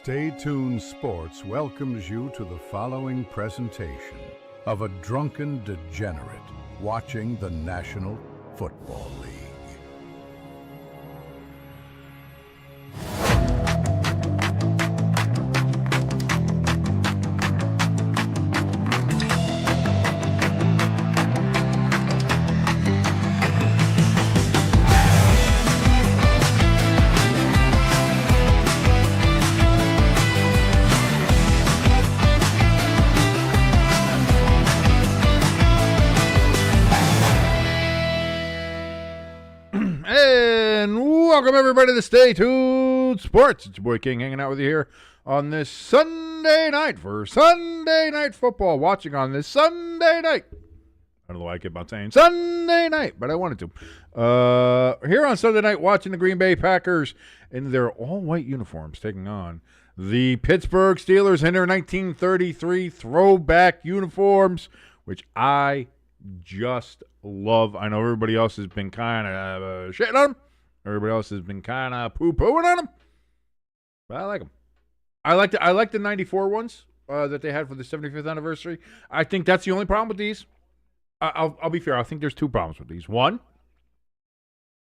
Stay Tuned Sports welcomes you to the following presentation of a drunken degenerate watching the National Football League. And welcome everybody to Stay Tuned Sports. It's your boy King hanging out with you here on this Sunday night for Sunday Night Football. Watching on this Sunday night. I don't know why I keep on saying Sunday night, but I wanted to. Here on Sunday night, watching the Green Bay Packers in their all-white uniforms taking on the Pittsburgh Steelers in their 1933 throwback uniforms, which I just love. I know everybody else has been kind of shitting on them. Everybody else has been kind of poo-pooing on them. But I like them. I like the 94 ones that they had for the 75th anniversary. I think that's the only problem with these. I'll be fair. I think there's two problems with these. One,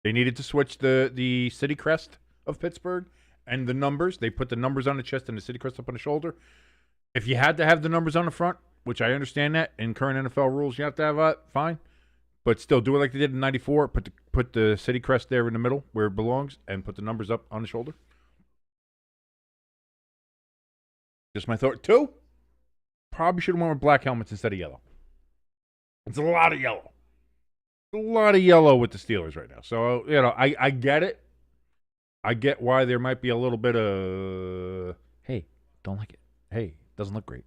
they needed to switch the city crest of Pittsburgh and the numbers. They put the numbers on the chest and the city crest up on the shoulder. If you had to have the numbers on the front, which I understand that in current NFL rules, you have to have that, fine. But still, do it like they did in 94. Put the city crest there in the middle where it belongs and put the numbers up on the shoulder. Just my thought. Two, probably should have went with black helmets instead of yellow. It's a lot of yellow. A lot of yellow with the Steelers right now. So, I get it. I get why there might be a little bit of, hey, don't like it. Hey, doesn't look great.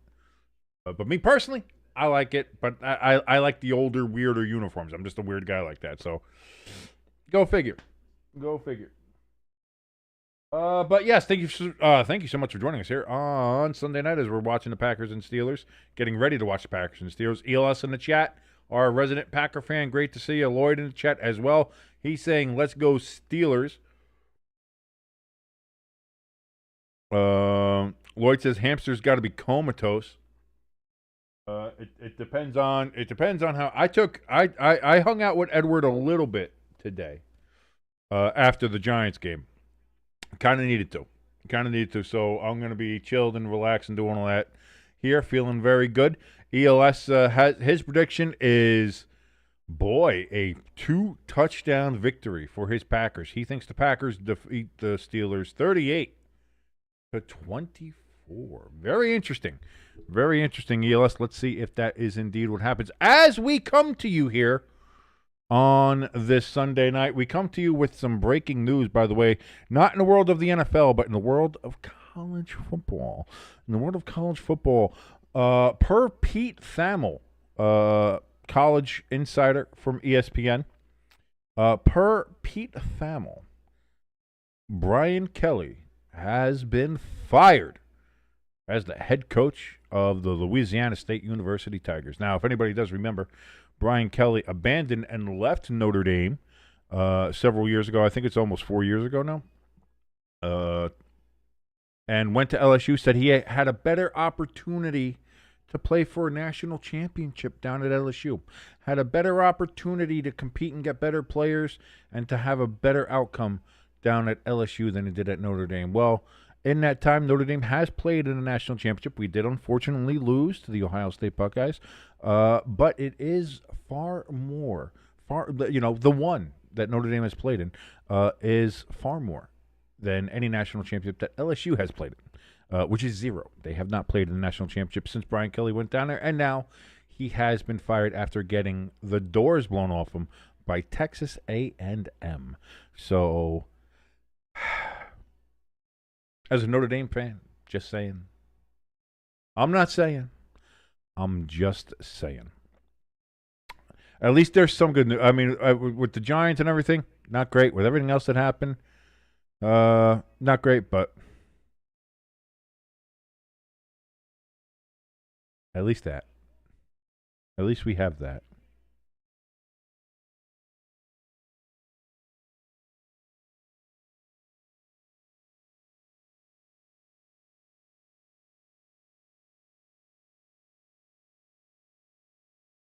But me personally, I like it. But I like the older, weirder uniforms. I'm just a weird guy like that. So, go figure. Go figure. But yes, thank you so much for joining us here on Sunday night as we're watching the Packers and Steelers, getting ready to watch the Packers and Steelers. ELS in the chat, our resident Packer fan, great to see you. Lloyd in the chat as well. He's saying, let's go Steelers. Lloyd says hamsters got to be comatose. It depends on how I hung out with Edward a little bit today after the Giants game. Kind of needed to. So I'm going to be chilled and relaxed and doing all that here, feeling very good. ELS has his prediction is, a 2-touchdown victory for his Packers. He thinks the Packers defeat the Steelers 38-24. Very interesting. Very interesting, ELS. Let's see if that is indeed what happens. As we come to you here on this Sunday night, we come to you with some breaking news, by the way, not in the world of the NFL, but in the world of college football. In the world of college football, per Pete Thamel, college insider from ESPN, per Pete Thamel, Brian Kelly has been fired as the head coach of the Louisiana State University Tigers. Now, if anybody does remember, Brian Kelly abandoned and left Notre Dame several years ago. I think it's almost 4 years ago now. And went to LSU, said he had a better opportunity to play for a national championship down at LSU. Had a better opportunity to compete and get better players and to have a better outcome down at LSU than he did at Notre Dame. Well, in that time, Notre Dame has played in a national championship. We did unfortunately lose to the Ohio State Buckeyes, but it is the one that Notre Dame has played in is far more than any national championship that LSU has played in, which is 0. They have not played in a national championship since Brian Kelly went down there, and now he has been fired after getting the doors blown off him by Texas A&M. So, as a Notre Dame fan, just saying. I'm not saying. I'm just saying. At least there's some good news. I mean, with the Giants and everything, not great. With everything else that happened, not great, but at least that. At least we have that.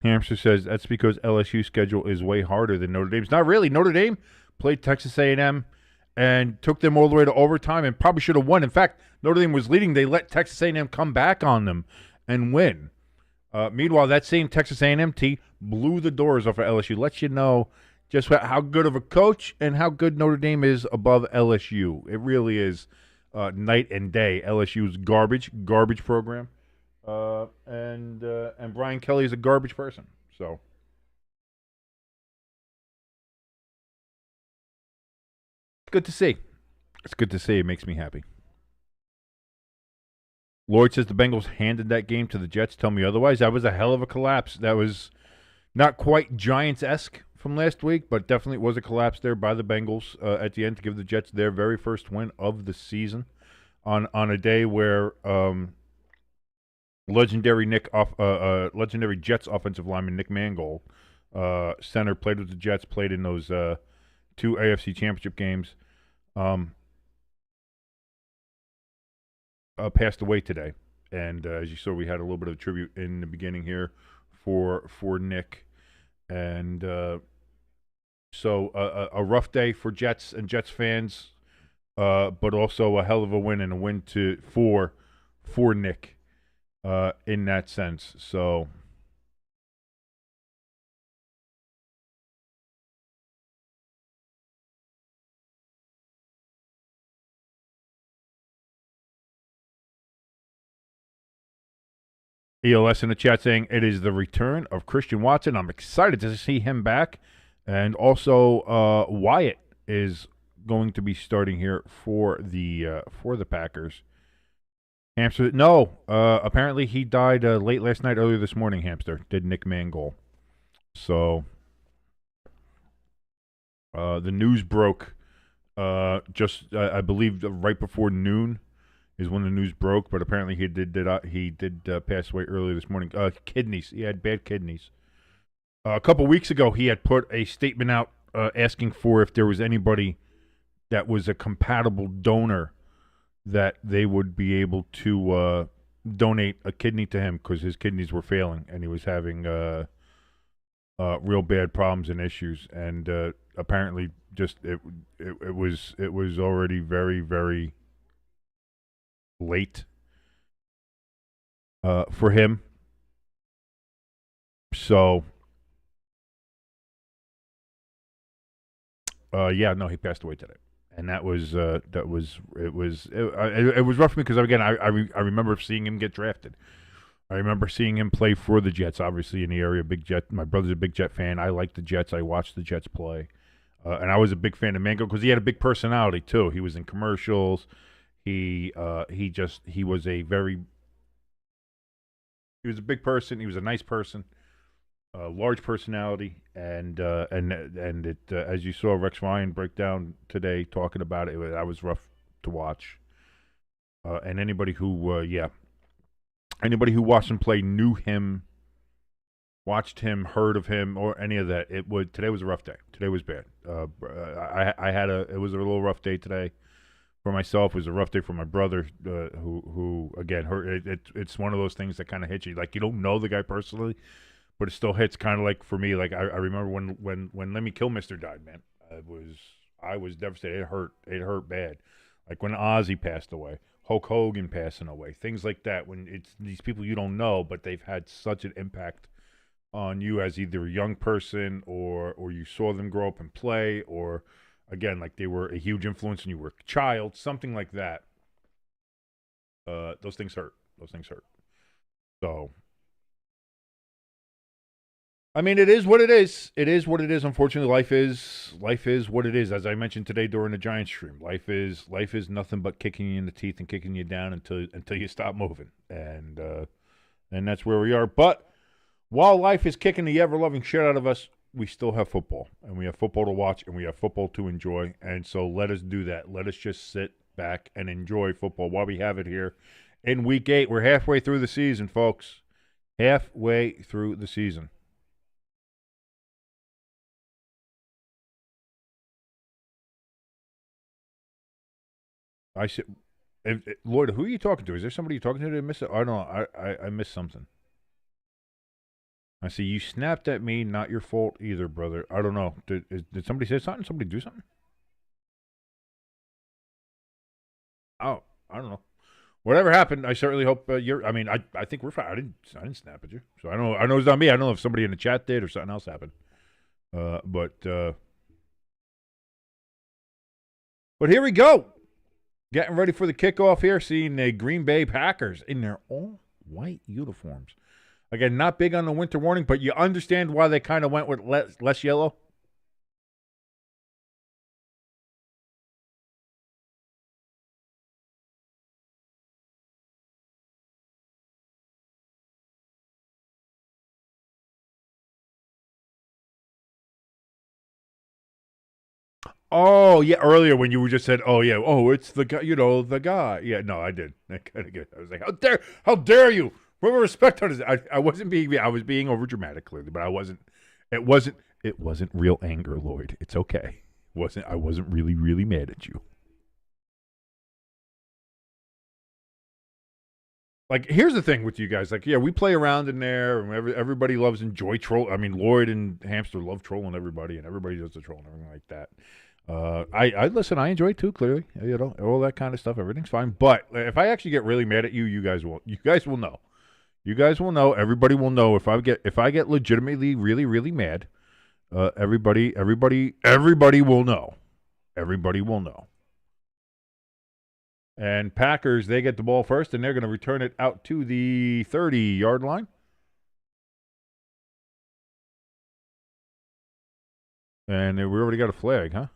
Hamster says that's because LSU's schedule is way harder than Notre Dame's. Not really. Notre Dame played Texas A&M and took them all the way to overtime and probably should have won. In fact, Notre Dame was leading. They let Texas A&M come back on them and win. Meanwhile, that same Texas A&M team blew the doors off of LSU. Lets you know just how good of a coach and how good Notre Dame is above LSU. It really is night and day. LSU's garbage program, and Brian Kelly is a garbage person. So it's good to see. It's good to see. It makes me happy. Lloyd says the Bengals handed that game to the Jets. Tell me otherwise. That was a hell of a collapse. That was not quite Giants-esque from last week, but definitely was a collapse there by the Bengals at the end to give the Jets their very first win of the season on a day where legendary Jets offensive lineman Nick Mangold, center, played with the Jets, played in those 2 AFC championship games, passed away today. And as you saw, we had a little bit of tribute in the beginning here for Nick. And so a rough day for Jets and Jets fans, but also a hell of a win and a win for Nick in that sense. So ELS in the chat saying it is the return of Christian Watson. I'm excited to see him back. And also Wyatt is going to be starting here for the Packers. Hamster, no. Apparently he died late last night, earlier this morning, Hamster. Did Nick Mangold. So the news broke just, I believe, right before noon is when the news broke. But apparently he did pass away earlier this morning. Kidneys. He had bad kidneys. A couple weeks ago, he had put a statement out asking for if there was anybody that was a compatible donor that they would be able to donate a kidney to him because his kidneys were failing and he was having real bad problems and issues. And apparently, just it was already very, very late for him. So. He passed away today, and it was rough for me because again I remember seeing him get drafted. I remember seeing him play for the Jets, obviously in the area. Big Jet. My brother's a big Jet fan. I like the Jets. I watched the Jets play, and I was a big fan of Mango because he had a big personality too. He was in commercials. He was a big person. He was a nice person. Large personality, and it as you saw Rex Ryan break down today talking about it, that was rough to watch. And anybody who watched him play, knew him, watched him, heard of him, or any of that, today was a rough day. Today was bad. It was a little rough day today for myself. It was a rough day for my brother, who again, it's one of those things that kind of hits you, like you don't know the guy personally. But it still hits, kind of like for me. Like I remember when Lemmy Kilmister died, man. I was devastated. It hurt bad. Like when Ozzy passed away, Hulk Hogan passing away, things like that. When it's these people you don't know, but they've had such an impact on you as either a young person or you saw them grow up and play, or again like they were a huge influence when you were a child, something like that. Those things hurt. So. I mean, it is what it is. It is what it is. Unfortunately, life is what it is. As I mentioned today during the Giants stream, life is nothing but kicking you in the teeth and kicking you down until you stop moving, and that's where we are. But while life is kicking the ever-loving shit out of us, we still have football, and we have football to watch, and we have football to enjoy. And so let us do that. Let us just sit back and enjoy football while we have it here in Week 8. We're halfway through the season, folks. Halfway through the season. I said, Lloyd, who are you talking to? Is there somebody you're talking to that I missed it? I don't know. I missed something. I see you snapped at me. Not your fault either, brother. I don't know. Did somebody say something? Somebody do something? Oh, I don't know. Whatever happened, I certainly hope you're. I mean, I think we're fine. I didn't snap at you, so I know it's not me. I don't know if somebody in the chat did or something else happened. But here we go. Getting ready for the kickoff here. Seeing the Green Bay Packers in their all white uniforms. Again, not big on the winter warning, but you understand why they kind of went with less yellow. Oh, yeah, earlier when you just said, oh, yeah, it's the guy, the guy. Yeah, no, I did. I kind of get it. I was like, how dare you? With respect on this, I wasn't being, I was being overdramatic, clearly, but it wasn't real anger, Lloyd. It's okay. I wasn't really, really mad at you. Like, here's the thing with you guys. Like, yeah, we play around in there, and everybody loves enjoy troll. I mean, Lloyd and Hamster love trolling everybody, and everybody does the troll and everything like that. I listen. I enjoy it too. Clearly, all that kind of stuff. Everything's fine. But if I actually get really mad at you, you guys will know. You guys will know. Everybody will know if I get legitimately really, really mad. Everybody will know. Everybody will know. And Packers, they get the ball first, and they're going to return it out to the 30-yard line. And we already got a flag, huh?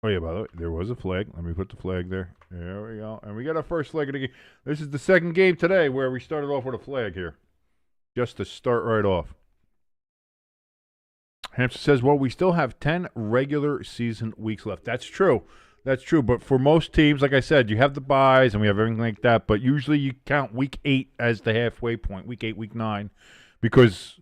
Oh, yeah, by the way, there was a flag. Let me put the flag there. There we go. And we got our first flag of the game. This is the second game today where we started off with a flag here. Just to start right off. Hampshire says, well, we still have 10 regular season weeks left. That's true. That's true. But for most teams, like I said, you have the byes and we have everything like that. But usually you count week 8 as the halfway point, week 8, week 9. Because,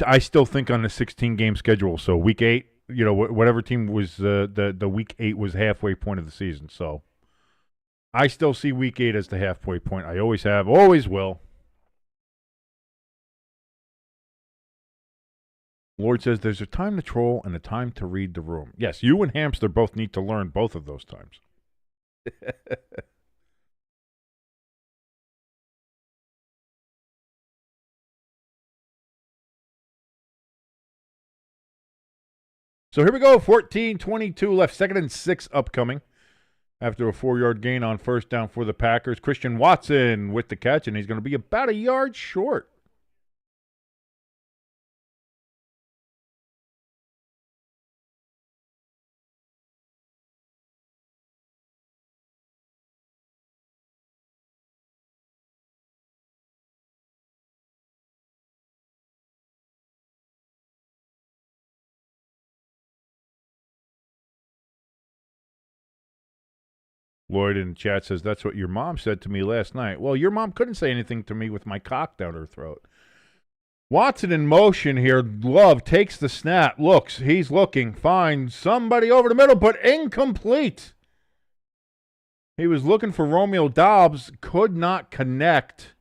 I still think on the 16-game schedule. So week 8. Whatever team was the week 8 was halfway point of the season. So I still see week 8 as the halfway point. I always have, always will. Lord says there's a time to troll and a time to read the room. Yes, you and Hamster both need to learn both of those times. So here we go, 14-22 left, 2nd and 6 upcoming. After a 4-yard gain on first down for the Packers, Christian Watson with the catch, and he's going to be about a yard short. Lloyd in the chat says, that's what your mom said to me last night. Well, your mom couldn't say anything to me with my cock down her throat. Watson in motion here. Love takes the snap. Looks. He's looking. Finds somebody over the middle, but incomplete. He was looking for Romeo Doubs. Could not connect.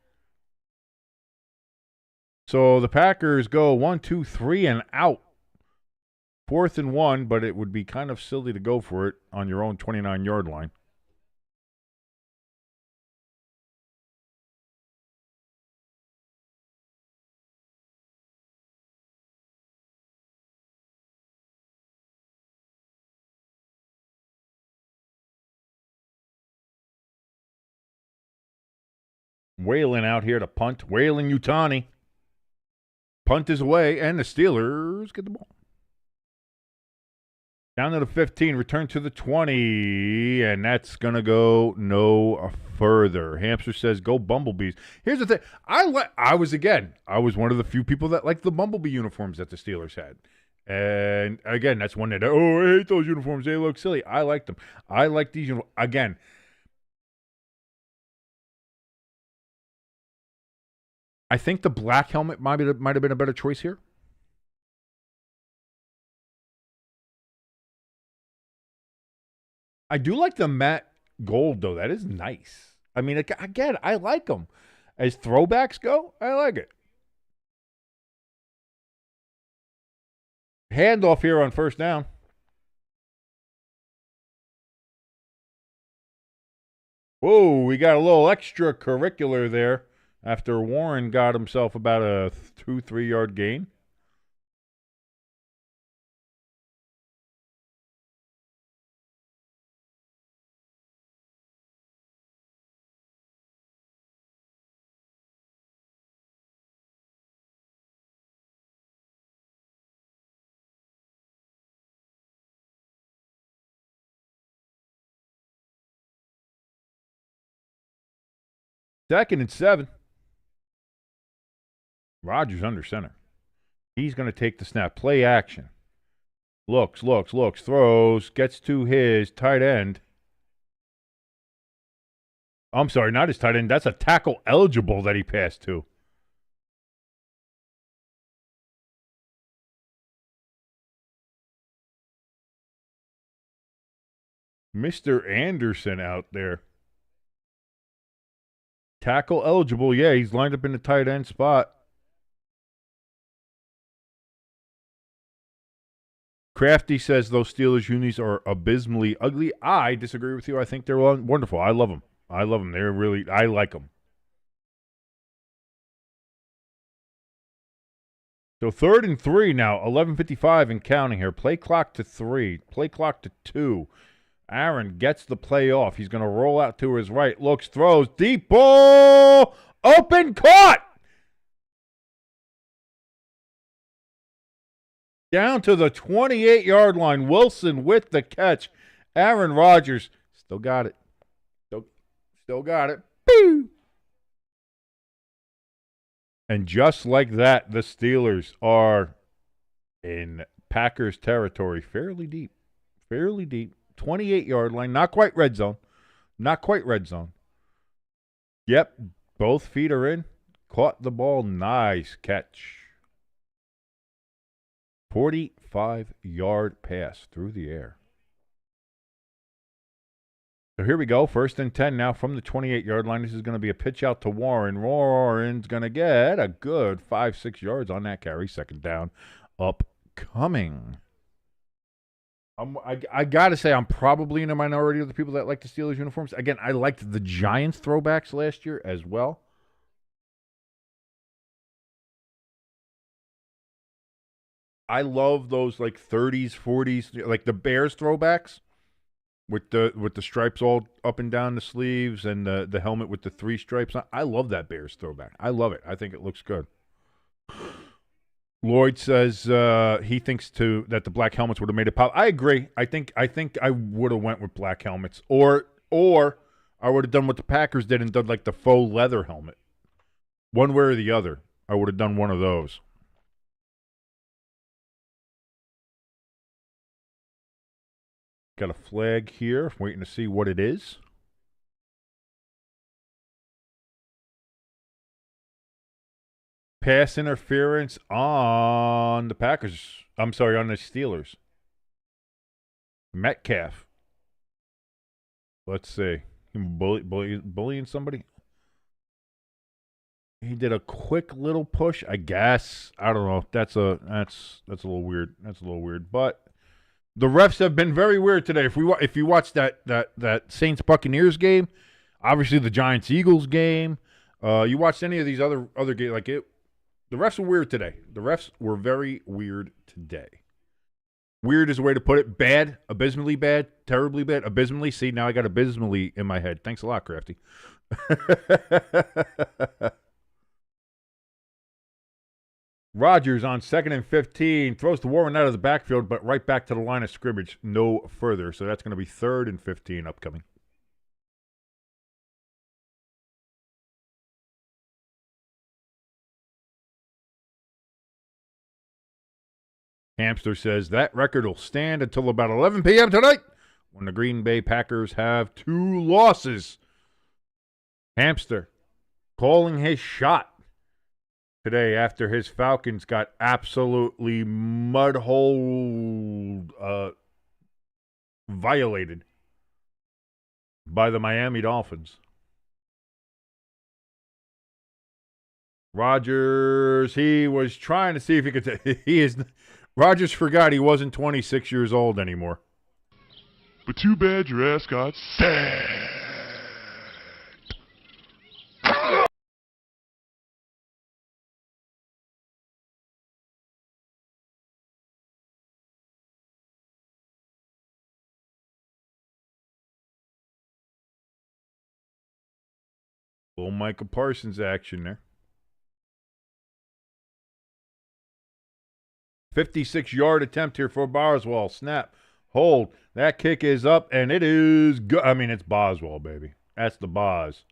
So the Packers go 1, 2, 3 and out. 4th and 1, but it would be kind of silly to go for it on your own 29-yard line. Whalen out here to punt. Whalen Utani. Punt is away, and the Steelers get the ball. Down to the 15, return to the 20, and that's going to go no further. Hamster says, go Bumblebees. Here's the thing. I was one of the few people that liked the Bumblebee uniforms that the Steelers had. And again, that's one that, oh, I hate those uniforms. They look silly. I like them. I like these uniforms. Again, I think the black helmet might have been a better choice here. I do like the matte gold, though. That is nice. I mean, again, I like them. As throwbacks go, I like it. Handoff here on first down. Whoa, we got a little extracurricular there after Warren got himself about a 2-3 yard gain. Second and 7. Rodgers under center. He's going to take the snap. Play action. Looks, throws, gets to his tight end. I'm sorry, not his tight end. That's a tackle eligible that he passed to. Mr. Anderson out there. Tackle eligible. Yeah, he's lined up in the tight end spot. Crafty says those Steelers unis are abysmally ugly. I disagree with you. I think they're wonderful. I love them. They're really, I like them. So 3rd and 3 now, 11:55 and counting here. Play clock to 3, play clock to 2. Aaron gets the play off. He's going to roll out to his right. Looks, throws, deep ball, open, caught. Down to the 28-yard line. Wilson with the catch. Aaron Rodgers still got it. Still got it. Pew! And just like that, the Steelers are in Packers territory fairly deep. 28-yard line. Not quite red zone. Yep. Both feet are in. Caught the ball. Nice catch. 45-yard pass through the air. So here we go. 1st and 10 now from the 28-yard line. This is going to be a pitch out to Warren. Warren's going to get a good 5-6 yards on that carry. 2nd down upcoming. I got to say, I'm probably in a minority of the people that like the Steelers uniforms. Again, I liked the Giants throwbacks last year as well. I love those like 30s, 40s, like the Bears throwbacks with the stripes all up and down the sleeves and the helmet with the 3 stripes. I love that Bears throwback. I love it. I think it looks good. Lloyd says he thinks that the black helmets would have made it pop. I agree. I think I would have went with black helmets, or I would have done what the Packers did and done like the faux leather helmet. One way or the other, I would have done one of those. Got a flag here. Waiting to see what it is. Pass interference on the Packers. I'm sorry, on the Steelers. Metcalf. Let's see. Bullying somebody? He did a quick little push, I guess. I don't know. That's a little weird. But the refs have been very weird today. If you watch that Saints Buccaneers game, obviously the Giants Eagles game, you watched any of these other games like it. The refs were weird today. The refs were very weird today. Weird is a way to put it. Bad, abysmally bad, terribly bad, abysmally. See, now I got abysmally in my head. Thanks a lot, Crafty. Rodgers on 2nd and 15. Throws to Warren out of the backfield, but right back to the line of scrimmage. No further. So that's going to be 3rd and 15 upcoming. Hamster says that record will stand until about 11 p.m. tonight when the Green Bay Packers have 2 losses. Hamster calling his shot today after his Falcons got absolutely mudhole violated by the Miami Dolphins. Rodgers, he was trying to see if he could. Rodgers forgot he wasn't 26 years old anymore. But too bad your ass got sacked. Little Micah Parsons action there. 56-yard attempt here for Boswell. Snap. Hold. That kick is up, and it is good. I mean, it's Boswell, baby. That's the Boz.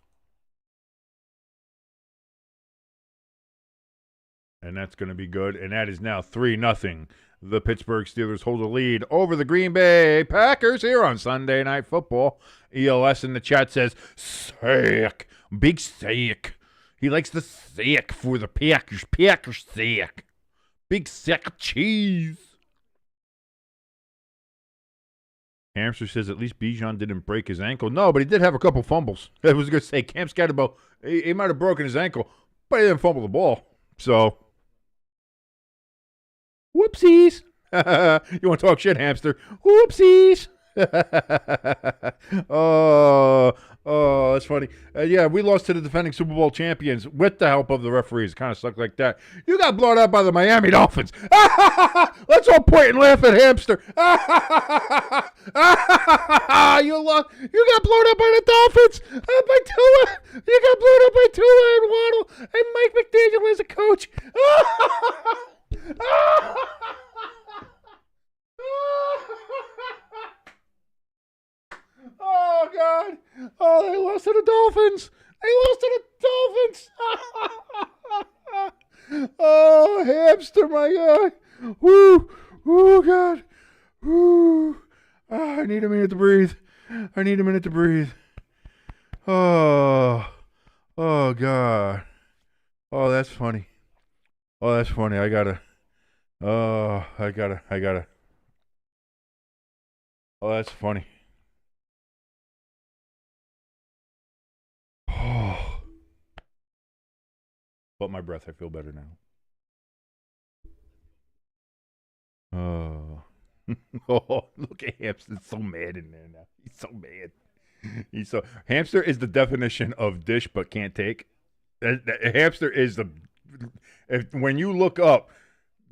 And that's going to be good. And that is now 3-0. The Pittsburgh Steelers hold a lead over the Green Bay Packers here on Sunday Night Football. ELS in the chat says, steak. Big steak. He likes the steak for the Packers. Packers steak. Big sack of cheese. Hamster says at least Bijan didn't break his ankle. No, but he did have a couple fumbles. I was going to say, Cam Scatterbo, he might have broken his ankle, but he didn't fumble the ball. So, whoopsies. You want to talk shit, Hamster? Whoopsies. Oh, that's funny. Yeah, we lost to the defending Super Bowl champions with the help of the referees. Kind of sucked like that. You got blown out by the Miami Dolphins. Let's all point and laugh at Hamster. You lost. You got blown out by the Dolphins. By Tua. You got blown out by Tua and Waddle and Mike McDaniel as a coach. Oh, God. Oh, they lost to the Dolphins. They lost to the Dolphins. Oh, Hamster, my God. Woo. Oh, God. Woo. Oh, I need a minute to breathe. Oh. Oh, God. Oh, that's funny. I gotta. Oh, that's funny. Oh. But my breath, I feel better now. Oh. Oh, look at Hamster. He's so mad in there now. He's so mad. Hamster is the definition of dish but can't take. Hamster is when you look up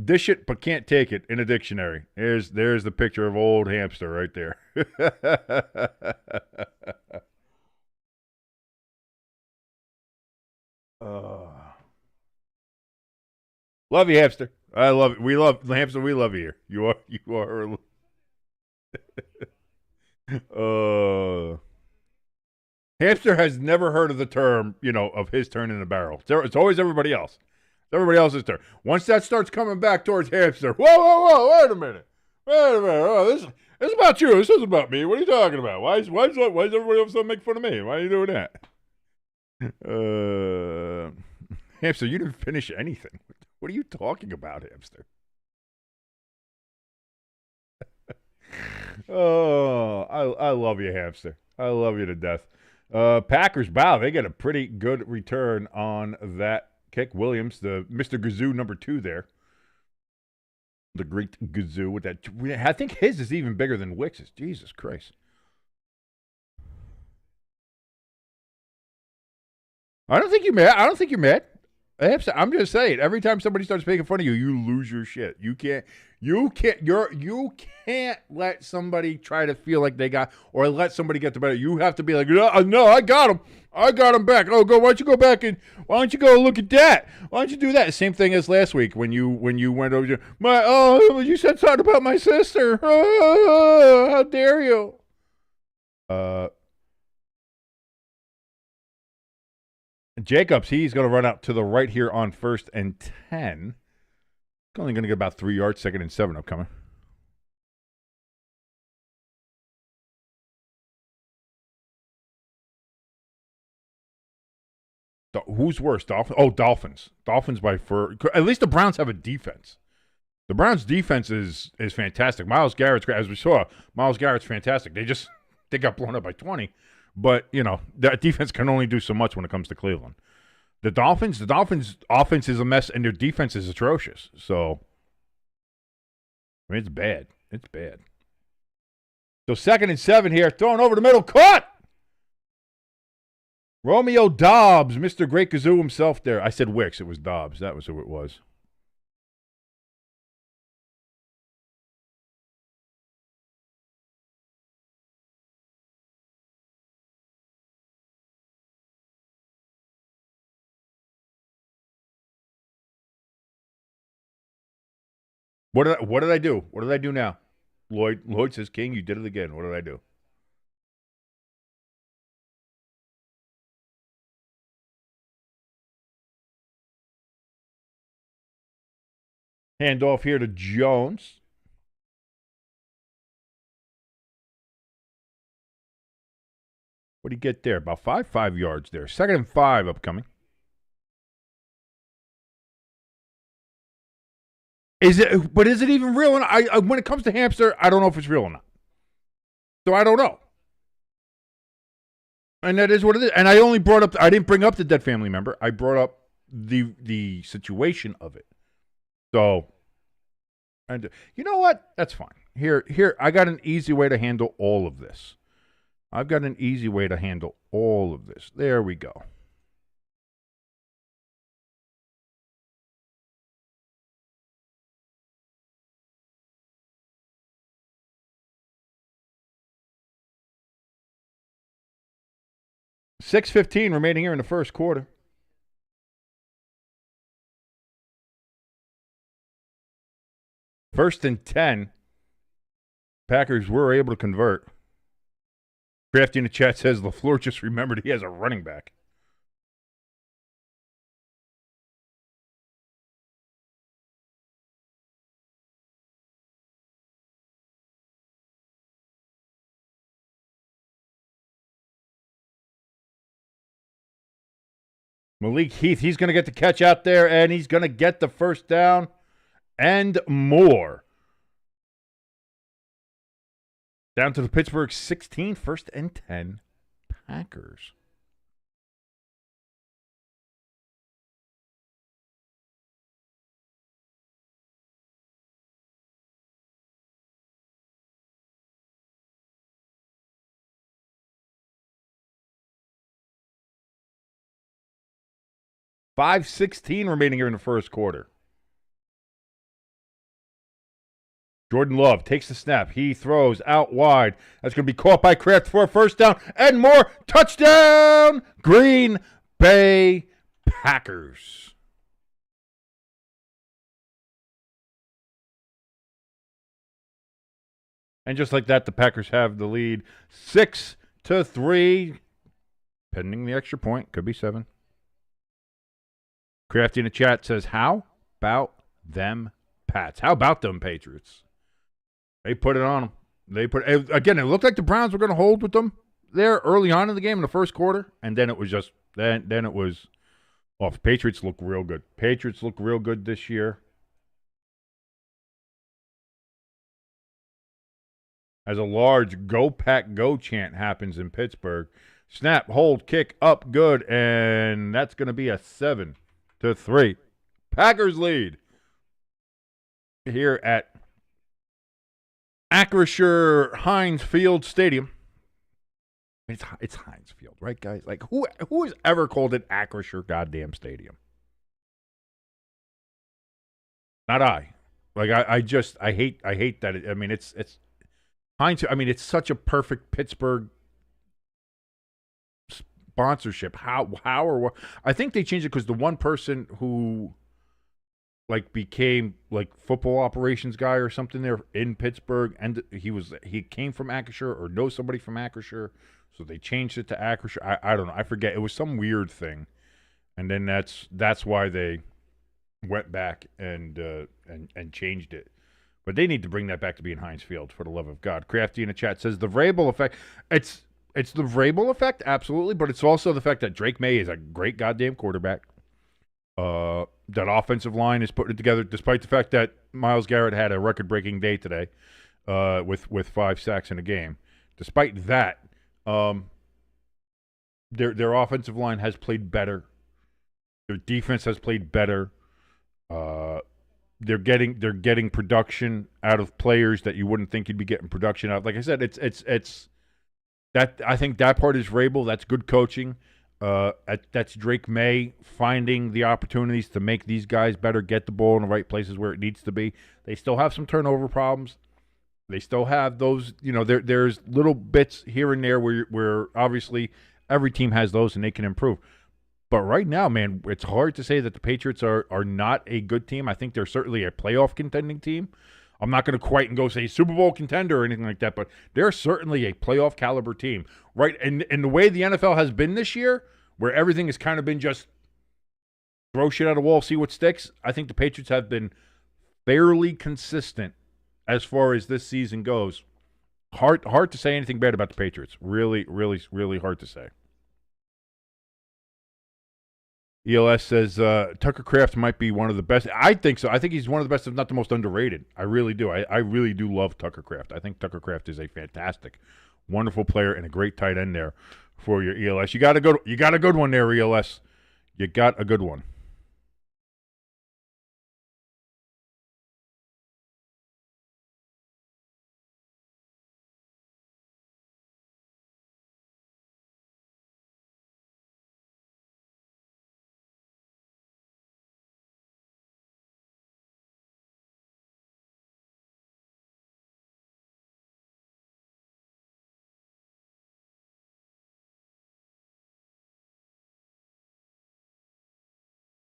dish it but can't take it in a dictionary, there's the picture of old Hamster right there. Love you, Hamster. I love it. We love Hamster. We love you here. You are. Hamster has never heard of the term, of his turn in the barrel. It's always everybody else. It's everybody else's turn. Once that starts coming back towards Hamster, whoa, wait a minute. Oh, this is about you. This isn't about me. What are you talking about? Why is everybody else make fun of me? Why are you doing that? Hamster, you didn't finish anything. What are you talking about, Hamster? Oh, I love you, Hamster. I love you to death. Packers, wow, they get a pretty good return on that kick. Williams, the Mr. Gazoo number 2 there. The great Gazoo with that. I think his is even bigger than Wicks's. Jesus Christ. I don't think you're mad. I'm just saying, every time somebody starts making fun of you, you lose your shit. You can't let somebody try to feel like they got, or let somebody get the better. You have to be like, no, I got him back. Oh, why don't you go back and why don't you go look at that? Why don't you do that? Same thing as last week when you went over you said something about my sister. Oh, how dare you? Jacobs, he's going to run out to the right here on 1st and 10. Only going to get about 3 yards, 2nd and 7 upcoming. Who's worse, Dolphins? Oh, Dolphins. Dolphins by far. At least the Browns have a defense. The Browns' defense is fantastic. Myles Garrett's, as we saw, Myles Garrett's fantastic. They got blown up by 20, but that defense can only do so much when it comes to Cleveland. The Dolphins' offense is a mess, and their defense is atrocious. So, I mean, it's bad. It's bad. So 2nd and 7 here, thrown over the middle, caught. Romeo Dobbs, Mr. Great Kazoo himself there. I said Wicks. It was Dobbs. That was who it was. What did I do? What did I do now? Lloyd says, King, you did it again. What did I do? Handoff here to Jones. What do you get there? About 5 yards there. 2nd and 5 upcoming. Is it even real? And when it comes to hamster, I don't know if it's real or not. So I don't know. And that is what it is. And I didn't bring up the dead family member. I brought up the situation of it. So, and you know what? That's fine. Here, I got an easy way to handle all of this. I've got an easy way to handle all of this. There we go. $6:15 remaining here in the first quarter. First and 10. Packers were able to convert. Crafty in the chat says LaFleur just remembered he has a running back. Malik Heath, he's going to get the catch out there, and he's going to get the first down and more. Down to the Pittsburgh 16, 1st and 10, Packers. $5:16 remaining here in the first quarter. Jordan Love takes the snap. He throws out wide. That's going to be caught by Kraft for a first down and more. Touchdown, Green Bay Packers. And just like that, the Packers have the lead 6-3. Pending the extra point. Could be 7. Crafty in the chat says, how about them Pats? How about them Patriots? They put it on them. Again, it looked like the Browns were going to hold with them there early on in the game in the first quarter, and then it was just then it was off. Patriots look real good. Patriots look real good this year. As a large "Go Pack Go" chant happens in Pittsburgh. Snap, hold, kick, up, good, and that's going to be a 7-3. Packers lead here at Acrisure Heinz Field Stadium. It's Heinz Field, right, guys? Like who has ever called it Acrisure goddamn Stadium? Not I. Like I hate that. It's Heinz. I mean, it's such a perfect Pittsburgh sponsorship. How or what? I think they changed it because the one person who became football operations guy or something there in Pittsburgh, and he came from Acrisure or knows somebody from Acrisure, so they changed it to Acrisure. I don't know. I forget. It was some weird thing, and then that's why they went back and changed it. But they need to bring that back to being Heinz Field, for the love of God. Crafty in the chat says the Vrabel effect. It's the Vrabel effect, absolutely, but it's also the fact that Drake May is a great goddamn quarterback. That offensive line is putting it together, despite the fact that Myles Garrett had a record-breaking day today with 5 sacks in a game. Despite that, their offensive line has played better. Their defense has played better. They're getting production out of players that you wouldn't think you'd be getting production out of. Like I said, it's that I think that part is Vrabel. That's good coaching. That's Drake May finding the opportunities to make these guys better, get the ball in the right places where it needs to be. They still have some turnover problems. They still have those, there's little bits here and there where obviously every team has those and they can improve. But right now, man, it's hard to say that the Patriots are not a good team. I think they're certainly a playoff contending team. I'm not going to quite and go say Super Bowl contender or anything like that, but they're certainly a playoff caliber team, right? And the way the NFL has been this year, where everything has kind of been just throw shit at a wall, see what sticks, I think the Patriots have been fairly consistent as far as this season goes. Hard to say anything bad about the Patriots. Really, really, really hard to say. ELS says Tucker Kraft might be one of the best. I think so. I think he's one of the best, if not the most underrated. I really do. I really do love Tucker Kraft. I think Tucker Kraft is a fantastic, wonderful player and a great tight end there for your ELS. You got a good one there, ELS. You got a good one.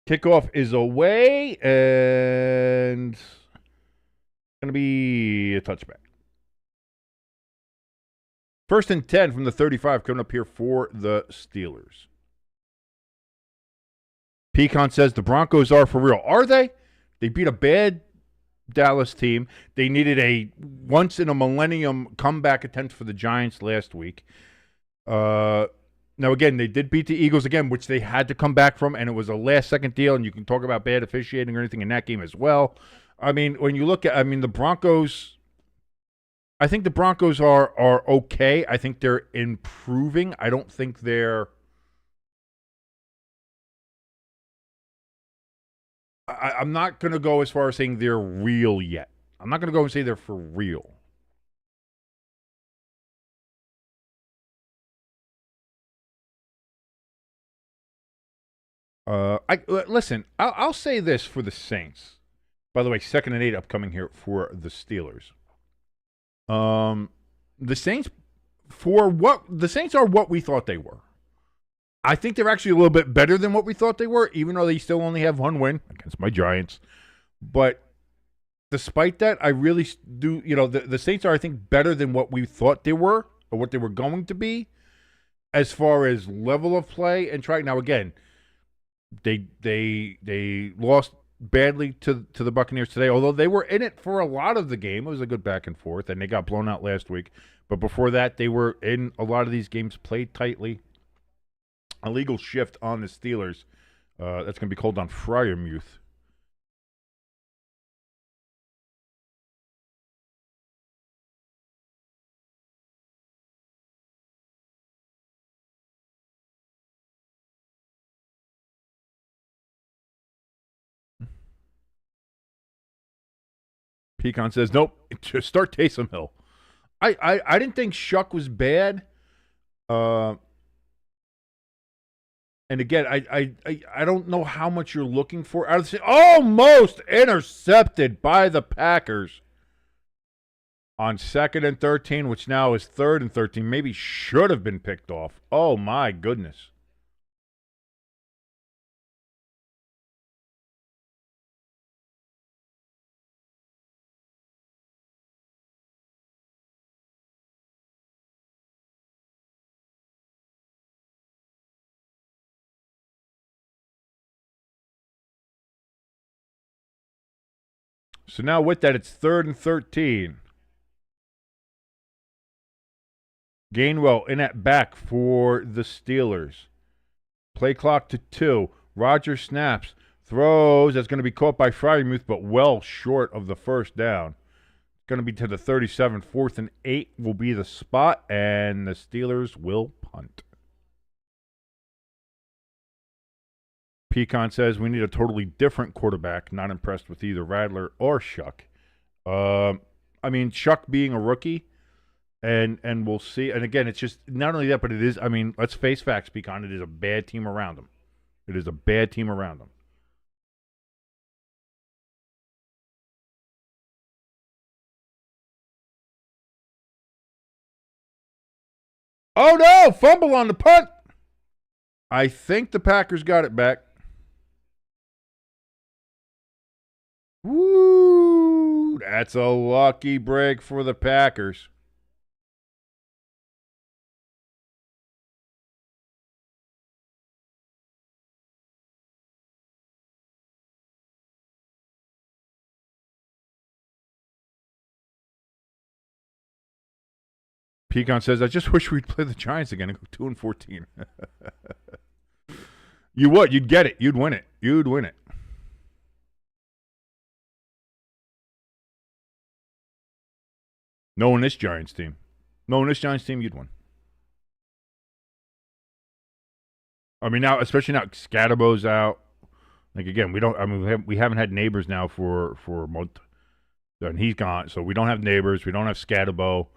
Kickoff is away, and it's going to be a touchback. 1st and 10 from the 35 coming up here for the Steelers. Pecan says the Broncos are for real. Are they? They beat a bad Dallas team. They needed a once-in-a-millennium comeback attempt for the Giants last week. Now, again, they did beat the Eagles again, which they had to come back from, and it was a last-second deal, and you can talk about bad officiating or anything in that game as well. I mean, when you look at, the Broncos, I think the Broncos are okay. I think they're improving. I don't think they're I'm not going to go as far as saying they're real yet. I'm not going to go and say they're for real. Listen, I'll say this for the Saints. By the way, 2nd and 8 upcoming here for the Steelers. The Saints are what we thought they were. I think they're actually a little bit better than what we thought they were, even though they still only have one win against my Giants. But despite that, I really do, the Saints are, I think, better than what we thought they were or what they were going to be as far as level of play and try. Now, again, they lost badly to the Buccaneers today, although they were in it for a lot of the game. It was a good back and forth, and they got blown out last week. But before that, they were in a lot of these games, played tightly. Illegal shift on the Steelers. That's going to be called on Freiermuth. Pecan says, nope, just start Taysom Hill. I didn't think Shuck was bad. And again, I don't know how much you're looking for. Almost intercepted by the Packers on 2nd and 13, which now is 3rd and 13. Maybe should have been picked off. Oh, my goodness. So now with that, it's 3rd and 13. Gainwell in at back for the Steelers. Play clock to 2. Rodgers snaps. Throws. That's going to be caught by Fryermuth, but well short of the first down. It's going to be to the 37. 4th and 8 will be the spot, and the Steelers will punt. Pecan says we need a totally different quarterback. Not impressed with either Radler or Shuck. I mean, Shuck being a rookie, and we'll see. And again, it's just not only that, but it is, I mean, let's face facts, Pecan. It is a bad team around him. It is a bad team around him. Oh, no! Fumble on the punt! I think the Packers got it back. Woo! That's a lucky break for the Packers. Pecan says, I just wish we'd play the Giants again and go 2-14. You would. You'd get it. You'd win it. You'd win it. Knowing this Giants team. Knowing this Giants team, you'd win. I mean, now, especially now, Scadabo's out. Like, again, we haven't had Neighbors now for a month. And he's gone. So we don't have Neighbors. We don't have Scadabo.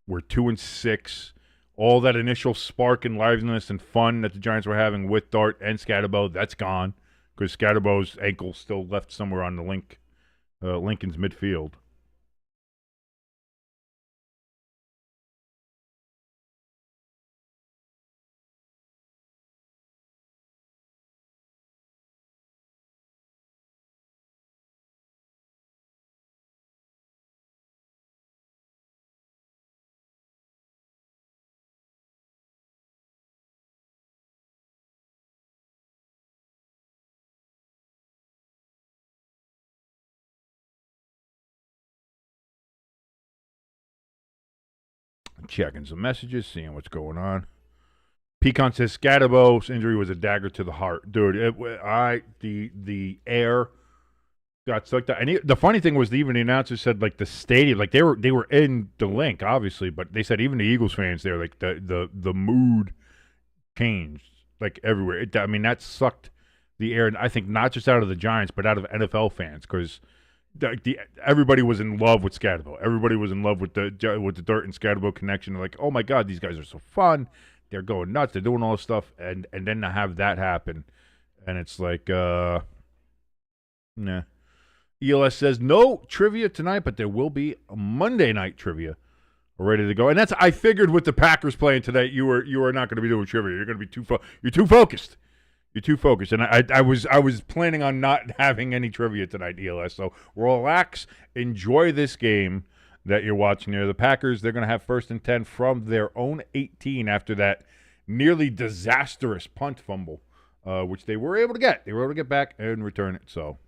We're 2-6. All that initial spark and liveliness and fun that the Giants were having with Dart and Scadabo, that's gone because Scadabo's ankle still left somewhere on the Lincoln's midfield. Checking some messages, seeing what's going on. Pecan says Scadabo's injury was a dagger to the heart, dude. The air got sucked out, and the funny thing was, even the announcer said like the stadium, like they were in the link, obviously, but they said even the Eagles fans there, like the mood changed like everywhere. I mean, that sucked the air, and I think not just out of the Giants, but out of NFL fans because. Everybody was in love with Scadabo. Everybody was in love with the Dirt and Scadabo connection. They're like, oh my God, these guys are so fun. They're going nuts. They're doing all this stuff, and then to have that happen, and it's like, nah. ELS says no trivia tonight, but there will be a Monday night trivia ready to go. And that's I figured with the Packers playing today, you are not going to be doing trivia. You're going to be you're too focused. You're too focused, and I was planning on not having any trivia tonight, ELS. So relax, enjoy this game that you're watching here. The Packers, they're going to have 1st and 10 from their own 18 after that nearly disastrous punt fumble, which they were able to get. They were able to get back and return it. So.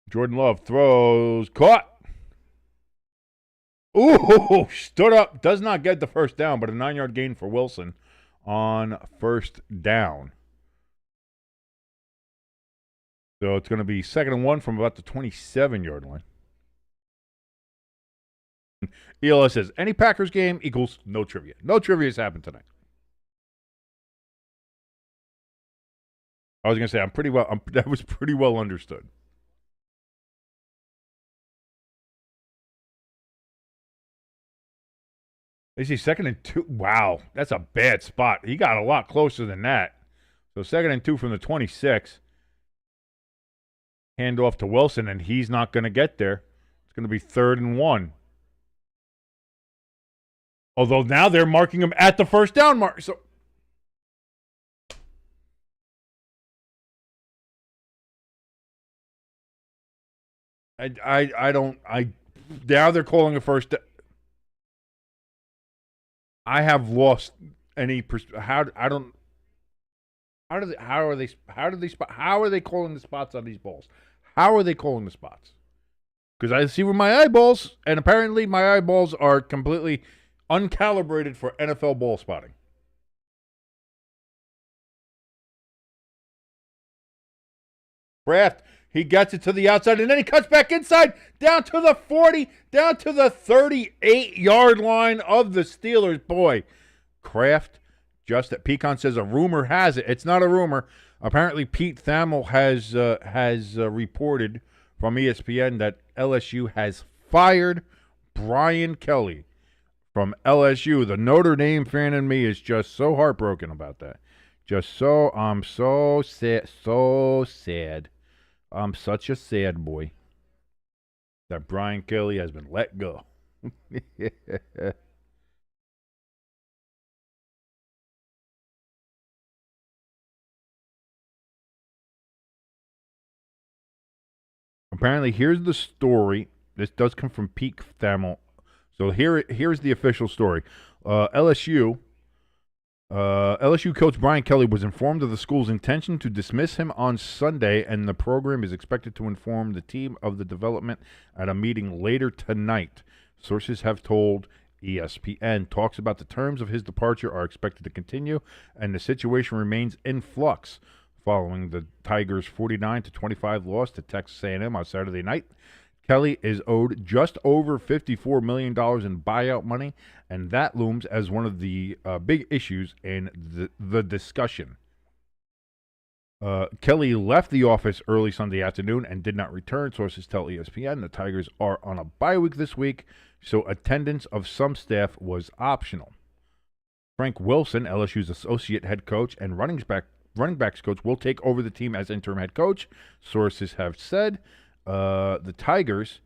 Jordan Love throws, caught. Ooh, stood up, does not get the first down, but a 9-yard gain for Wilson on 1st down. So it's going to be 2nd and 1 from about the 27-yard line. ELS says, any Packers game equals no trivia. No trivia has happened tonight. I was going to say, that was pretty well understood. They see 2nd and 2. Wow, that's a bad spot. He got a lot closer than that. So 2nd and 2 from the 26. Hand off to Wilson, and he's not going to get there. It's going to be 3rd and 1. Although now they're marking him at the first down mark. So I don't. Now they're calling a first. I have lost any. How I don't. How do they? How are they? How do they? How are they calling the spots on these balls? How are they calling the spots? Because I see with my eyeballs, and apparently my eyeballs are completely uncalibrated for NFL ball spotting. Kraft, he gets it to the outside, and then he cuts back inside, down to the 40, down to the 38-yard line of the Steelers. Boy, Kraft, just that Pecan says a rumor has it. It's not a rumor. Apparently, Pete Thamel has reported from ESPN that LSU has fired Brian Kelly from LSU. The Notre Dame fan in me is just so heartbroken about that. I'm so sad, so sad. I'm such a sad boy that Brian Kelly has been let go. Apparently, here's the story. This does come from Pete Thamel. So here's the official story. LSU coach Brian Kelly was informed of the school's intention to dismiss him on Sunday, and the program is expected to inform the team of the development at a meeting later tonight. Sources have told ESPN. Talks about the terms of his departure are expected to continue, and the situation remains in flux following the Tigers' 49-25 loss to Texas A&M on Saturday night. Kelly is owed just over $54 million in buyout money, and that looms as one of the big issues in the discussion. Kelly left the office early Sunday afternoon and did not return. Sources tell ESPN the Tigers are on a bye week this week, so attendance of some staff was optional. Frank Wilson, LSU's associate head coach and running backs coach, will take over the team as interim head coach, sources have said. The Tigers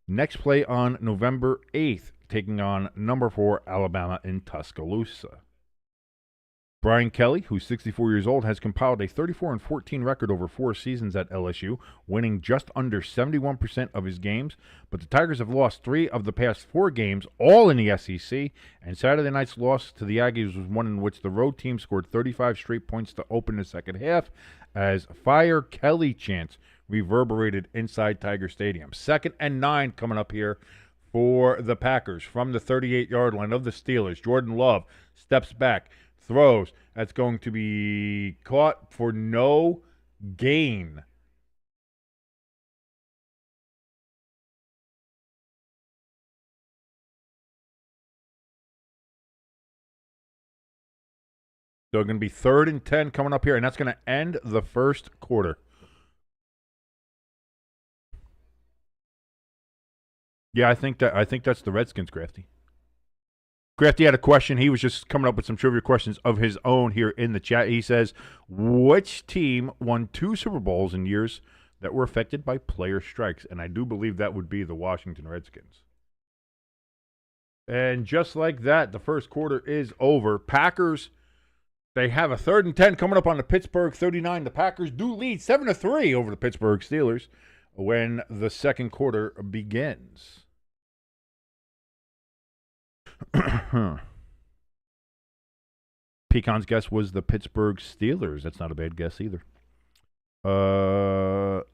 next play on November 8th, taking on number 4 Alabama in Tuscaloosa. Brian Kelly, who's 64 years old, has compiled a 34-14 record over 4 seasons at LSU, winning just under 71% of his games. But the Tigers have lost 3 of the past 4 games, all in the SEC, and Saturday night's loss to the Aggies was one in which the road team scored 35 straight points to open the second half as Fire Kelly chants reverberated inside Tiger Stadium. 2nd and 9 coming up here for the Packers from the 38-yard line of the Steelers. Jordan Love steps back, throws. That's going to be caught for no gain. So it's going to be 3rd and 10 coming up here, and that's going to end the first quarter. Yeah, I think that's the Redskins, Crafty. Crafty had a question. He was just coming up with some trivia questions of his own here in the chat. He says, which team won 2 Super Bowls in years that were affected by player strikes? And I do believe that would be the Washington Redskins. And just like that, the first quarter is over. Packers, they have a 3rd and 10 coming up on the Pittsburgh 39. The Packers do lead 7-3 over the Pittsburgh Steelers when the second quarter begins. Pecan's guess was the Pittsburgh Steelers. That's not a bad guess either.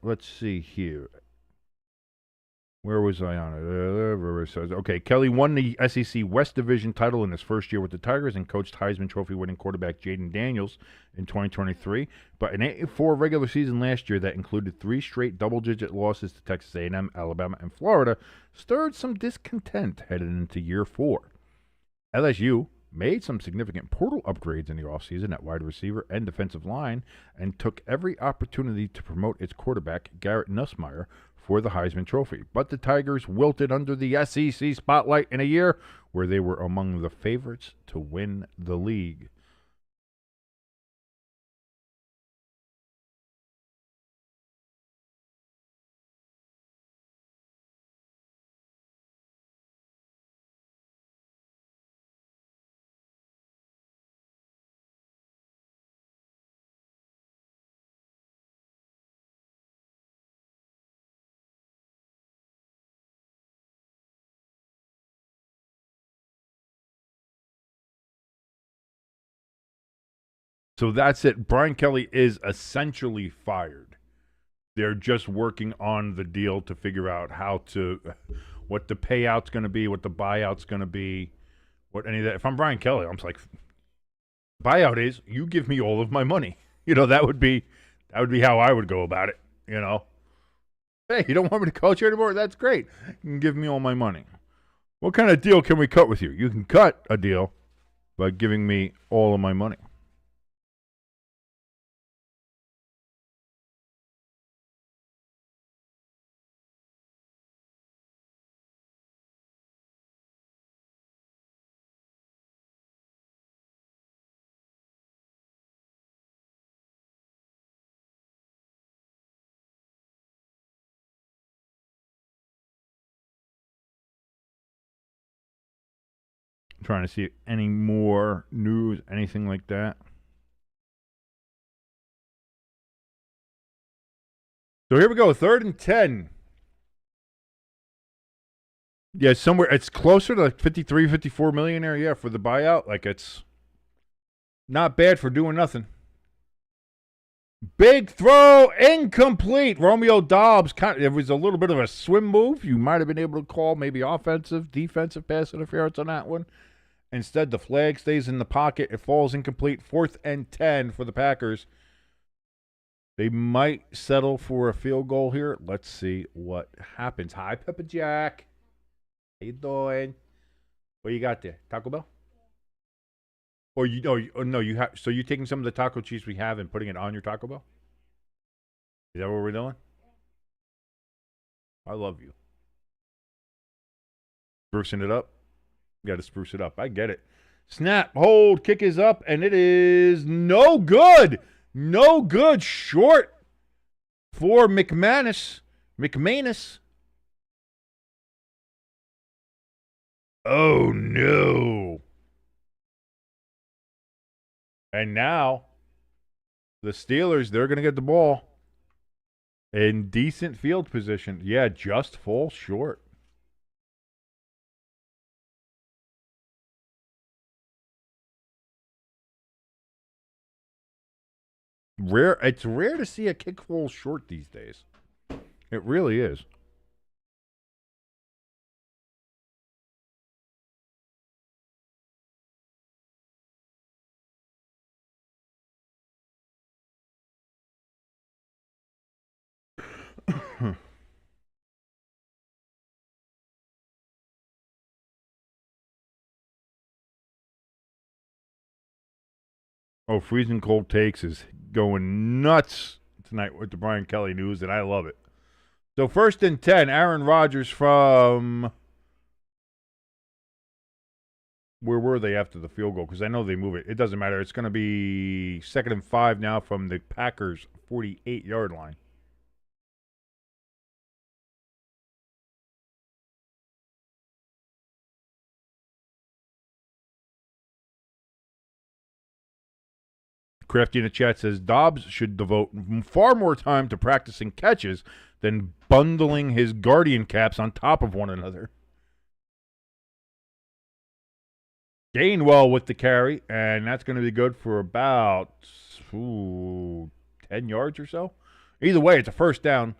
Let's see here. Where was I on it? Okay, Kelly won the SEC West Division title in his first year with the Tigers and coached Heisman Trophy winning quarterback Jaden Daniels in 2023. But an 8-4 regular season last year that included 3 straight double-digit losses to Texas A&M, Alabama, and Florida stirred some discontent headed into year 4. LSU made some significant portal upgrades in the offseason at wide receiver and defensive line and took every opportunity to promote its quarterback, Garrett Nussmeier, for the Heisman Trophy. But the Tigers wilted under the SEC spotlight in a year where they were among the favorites to win the league. So that's it. Brian Kelly is essentially fired. They're just working on the deal to figure out what the payout's going to be, what the buyout's going to be, what any of that. If I'm Brian Kelly, I'm just like, buyout is you give me all of my money. That would be how I would go about it. Hey, you don't want me to coach you anymore? That's great. You can give me all my money. What kind of deal can we cut with you? You can cut a deal by giving me all of my money. I'm trying to see any more news, anything like that. So here we go, 3rd and 10. Yeah, somewhere it's closer to like 53, 54 million there, yeah, for the buyout. Like it's not bad for doing nothing. Big throw, incomplete. Romeo Dobbs, it was a little bit of a swim move. You might have been able to call maybe offensive, defensive pass interference on that one. Instead, the flag stays in the pocket. It falls incomplete. 4th and 10 for the Packers. They might settle for a field goal here. Let's see what happens. Hi, Peppa Jack. How you doing? What you got there? Taco Bell? Or so you're taking some of the taco cheese we have and putting it on your Taco Bell? Is that what we're doing? I love you. Sprucing it up? You got to spruce it up. I get it. Snap, hold, kick is up, and it is no good. No good. Short for McManus. Oh, no. And now the Steelers, they're going to get the ball in decent field position. Yeah, just fall short. It's rare to see a kick fall short these days. It really is. Oh, Freezing Cold Takes is going nuts tonight with the Brian Kelly news, and I love it. So 1st and 10, Aaron Rodgers from... Where were they after the field goal? Because I know they move it. It doesn't matter. It's going to be 2nd and 5 now from the Packers' 48-yard line. Crafty in the chat says Dobbs should devote far more time to practicing catches than bundling his Guardian caps on top of one another. Gainwell with the carry, and that's going to be good for about 10 yards or so. Either way, it's a first down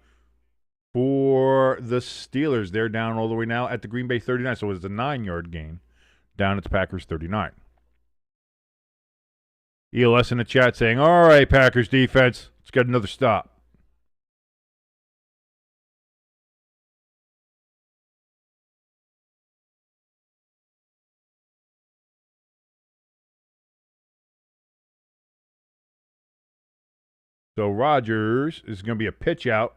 for the Steelers. They're down all the way now at the Green Bay 39, so it's a 9-yard gain down at the Packers 39. ELS in the chat saying, all right, Packers defense, let's get another stop. So Rodgers is going to be a pitch out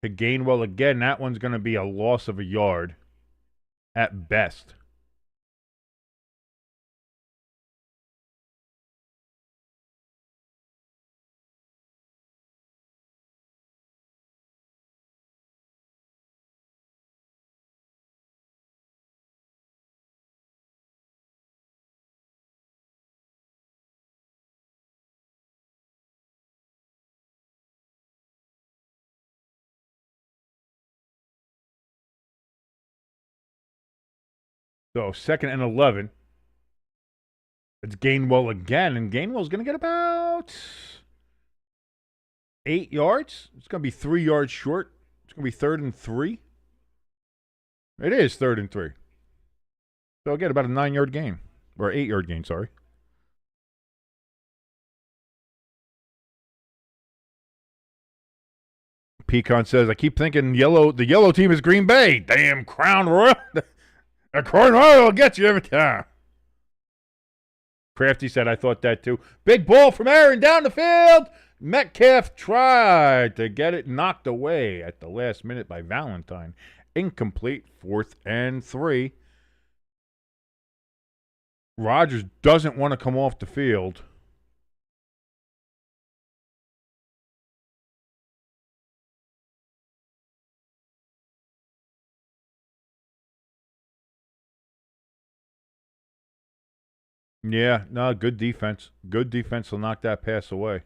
to Gainwell again. That one's going to be a loss of a yard at best. So 2nd and 11. It's Gainwell again, and Gainwell's going to get about 8 yards. It's going to be 3 yards short. It's going to be 3rd and 3. It is 3rd and 3. So I'll get about a 9-yard gain. Or 8-yard gain, sorry. Pecan says, I keep thinking the yellow team is Green Bay. Damn Crown Royal. A Crown Royal will get you every time. Crafty said, I thought that too. Big ball from Aaron down the field. Metcalf tried to get it knocked away at the last minute by Valentine. Incomplete, 4th and 3. Rodgers doesn't want to come off the field. Yeah, no, good defense. Good defense will knock that pass away.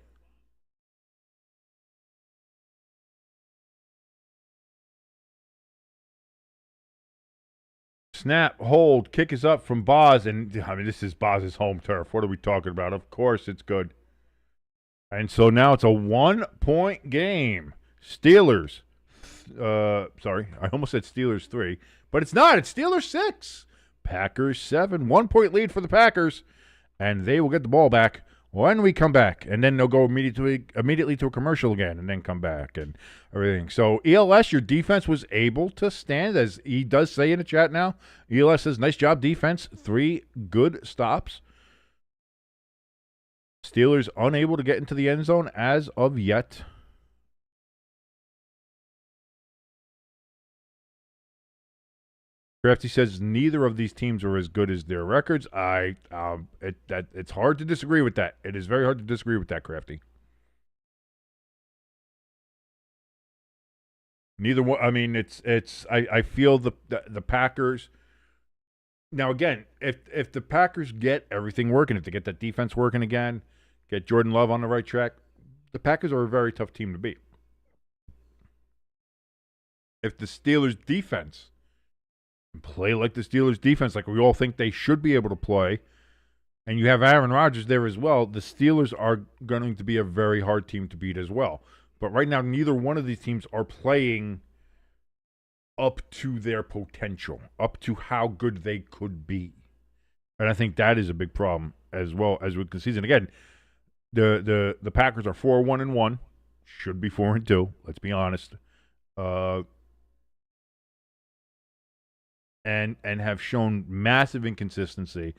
Snap, hold, kick is up from Boz, and I mean, this is Boz's home turf. What are we talking about? Of course it's good. And so now it's a 1-point game. Steelers. Sorry, I almost said Steelers 3, but it's not. It's Steelers 6. Packers 7. 1-point lead for the Packers, and they will get the ball back when we come back. And then they'll go immediately to a commercial again and then come back and everything. So, ELS, your defense was able to stand, as he does say in the chat now. ELS says, nice job, defense. 3 good stops. Steelers unable to get into the end zone as of yet. Crafty says neither of these teams are as good as their records. It's hard to disagree with that. It is very hard to disagree with that, Crafty. Neither one. I mean, I feel the Packers. Now again, if the Packers get everything working, if they get that defense working again, get Jordan Love on the right track, the Packers are a very tough team to beat. If the Steelers defense play like the Steelers defense, like we all think they should be able to play, and you have Aaron Rodgers there as well, the Steelers are going to be a very hard team to beat as well. But right now, neither one of these teams are playing up to their potential, up to how good they could be. And I think that is a big problem as well as with the season. Again, the Packers are 4-1-1, should be 4-2, let's be honest. And have shown massive inconsistency,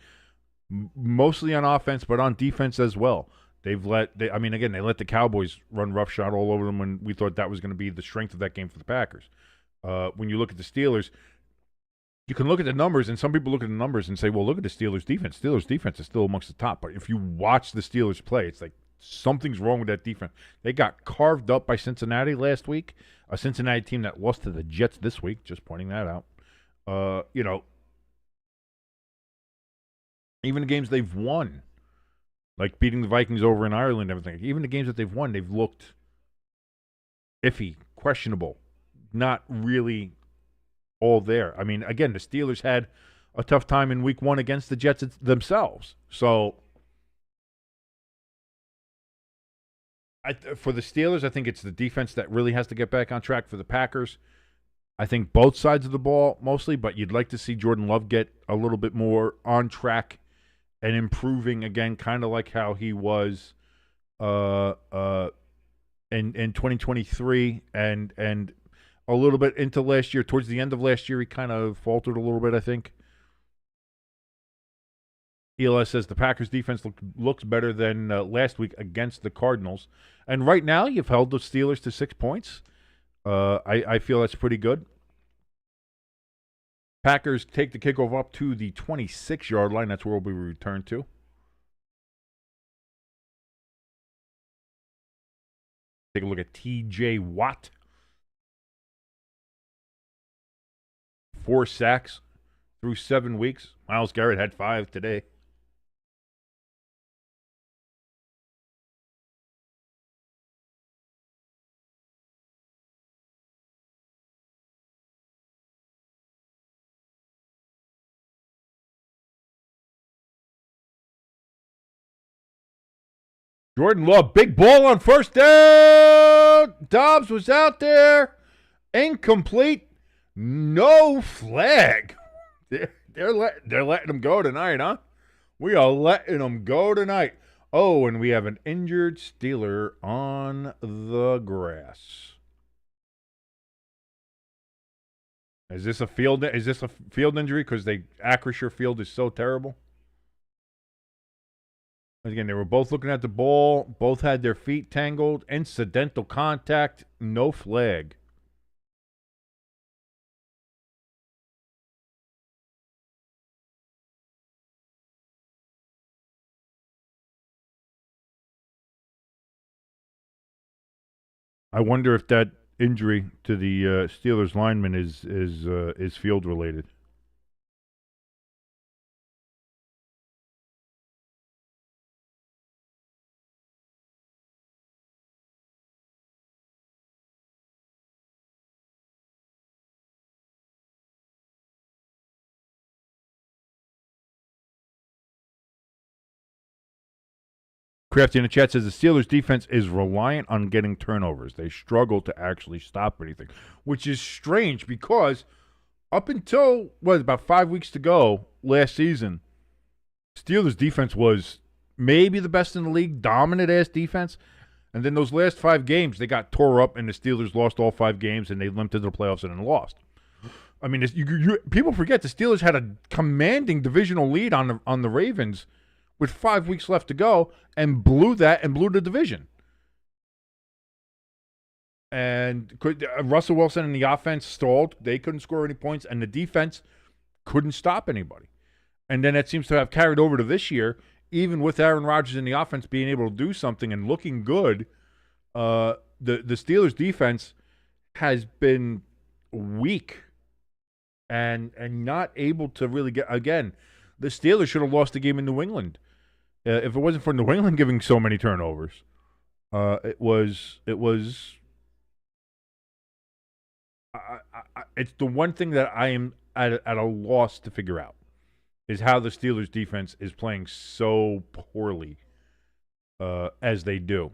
mostly on offense, but on defense as well. They let the Cowboys run roughshod all over them when we thought that was going to be the strength of that game for the Packers. When you look at the Steelers, you can look at the numbers, and some people look at the numbers and say, well, look at the Steelers' defense. Steelers' defense is still amongst the top. But if you watch the Steelers play, it's like something's wrong with that defense. They got carved up by Cincinnati last week, a Cincinnati team that lost to the Jets this week, just pointing that out. Even the games they've won, like beating the Vikings over in Ireland and everything, even the games that they've won, they've looked iffy, questionable, not really all there. I mean, again, the Steelers had a tough time in week 1 against the Jets themselves. So, for the Steelers, I think it's the defense that really has to get back on track. For the Packers, I think both sides of the ball mostly, but you'd like to see Jordan Love get a little bit more on track and improving again, kind of like how he was in 2023 and a little bit into last year. Towards the end of last year, he kind of faltered a little bit, I think. ELS says the Packers defense looks better than last week against the Cardinals. And right now, you've held the Steelers to 6 points. I feel that's pretty good. Packers take the kickoff up to the 26-yard line. That's where we'll be returned to. Take a look at T.J. Watt. 4 sacks through 7 weeks. Myles Garrett had 5 today. Jordan Love, big ball on first down. Dobbs was out there. Incomplete. No flag. They're letting him go tonight, huh? We are letting him go tonight. Oh, and we have an injured Steeler on the grass. Is this a field injury because Acrisure Field is so terrible? Again, they were both looking at the ball. Both had their feet tangled. Incidental contact. No flag. I wonder if that injury to the Steelers lineman is field related. Crafty in the chat says the Steelers' defense is reliant on getting turnovers. They struggle to actually stop anything, which is strange because up until, about 5 weeks to go last season, Steelers' defense was maybe the best in the league, dominant-ass defense. And then those last 5 games, they got tore up, and the Steelers lost all 5 games, and they limped into the playoffs and then lost. I mean, people forget the Steelers had a commanding divisional lead on the Ravens with 5 weeks left to go, and blew the division. And Russell Wilson and the offense stalled. They couldn't score any points, and the defense couldn't stop anybody. And then that seems to have carried over to this year, even with Aaron Rodgers in the offense being able to do something and looking good. The Steelers' defense has been weak and not able to really get. Again, the Steelers should have lost the game in New England. If it wasn't for New England giving so many turnovers, it's the one thing that I am at a loss to figure out is how the Steelers defense is playing so poorly as they do.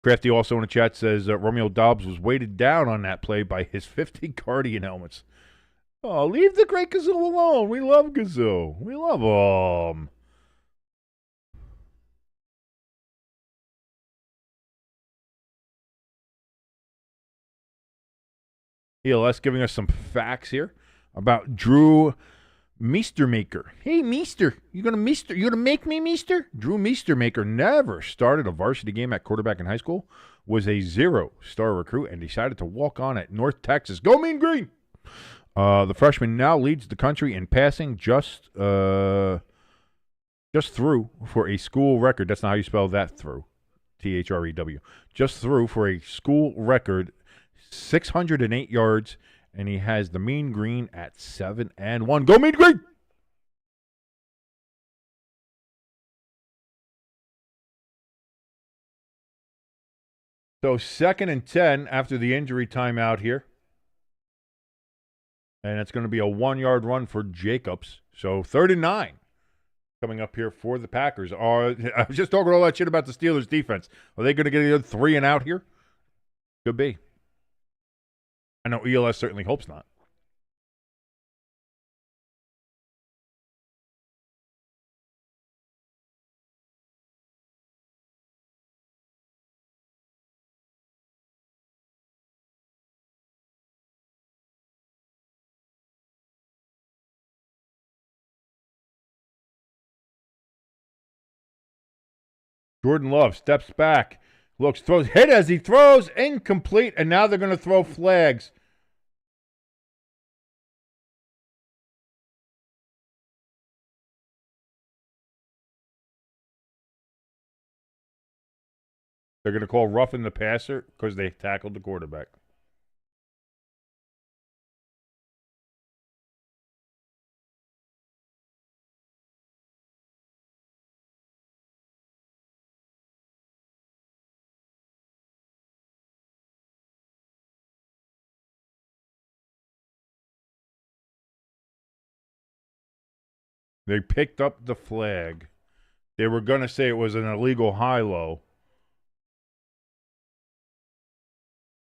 Crafty also in the chat says Romeo Dobbs was weighted down on that play by his 50 Guardian helmets. Oh, leave the great Gazoo alone. We love Gazoo. We love him. ELS giving us some facts here about Drew Meestermaker. Hey, Meester, you gonna make me Meester? Drew Meestermaker never started a varsity game at quarterback in high school, was a 0-star recruit, and decided to walk on at North Texas. Go Mean Green! The freshman now leads the country in passing just through for a school record. That's not how you spell that through. THREW. Just through for a school record 608 yards, and he has the Mean Green at 7-1. Go Mean Green! So 2nd and 10 after the injury timeout here. And it's going to be a 1-yard run for Jacobs. So 3rd and 9 coming up here for the Packers. I was just talking all that shit about the Steelers defense. Are they going to get a 3 and out here? Could be. I know ELS certainly hopes not. Jordan Love steps back, looks, throws, hit as he throws, incomplete, and now they're going to throw flags. They're going to call roughing the passer because they tackled the quarterback. They picked up the flag. They were going to say it was an illegal high-low.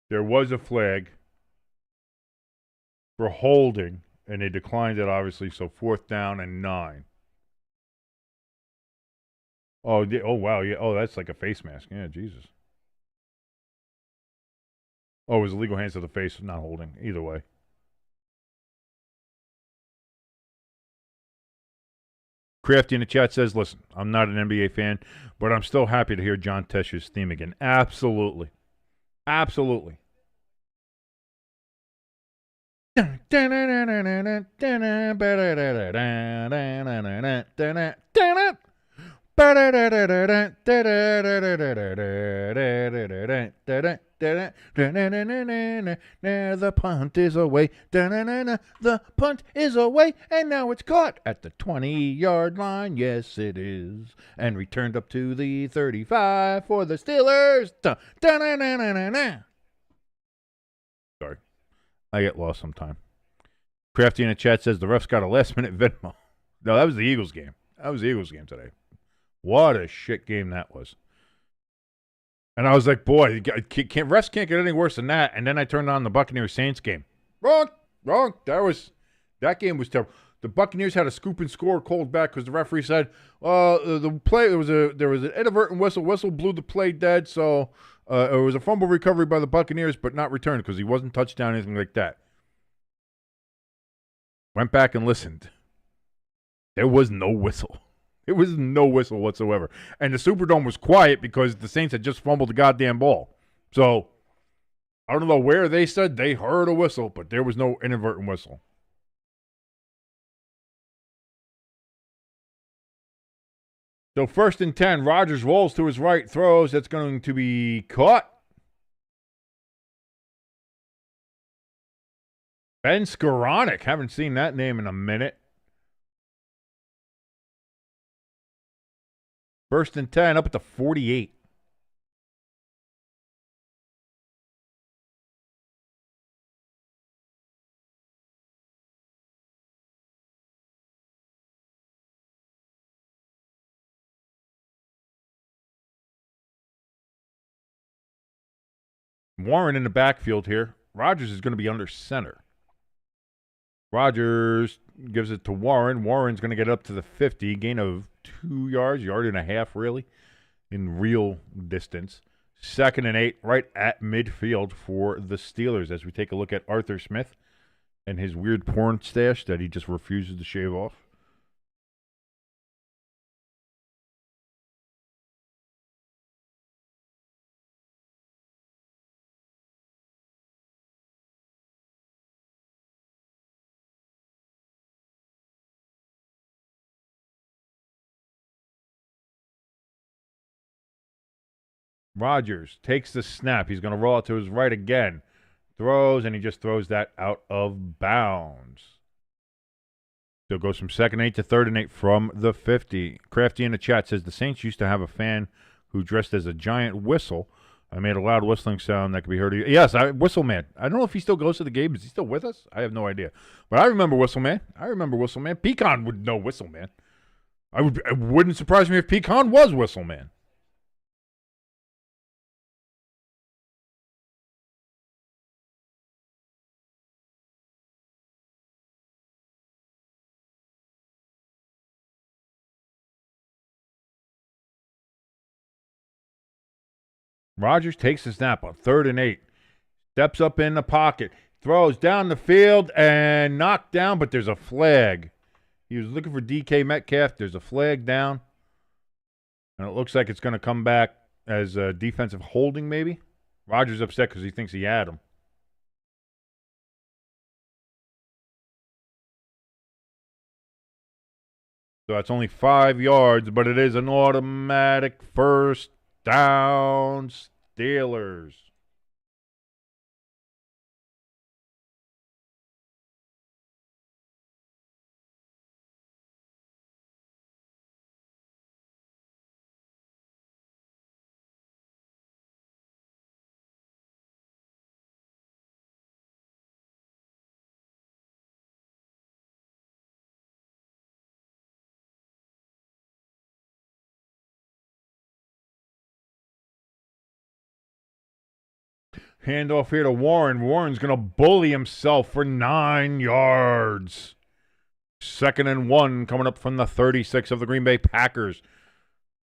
There was a flag for holding, and they declined it, obviously, so 4th down and 9. Oh, wow. Yeah. Oh, that's like a face mask. Yeah, Jesus. Oh, it was illegal hands to the face, not holding. Either way. Crafty in the chat says, listen, I'm not an NBA fan, but I'm still happy to hear John Tesh's theme again. Absolutely. Absolutely. The punt is away. The punt is away, and now it's caught at the 20-yard line. Yes, it is. And returned up to the 35 for the Steelers. Sorry. I get lost sometime. Crafty in the chat says the refs got a last-minute Venmo. No, that was the Eagles game. That was the Eagles game today. What a shit game that was. And I was like, boy, refs can't get any worse than that. And then I turned on the Buccaneers-Saints game. Wrong. That game was terrible. The Buccaneers had a scoop and score called back because the referee said, the play there was an inadvertent whistle blew the play dead, so it was a fumble recovery by the Buccaneers, but not returned because he wasn't touchdown, anything like that. Went back and listened. There was no whistle. It was no whistle whatsoever. And the Superdome was quiet because the Saints had just fumbled the goddamn ball. So, I don't know where they said they heard a whistle, but there was no inadvertent whistle. So, 1st and 10, Rodgers rolls to his right, throws. That's going to be caught. Ben Skoranek. Haven't seen that name in a minute. 1st and 10, up at the 48. Warren in the backfield here. Rodgers is going to be under center. Rodgers gives it to Warren. Warren's going to get up to the 50. Gain of 2 yards, yard and a half, really, in real distance. 2nd and 8, right at midfield for the Steelers as we take a look at Arthur Smith and his weird porn stash that he just refuses to shave off. Rodgers takes the snap. He's going to roll out to his right again. Throws, and he just throws that out of bounds. So it goes from 2nd and 8 to 3rd and 8 from the 50. Crafty in the chat says the Saints used to have a fan who dressed as a giant whistle. I made a loud whistling sound that could be heard. Yes, Whistle Man. I don't know if he still goes to the game. Is he still with us? I have no idea. But I remember Whistle Man. Pecan would know Whistle Man. It wouldn't surprise me if Pecan was Whistle Man. Rodgers takes the snap on 3rd and 8. Steps up in the pocket. Throws down the field and knocked down, but there's a flag. He was looking for DK Metcalf. There's a flag down. And it looks like it's going to come back as a defensive holding, maybe. Rodgers upset because he thinks he had him. So that's only 5 yards, but it is an automatic 1st down, Steelers. Handoff here to Warren. Warren's going to bully himself for 9 yards. 2nd and 1 coming up from the 36 of the Green Bay Packers.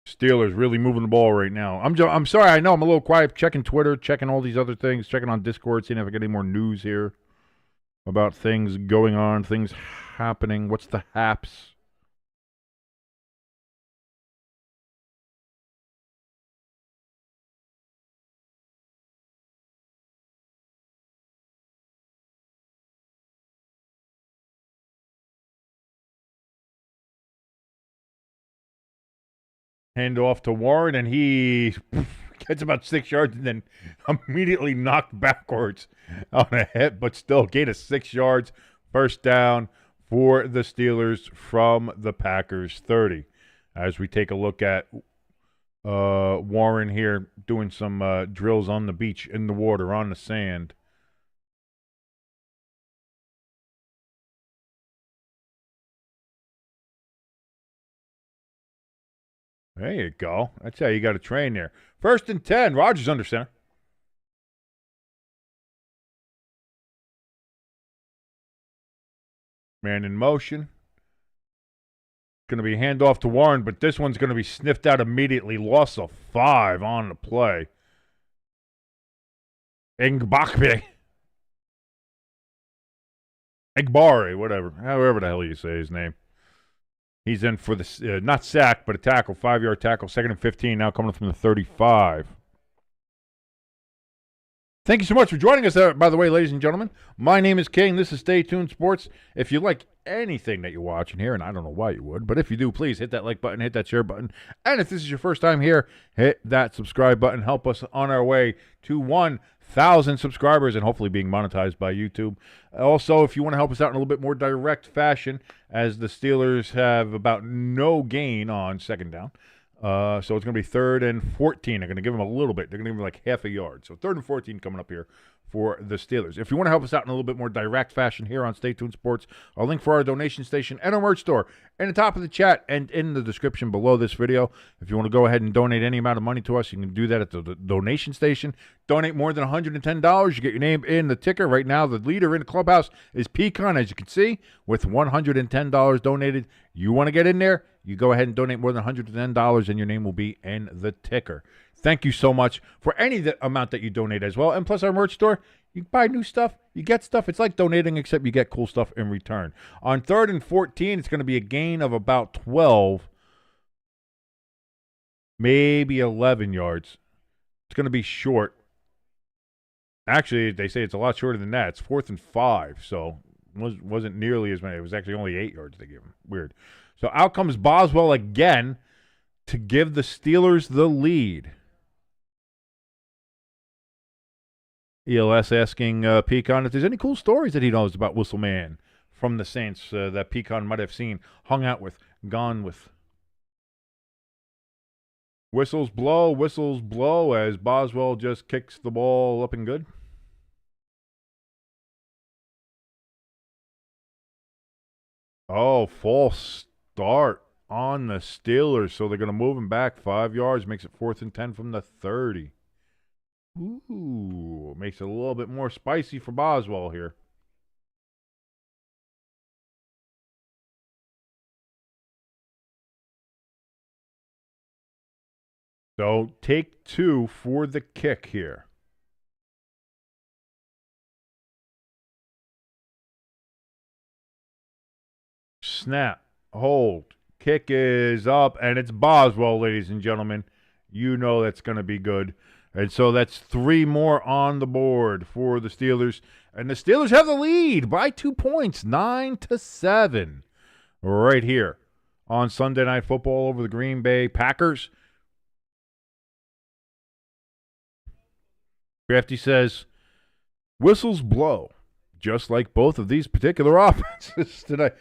Steelers really moving the ball right now. I'm sorry, I know I'm a little quiet. Checking Twitter, checking all these other things, checking on Discord, seeing if I get any more news here about things going on, things happening. What's the haps? Hand off to Warren, and he gets about 6 yards and then immediately knocked backwards on a hit, but still gain of 6 yards. First down for the Steelers from the Packers 30. As we take a look at Warren here doing some drills on the beach, in the water, on the sand. There you go. That's how you got to train there. 1st and 10. Rodgers under center. Man in motion. Going to be handoff to Warren, but this one's going to be sniffed out immediately. Loss of 5 on the play. Egbare, whatever. However the hell you say his name. He's in for the, not sack, but a tackle, 5-yard tackle, 2nd and 15, now coming from the 35. Thank you so much for joining us, by the way, ladies and gentlemen. My name is King. This is Stay Tuned Sports. If you like anything that you're watching here, and I don't know why you would, but if you do, please hit that like button, hit that share button. And if this is your first time here, hit that subscribe button. Help us on our way to 1,000 subscribers and hopefully being monetized by YouTube. Also, if you want to help us out in a little bit more direct fashion, as the Steelers have about no gain on 2nd down. So it's going to be 3rd and 14. They're going to give them a little bit. They're going to give them like half a yard. So 3rd and 14 coming up here for the Steelers. If you want to help us out in a little bit more direct fashion here on Stay Tuned Sports, a link for our donation station and our merch store in the top of the chat and in the description below this video. If you want to go ahead and donate any amount of money to us, you can do that at the donation station. Donate more than $110. You get your name in the ticker. Right now, the leader in the clubhouse is Pecan, as you can see, with $110 donated. You want to get in there? You go ahead and donate more than $110, and your name will be in the ticker. Thank you so much for any amount that you donate as well. And plus our merch store, you buy new stuff, you get stuff. It's like donating, except you get cool stuff in return. On 3rd and 14, it's going to be a gain of about 12, maybe 11 yards. It's going to be short. Actually, they say it's a lot shorter than that. It's 4th and 5, so it wasn't nearly as many. It was actually only 8 yards they gave him. Weird. So out comes Boswell again to give the Steelers the lead. ELS asking Pecan if there's any cool stories that he knows about Whistleman from the Saints that Pecan might have seen, hung out with, gone with. Whistles blow as Boswell just kicks the ball up and good. Oh, false start on the Steelers, so they're going to move him back 5 yards, makes it 4th and 10 from the 30. Ooh, makes it a little bit more spicy for Boswell here. So take 2 for the kick here. Snap, hold, kick is up, and it's Boswell, ladies and gentlemen. You know that's going to be good. And so that's 3 more on the board for the Steelers. And the Steelers have the lead by 2 points, 9-7, right here on Sunday Night Football over the Green Bay Packers. Crafty says, whistles blow, just like both of these particular offenses tonight.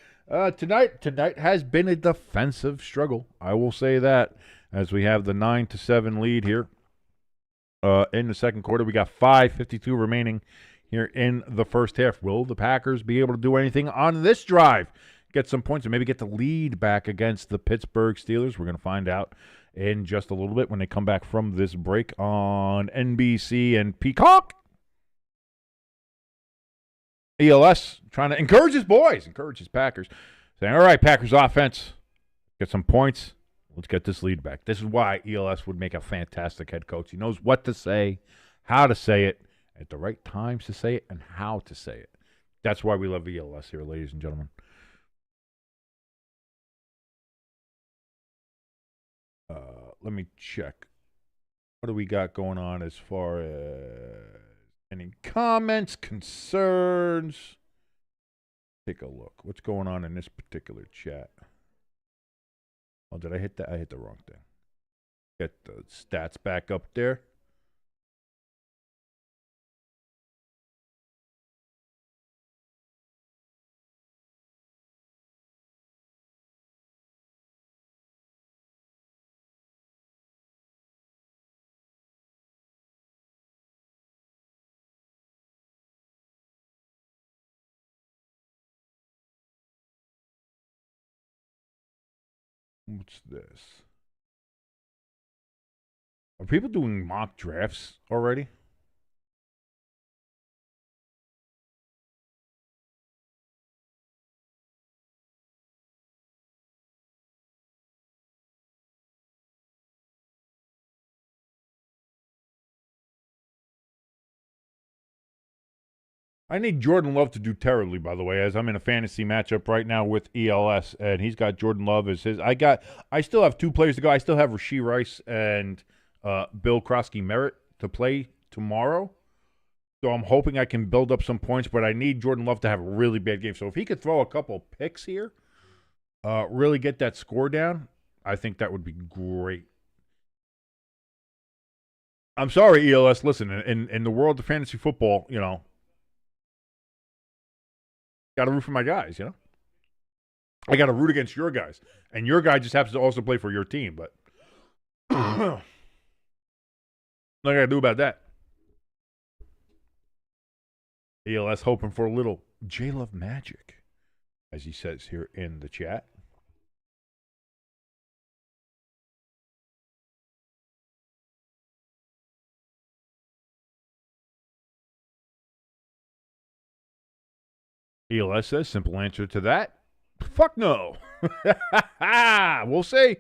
Tonight has been a defensive struggle. I will say that, as we have the 9-7 lead here in the second quarter. We got 5:52 remaining here in the first half. Will the Packers be able to do anything on this drive? Get some points and maybe get the lead back against the Pittsburgh Steelers. We're going to find out in just a little bit when they come back from this break on NBC and Peacock. ELS trying to encourage his boys, encourage his Packers, saying, all right, Packers offense, get some points. Let's get this lead back. This is why ELS would make a fantastic head coach. He knows what to say, how to say it, at the right times to say it, and how to say it. That's why we love ELS here, ladies and gentlemen. Let me check. What do we got going on as far as any comments, concerns? Take a look. What's going on in this particular chat? Oh, did I hit that? I hit the wrong thing. Get the stats back up there. What's this? Are people doing mock drafts already? I need Jordan Love to do terribly, by the way, as I'm in a fantasy matchup right now with ELS, and he's got Jordan Love as his. I still have 2 players to go. I still have Rashee Rice and Bill Krosky Merritt to play tomorrow. So I'm hoping I can build up some points, but I need Jordan Love to have a really bad game. So if he could throw a couple picks here, really get that score down, I think that would be great. I'm sorry, ELS. Listen, in the world of fantasy football, you know, got to root for my guys, you know? I got to root against your guys. And your guy just happens to also play for your team, but nothing I got to do about that. ELS hoping for a little J-Love magic, as he says here in the chat. ELS says, simple answer to that, fuck no. We'll see.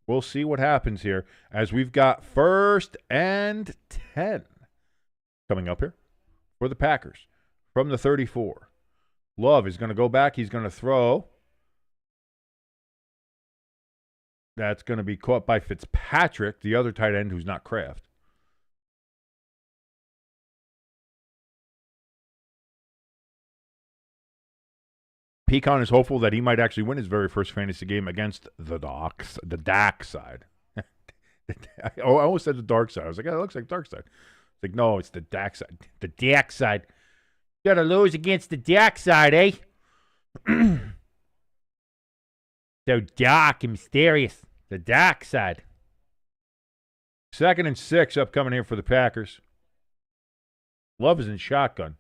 We'll see what happens here as we've got 1st and 10 coming up here for the Packers from the 34. Love is going to go back. He's going to throw. That's going to be caught by Fitzpatrick, the other tight end who's not Kraft. Pecan is hopeful that he might actually win his very first fantasy game against the dark side. I almost said the dark side. I was like, oh, it looks like dark side. It's like, no, it's the dark side. The dark side. You gotta lose against the dark side, eh? So dark and mysterious. The dark side. 2nd and 6 upcoming here for the Packers. Love is in shotgun.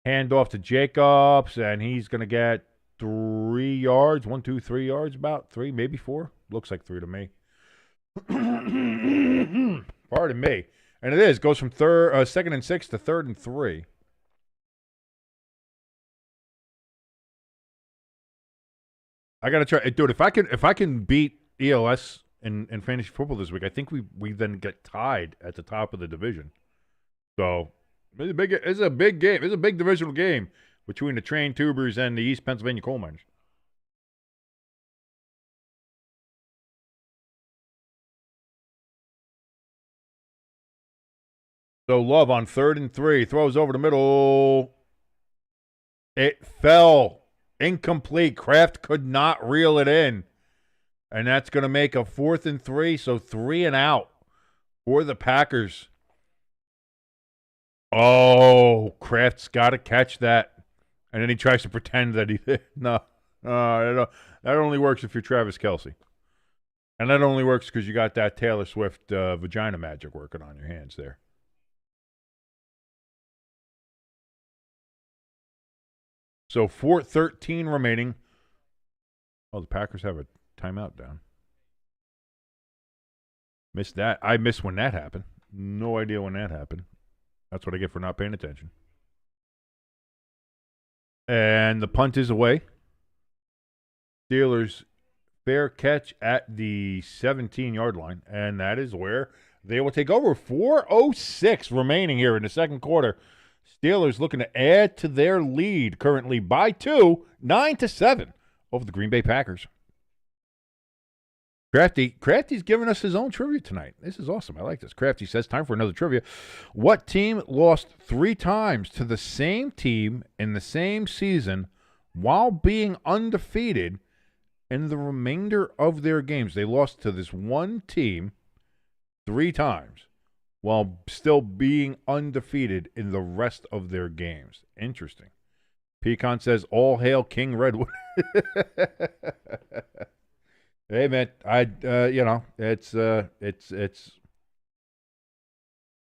Hand off to Jacobs, and he's going to get 3 yards. 1, 2, 3 yards, about 3, maybe 4. Looks like 3 to me. Pardon me. And it is. Goes from 2nd and 6 to 3rd and 3. I got to try. Dude, if I can beat ELS in fantasy football this week, I think we then get tied at the top of the division. So it's a big game. It's a big divisional game between the Train Tubers and the East Pennsylvania Coal Miners. So Love on 3rd and 3 throws over the middle. It fell. Incomplete. Kraft could not reel it in. And that's going to make a 4th and 3, so 3 and out for the Packers. Oh, Kraft's got to catch that. And then he tries to pretend that he did. No, that only works if you're Travis Kelce. And that only works because you got that Taylor Swift vagina magic working on your hands there. So 4:13 remaining. Oh, the Packers have a timeout down. Missed that. I missed when that happened. No idea when that happened. That's what I get for not paying attention. And the punt is away. Steelers fair catch at the 17-yard line, and that is where they will take over. 4:06 remaining here in the second quarter. Steelers looking to add to their lead, currently by 2, 9-7 over the Green Bay Packers. Crafty's giving us his own trivia tonight. This is awesome. I like this. Crafty says, time for another trivia. What team lost 3 times to the same team in the same season while being undefeated in the remainder of their games? They lost to this one team 3 times while still being undefeated in the rest of their games. Interesting. Pecan says, all hail King Redwood. Hey man, it's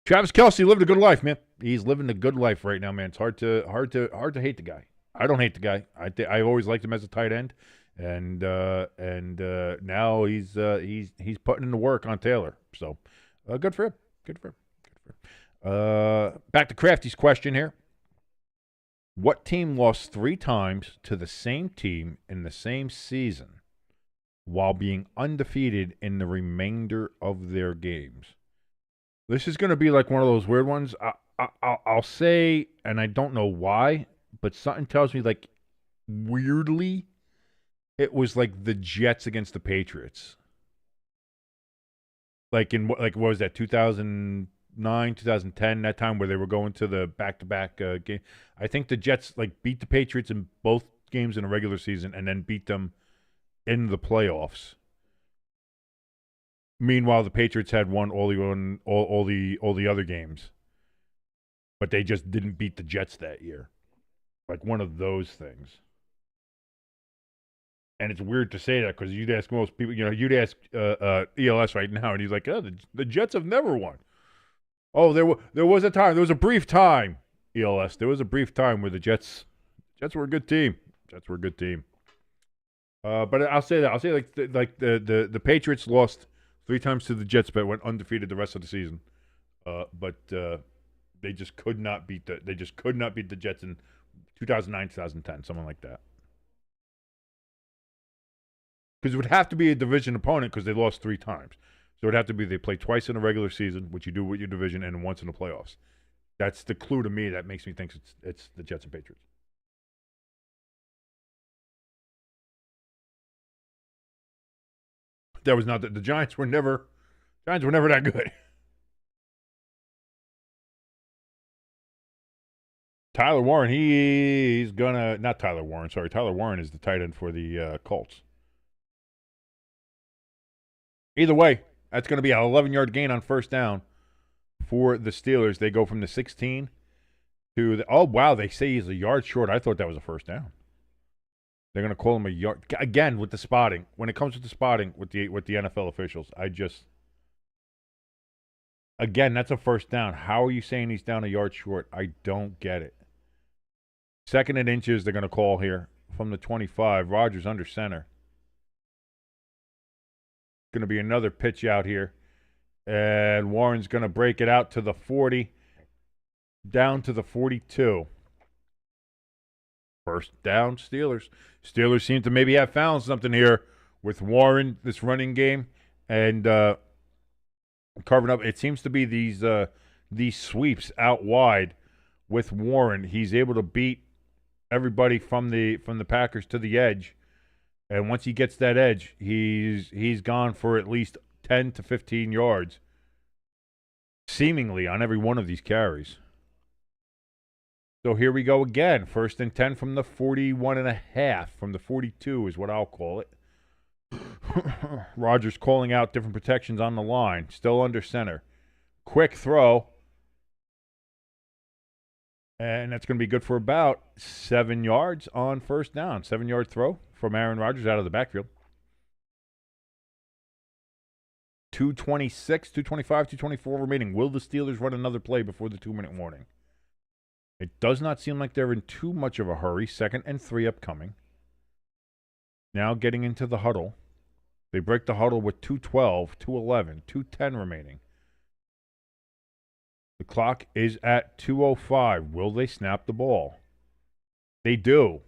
Travis Kelce lived a good life, man. He's living a good life right now, man. It's hard to hate the guy. I don't hate the guy. I always liked him as a tight end, and now he's putting in the work on Taylor. So good for him. Good for him. Back to Crafty's question here. What team lost 3 times to the same team in the same season while being undefeated in the remainder of their games? This is going to be like one of those weird ones. I'll say, and I don't know why, but something tells me, like, weirdly, it was like the Jets against the Patriots. What was that, 2009, 2010, that time where they were going to the back-to-back game. I think the Jets beat the Patriots in both games in a regular season and then beat them in the playoffs. Meanwhile, the Patriots had won all the other games, but they just didn't beat the Jets that year. Like one of those things. And it's weird to say that because you'd ask most people, you'd ask ELS right now, and he's like, oh, the Jets have never won. Oh, there was a time, there was a brief time, ELS. There was a brief time where the Jets were a good team. Jets were a good team. But I'll say that. I'll say the Patriots lost 3 times to the Jets, but went undefeated the rest of the season. But they just could not beat the Jets in 2009, 2010, something like that. Because it would have to be a division opponent because they lost 3 times. So it would have to be they play twice in a regular season, which you do with your division, and once in the playoffs. That's the clue to me that makes me think it's the Jets and Patriots. That was not that the Giants were never that good. Tyler Warren, he's gonna not Tyler Warren, sorry. Tyler Warren is the tight end for the Colts. Either way, that's going to be an 11-yard gain on first down for the Steelers. They go from the 16 to the, oh wow, they say he's a yard short. I thought that was a first down. They're going to call him a yard again with the spotting. When it comes to the spotting with the NFL officials, again, that's a first down. How are you saying he's down a yard short? I don't get it. 2nd and inches they're going to call here from the 25. Rodgers under center. Going to be another pitch out here. And Warren's going to break it out to the 40, down to the 42. First down, Steelers. Steelers seem to maybe have found something here with Warren, this running game, and carving up. It seems to be these sweeps out wide with Warren. He's able to beat everybody from the Packers to the edge, and once he gets that edge, he's gone for at least 10 to 15 yards, seemingly on every one of these carries. So here we go again. 1st and 10 from the 41.5, from the 42 is what I'll call it. Rodgers calling out different protections on the line. Still under center. Quick throw. And that's going to be good for about 7 yards on first down. 7-yard throw from Aaron Rodgers out of the backfield. 2:26, 2:25, 2:24 remaining. Will the Steelers run another play before the 2-minute warning? It does not seem like they're in too much of a hurry. 2nd and 3 upcoming. Now getting into the huddle. They break the huddle with 2:12, 2:11, 2:10 remaining. The clock is at 2:05. Will they snap the ball? They do.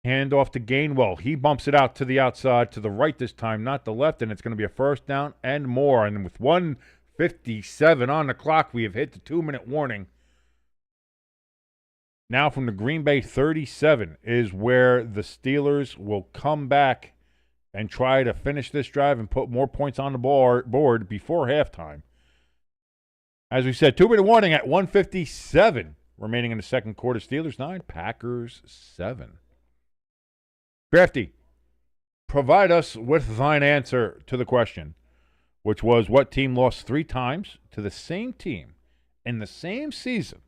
Hand off to Gainwell. He bumps it out to the outside, to the right this time, not the left, and it's going to be a first down and more. And with 1:57 on the clock, we have hit the 2-minute warning. Now from the Green Bay 37 is where the Steelers will come back and try to finish this drive and put more points on the board before halftime. As we said, 2-minute warning at 1:57 remaining in the second quarter. Steelers 9, Packers 7. Crafty, provide us with thine answer to the question, which was what team lost 3 times to the same team in the same season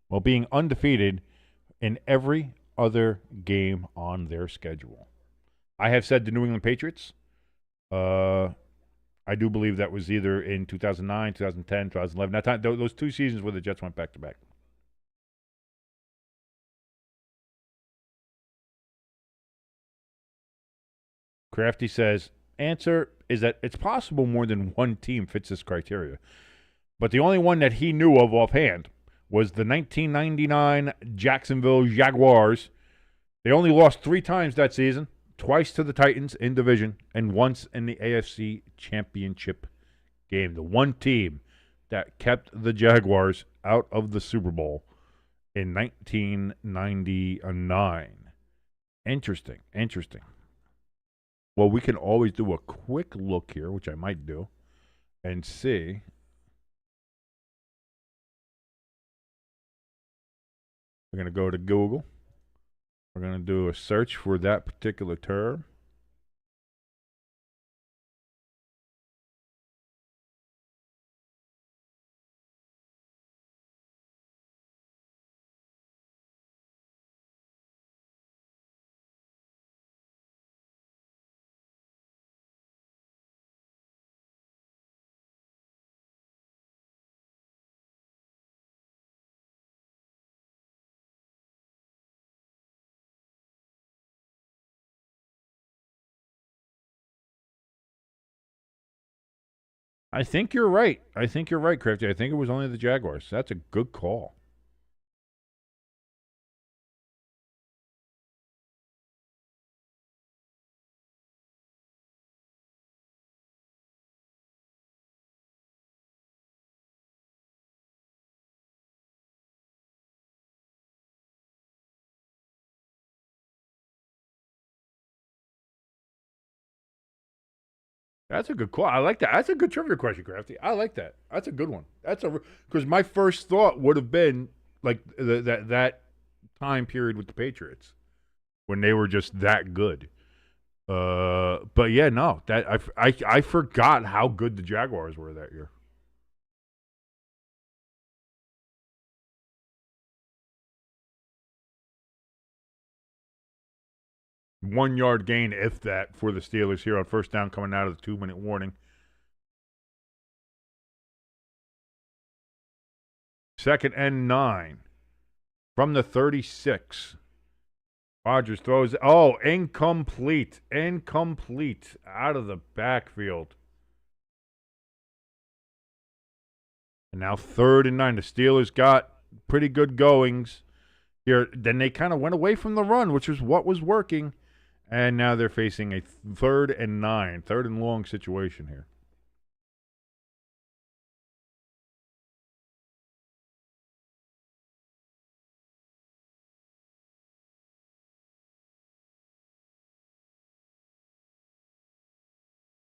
while being undefeated in every other game on their schedule. I have said the New England Patriots. I do believe that was either in 2009, 2010, 2011. That time, those 2 seasons where the Jets went back-to-back. Crafty says, answer is that it's possible more than one team fits this criteria. But the only one that he knew of offhand was the 1999 Jacksonville Jaguars. They only lost 3 times that season, twice to the Titans in division, and once in the AFC Championship game. The one team that kept the Jaguars out of the Super Bowl in 1999. Interesting. Well, we can always do a quick look here, which I might do, and see. We're going to go to Google. We're going to do a search for that particular term. I think you're right. Crafty. I think it was only the Jaguars. That's a good call. That's a good call. I like that. That's a good trivia question, Crafty. I like that. That's a good one. Because my first thought would have been like that time period with the Patriots when they were just that good. But yeah, no, that I forgot how good the Jaguars were that year. One-yard gain, if that, for the Steelers here on first down coming out of the 2-minute warning. Second and 9 from the 36. Rodgers throws. Oh, incomplete. Out of the backfield. And now 3rd and 9. The Steelers got pretty good goings here. Then they kind of went away from the run, which was what was working. And now they're facing a 3rd and 9, 3rd and long situation here.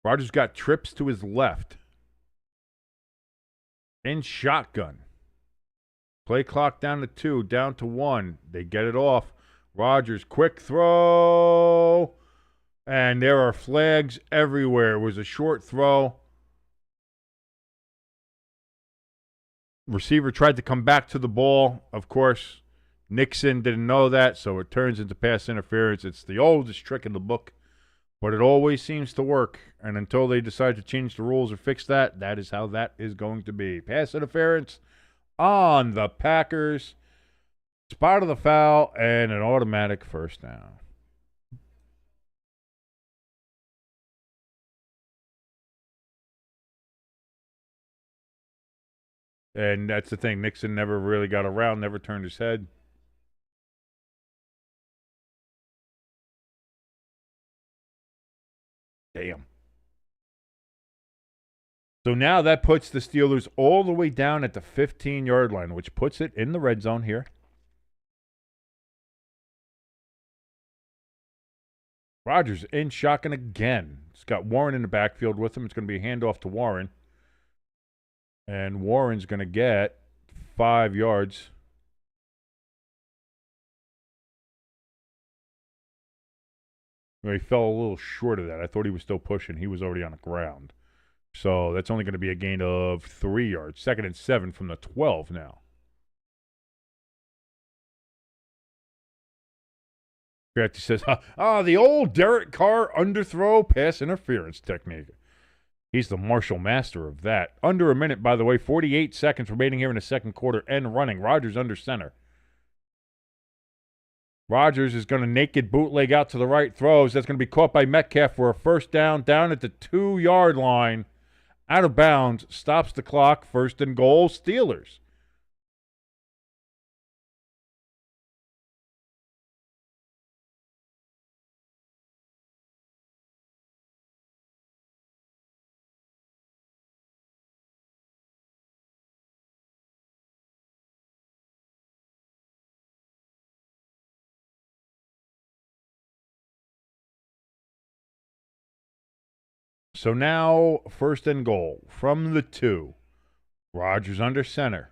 Rodgers got trips to his left. In shotgun. Play clock down to 2, down to 1. They get it off. Rodgers, quick throw. And there are flags everywhere. It was a short throw. Receiver tried to come back to the ball. Of course, Nixon didn't know that, so it turns into pass interference. It's the oldest trick in the book, but it always seems to work. And until they decide to change the rules or fix that, that is how that is going to be. Pass interference on the Packers. Spot of the foul and an automatic first down. And that's the thing. Nixon never really got around, never turned his head. Damn. So now that puts the Steelers all the way down at the 15-yard line, which puts it in the red zone here. Rodgers in shotgun again. He's got Warren in the backfield with him. It's going to be a handoff to Warren. And Warren's going to get 5 yards. Well, he fell a little short of that. I thought he was still pushing. He was already on the ground. So that's only going to be a gain of 3 yards. 2nd and 7 from the 12 now. He says, the old Derek Carr underthrow pass interference technique. He's the martial master of that. Under a minute, by the way, 48 seconds remaining here in the second quarter and running. Rodgers under center. Rodgers is going to naked bootleg out to the right, throws. That's going to be caught by Metcalf for a first down at the 2-yard line. Out of bounds, stops the clock, 1st and goal, Steelers. So now, 1st and goal from the 2. Rodgers under center.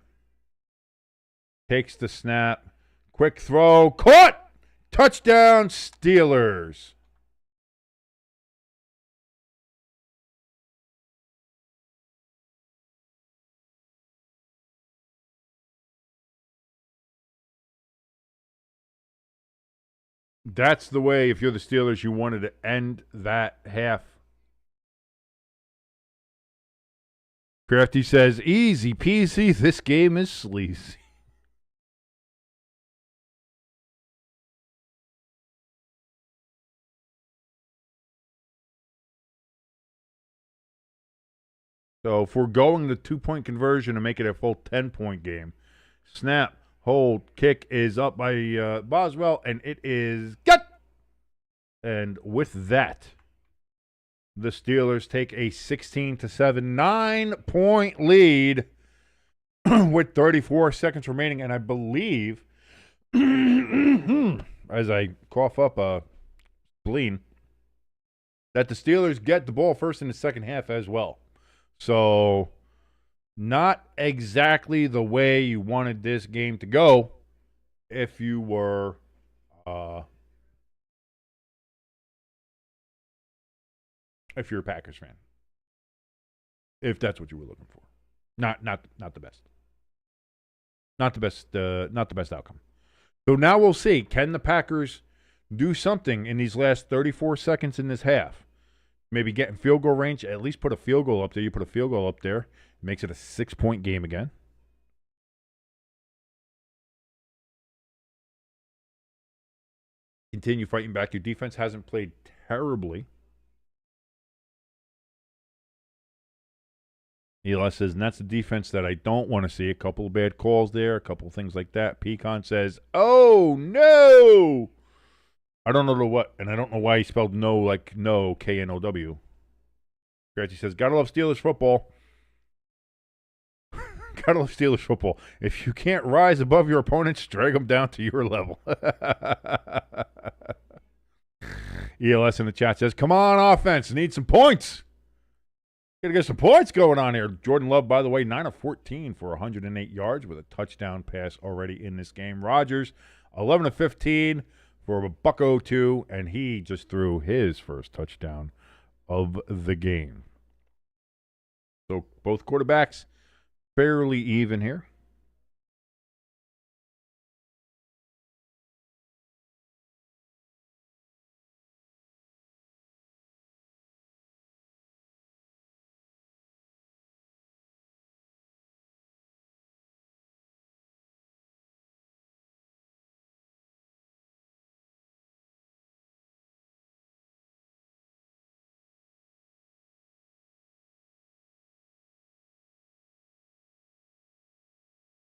Takes the snap. Quick throw. Caught! Touchdown, Steelers. That's the way, if you're the Steelers, you wanted to end that half. Crafty says, easy peasy, this game is sleazy. So if we're going the 2-point conversion to make it a full 10-point game, snap, hold, kick is up by Boswell, and it is gut. And with that, the Steelers take a 16-7, 9-point lead with 34 seconds remaining. And I believe, as I cough up a spleen, that the Steelers get the ball first in the second half as well. So not exactly the way you wanted this game to go if you were if you're a Packers fan. If that's what you were looking for. Not the best. Not the best outcome. So now we'll see. Can the Packers do something in these last 34 seconds in this half? Maybe get in field goal range, at least put a field goal up there. You put a field goal up there, it makes it a 6-point game again. Continue fighting back. Your defense hasn't played terribly. Eli says, and that's the defense that I don't want to see. A couple of bad calls there, a couple of things like that. Pecan says, oh, no. I don't know what, and I don't know why he spelled no like no, K-N-O-W. Gratzy says, gotta love Steelers football. Gotta love Steelers football. If you can't rise above your opponents, drag them down to your level. ELS in the chat says, come on, offense, need some points. Gotta get some points going on here. Jordan Love, by the way, 9 of 14 for 108 yards with a touchdown pass already in this game. Rodgers, 11 of 15 for a $102, and he just threw his first touchdown of the game. So both quarterbacks fairly even here.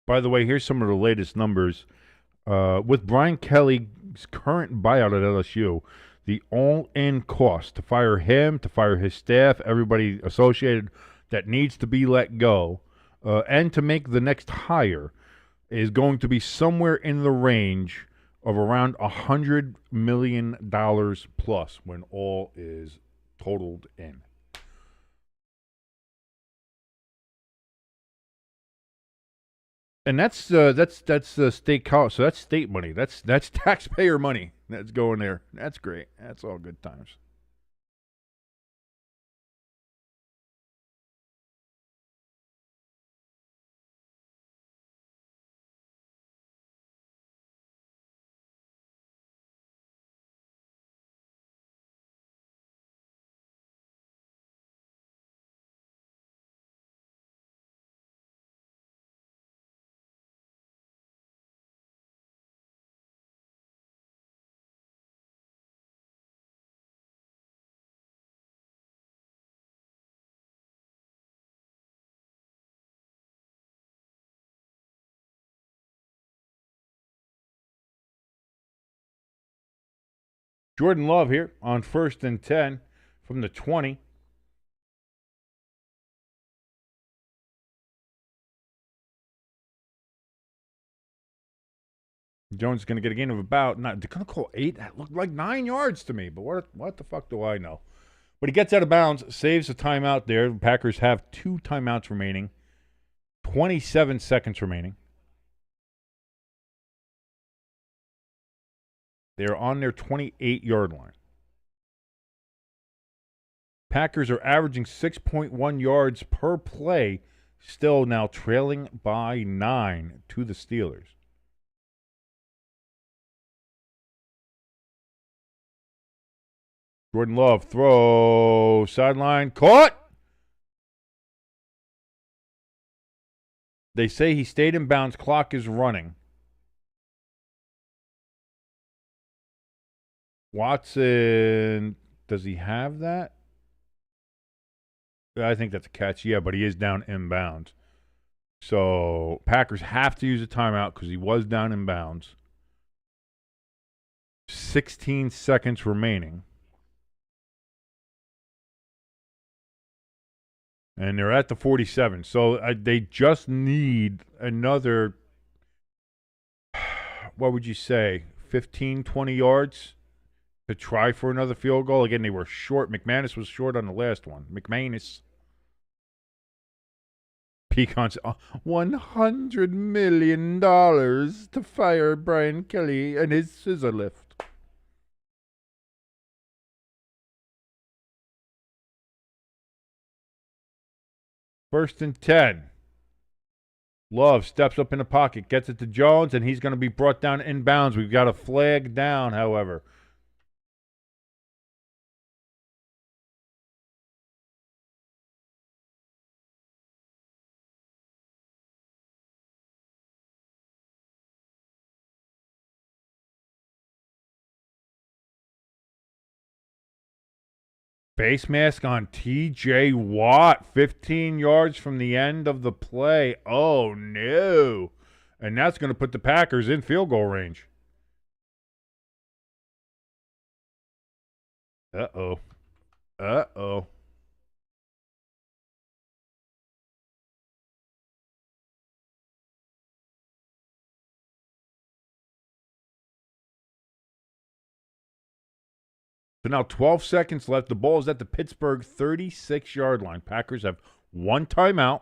By the way, here's some of the latest numbers. With Brian Kelly's current buyout at LSU, the all-in cost to fire him, to fire his staff, everybody associated that needs to be let go, and to make the next hire is going to be somewhere in the range of around $100 million plus when all is totaled in. And that's state college, so that's state money. That's taxpayer money that's going there. That's great. That's all good times. Jordan Love here on 1st and 10 from the 20. Jones is going to get a gain of about, not, they're going to call 8. That looked like 9 yards to me, but what the fuck do I know? But he gets out of bounds, saves a timeout there. The Packers have 2 timeouts remaining, 27 seconds remaining. They're on their 28-yard line. Packers are averaging 6.1 yards per play, still now trailing by 9 to the Steelers. Jordan Love, throw, sideline, caught. They say he stayed in bounds, clock is running. Watson, does he have that? I think that's a catch, yeah, but he is down inbounds. So Packers have to use a timeout because he was down in bounds. 16 seconds remaining. And they're at the 47. So they just need another, what would you say, 15, 20 yards to try for another field goal. Again, they were short. McManus was short on the last one. McManus. Pecans, $100 million to fire Brian Kelly and his scissor lift. First and 10. Love steps up in the pocket, gets it to Jones, and he's going to be brought down inbounds. We've got a flag down, however. Face mask on T.J. Watt, 15 yards from the end of the play. Oh, no. And that's going to put the Packers in field goal range. Uh-oh. Uh-oh. So now 12 seconds left. The ball is at the Pittsburgh 36-yard line. Packers have 1 timeout.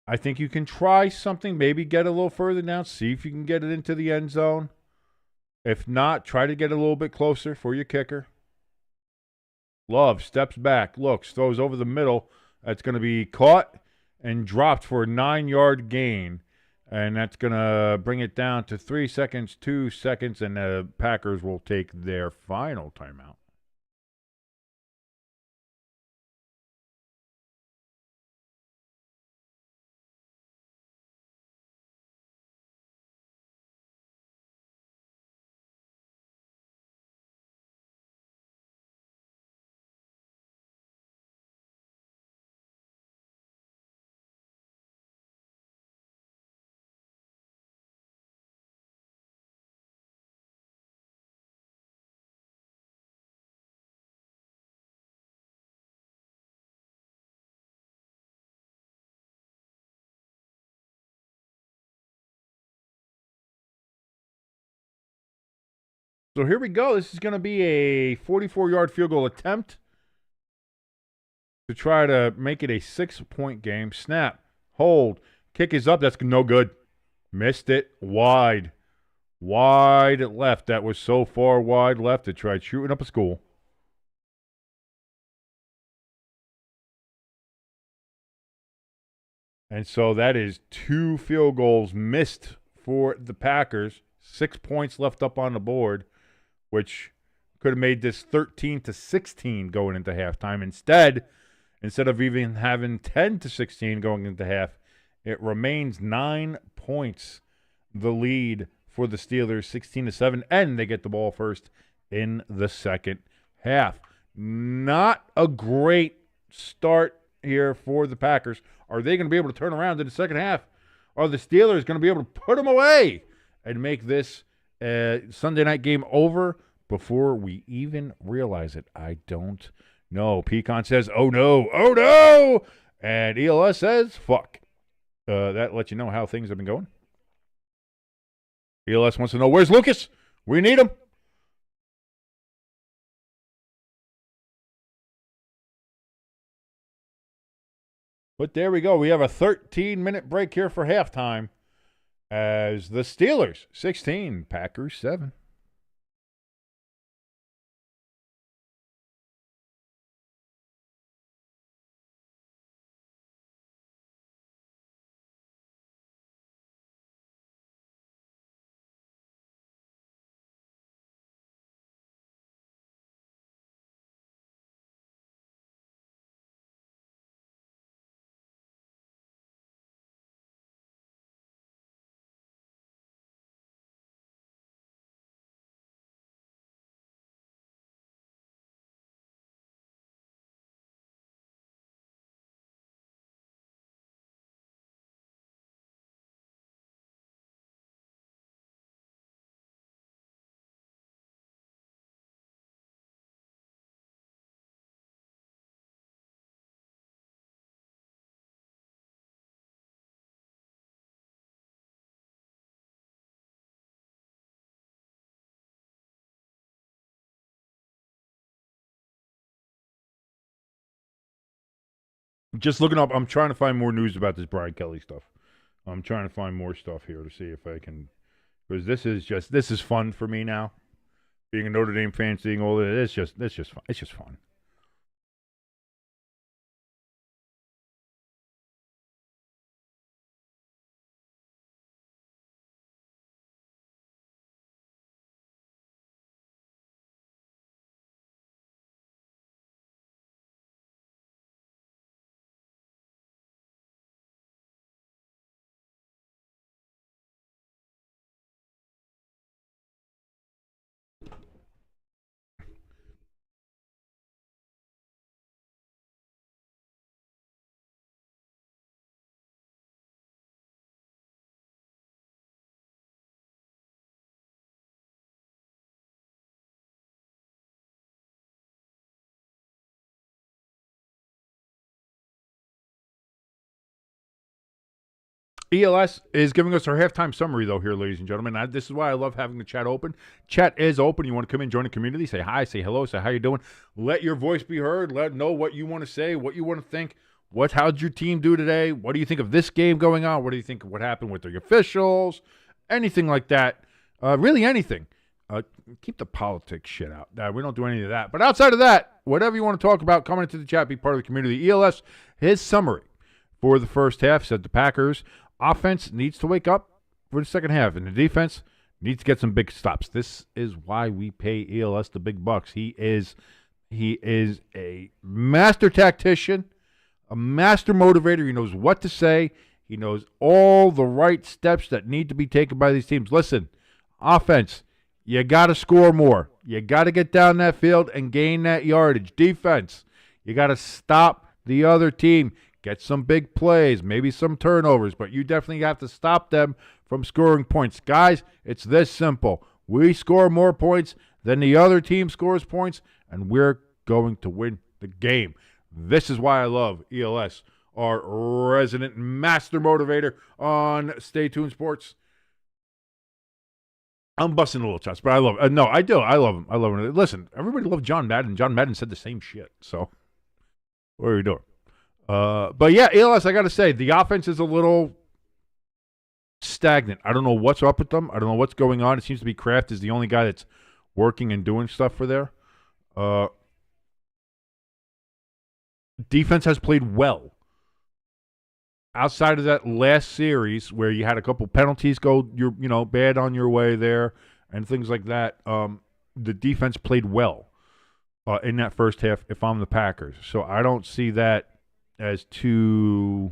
I think you can try something, maybe get a little further down, see if you can get it into the end zone. If not, try to get a little bit closer for your kicker. Love steps back, looks, throws over the middle. That's going to be caught and dropped for a 9-yard gain. And that's going to bring it down to 3 seconds, 2 seconds, and the Packers will take their final timeout. So here we go. This is going to be a 44-yard field goal attempt to try to make it a 6-point game. Snap, hold, kick is up. That's no good. Missed it wide. Wide left. That was so far wide left it tried shooting up a school. And so that is 2 field goals missed for the Packers. 6 points left up on the board, which could have made this 13-16 going into halftime. Instead of even having 10-16 going into half, it remains 9 points the lead for the Steelers, 16-7, and they get the ball first in the second half. Not a great start here for the Packers. Are they going to be able to turn around in the second half? Are the Steelers going to be able to put them away and make this Sunday night game over before we even realize it? I don't know. Pecan says, oh no, and ELS says, fuck. That lets you know how things have been going. ELS wants to know, where's Lucas? We need him. But there we go. We have a 13-minute break here for halftime as the Steelers 16, Packers 7. Just looking up, I'm trying to find more news about this Brian Kelly stuff. I'm trying to find more stuff here to see if I can, because this is fun for me now. Being a Notre Dame fan, seeing all this, it's just fun. It's just fun. ELS is giving us our halftime summary, though, here, ladies and gentlemen. This is why I love having the chat open. Chat is open. You want to come in, join the community, say hi, say hello, say how you doing. Let your voice be heard. Let know what you want to say, what you want to think. How'd your team do today? What do you think of this game going on? What do you think of what happened with the officials? Anything like that. Really anything. Keep the politics shit out. We don't do any of that. But outside of that, whatever you want to talk about, come into the chat, be part of the community. ELS, his summary for the first half said the Packers offense needs to wake up for the second half, and the defense needs to get some big stops. This is why we pay ELS the big bucks. He is a master tactician, a master motivator. He knows what to say. He knows all the right steps that need to be taken by these teams. Listen, offense, you got to score more. You got to get down that field and gain that yardage. Defense, you got to stop the other team. Get some big plays, maybe some turnovers, but you definitely have to stop them from scoring points. Guys, it's this simple. We score more points than the other team scores points, and we're going to win the game. This is why I love ELS, our resident master motivator on Stay Tuned Sports. I'm busting a little chops, but I love no, I do. I love him. I love him. Listen, everybody loved John Madden. John Madden said the same shit. So what are we doing? But yeah, ELS, I got to say, the offense is a little stagnant. I don't know what's up with them. I don't know what's going on. It seems to be Kraft is the only guy that's working and doing stuff for there. Defense has played well. Outside of that last series where you had a couple penalties go bad on your way there and things like that, the defense played well in that first half if I'm the Packers. So I don't see that as too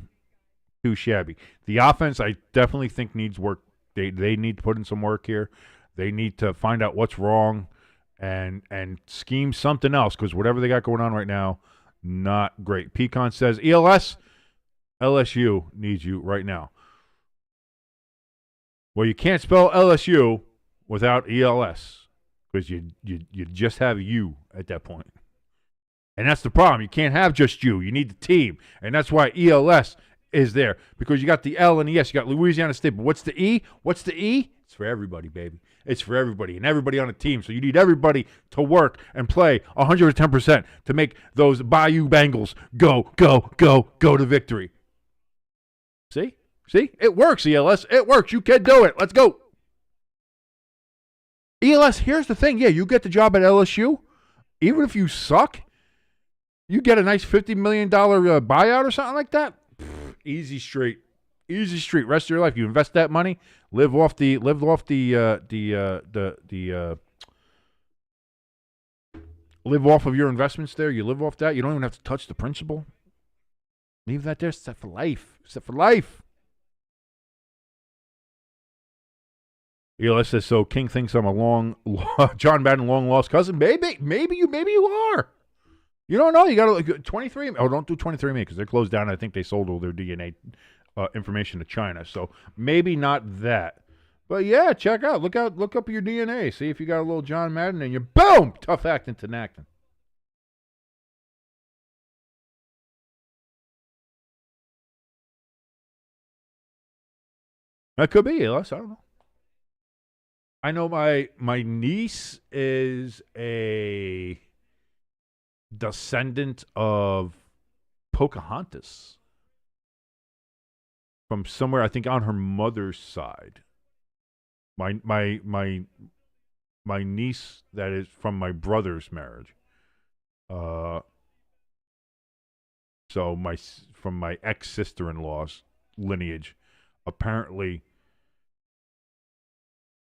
shabby. The offense I definitely think needs work. They need to put in some work here. They need to find out what's wrong and scheme something else because whatever they got going on right now, not great. Pecan says, ELS, LSU needs you right now. Well, you can't spell LSU without ELS because you just have you at that point. And that's the problem. You can't have just you. You need the team. And that's why ELS is there because you got the L and the S. You got Louisiana State. But what's the E? What's the E? It's for everybody, baby. It's for everybody and everybody on a team. So you need everybody to work and play 110% to make those Bayou Bengals go to victory. See? It works, ELS. It works. You can do it. Let's go. ELS, here's the thing. Yeah, you get the job at LSU. Even if you suck, you get a nice $50 million buyout or something like that. Easy street. Rest of your life, you invest that money, live off of your investments there. You live off that. You don't even have to touch the principal. Leave that there. Set for life. ELS says so. King thinks I'm a John Madden long lost cousin. Maybe you are. You don't know. You got to 23. Oh, don't do 23andMe because they're closed down. I think they sold all their DNA information to China. So maybe not that. But yeah, check out. Look up your DNA. See if you got a little John Madden and you boom, tough acting to acting. That could be ELS. I don't know. I know my niece is a descendant of Pocahontas from somewhere, I think, on her mother's side. My niece that is from my brother's marriage. So from my ex-sister-in-law's lineage, apparently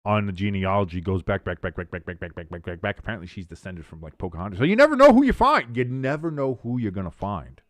on the genealogy goes back. Apparently she's descended from like Pocahontas. So you never know who you find. You never know who you're going to find.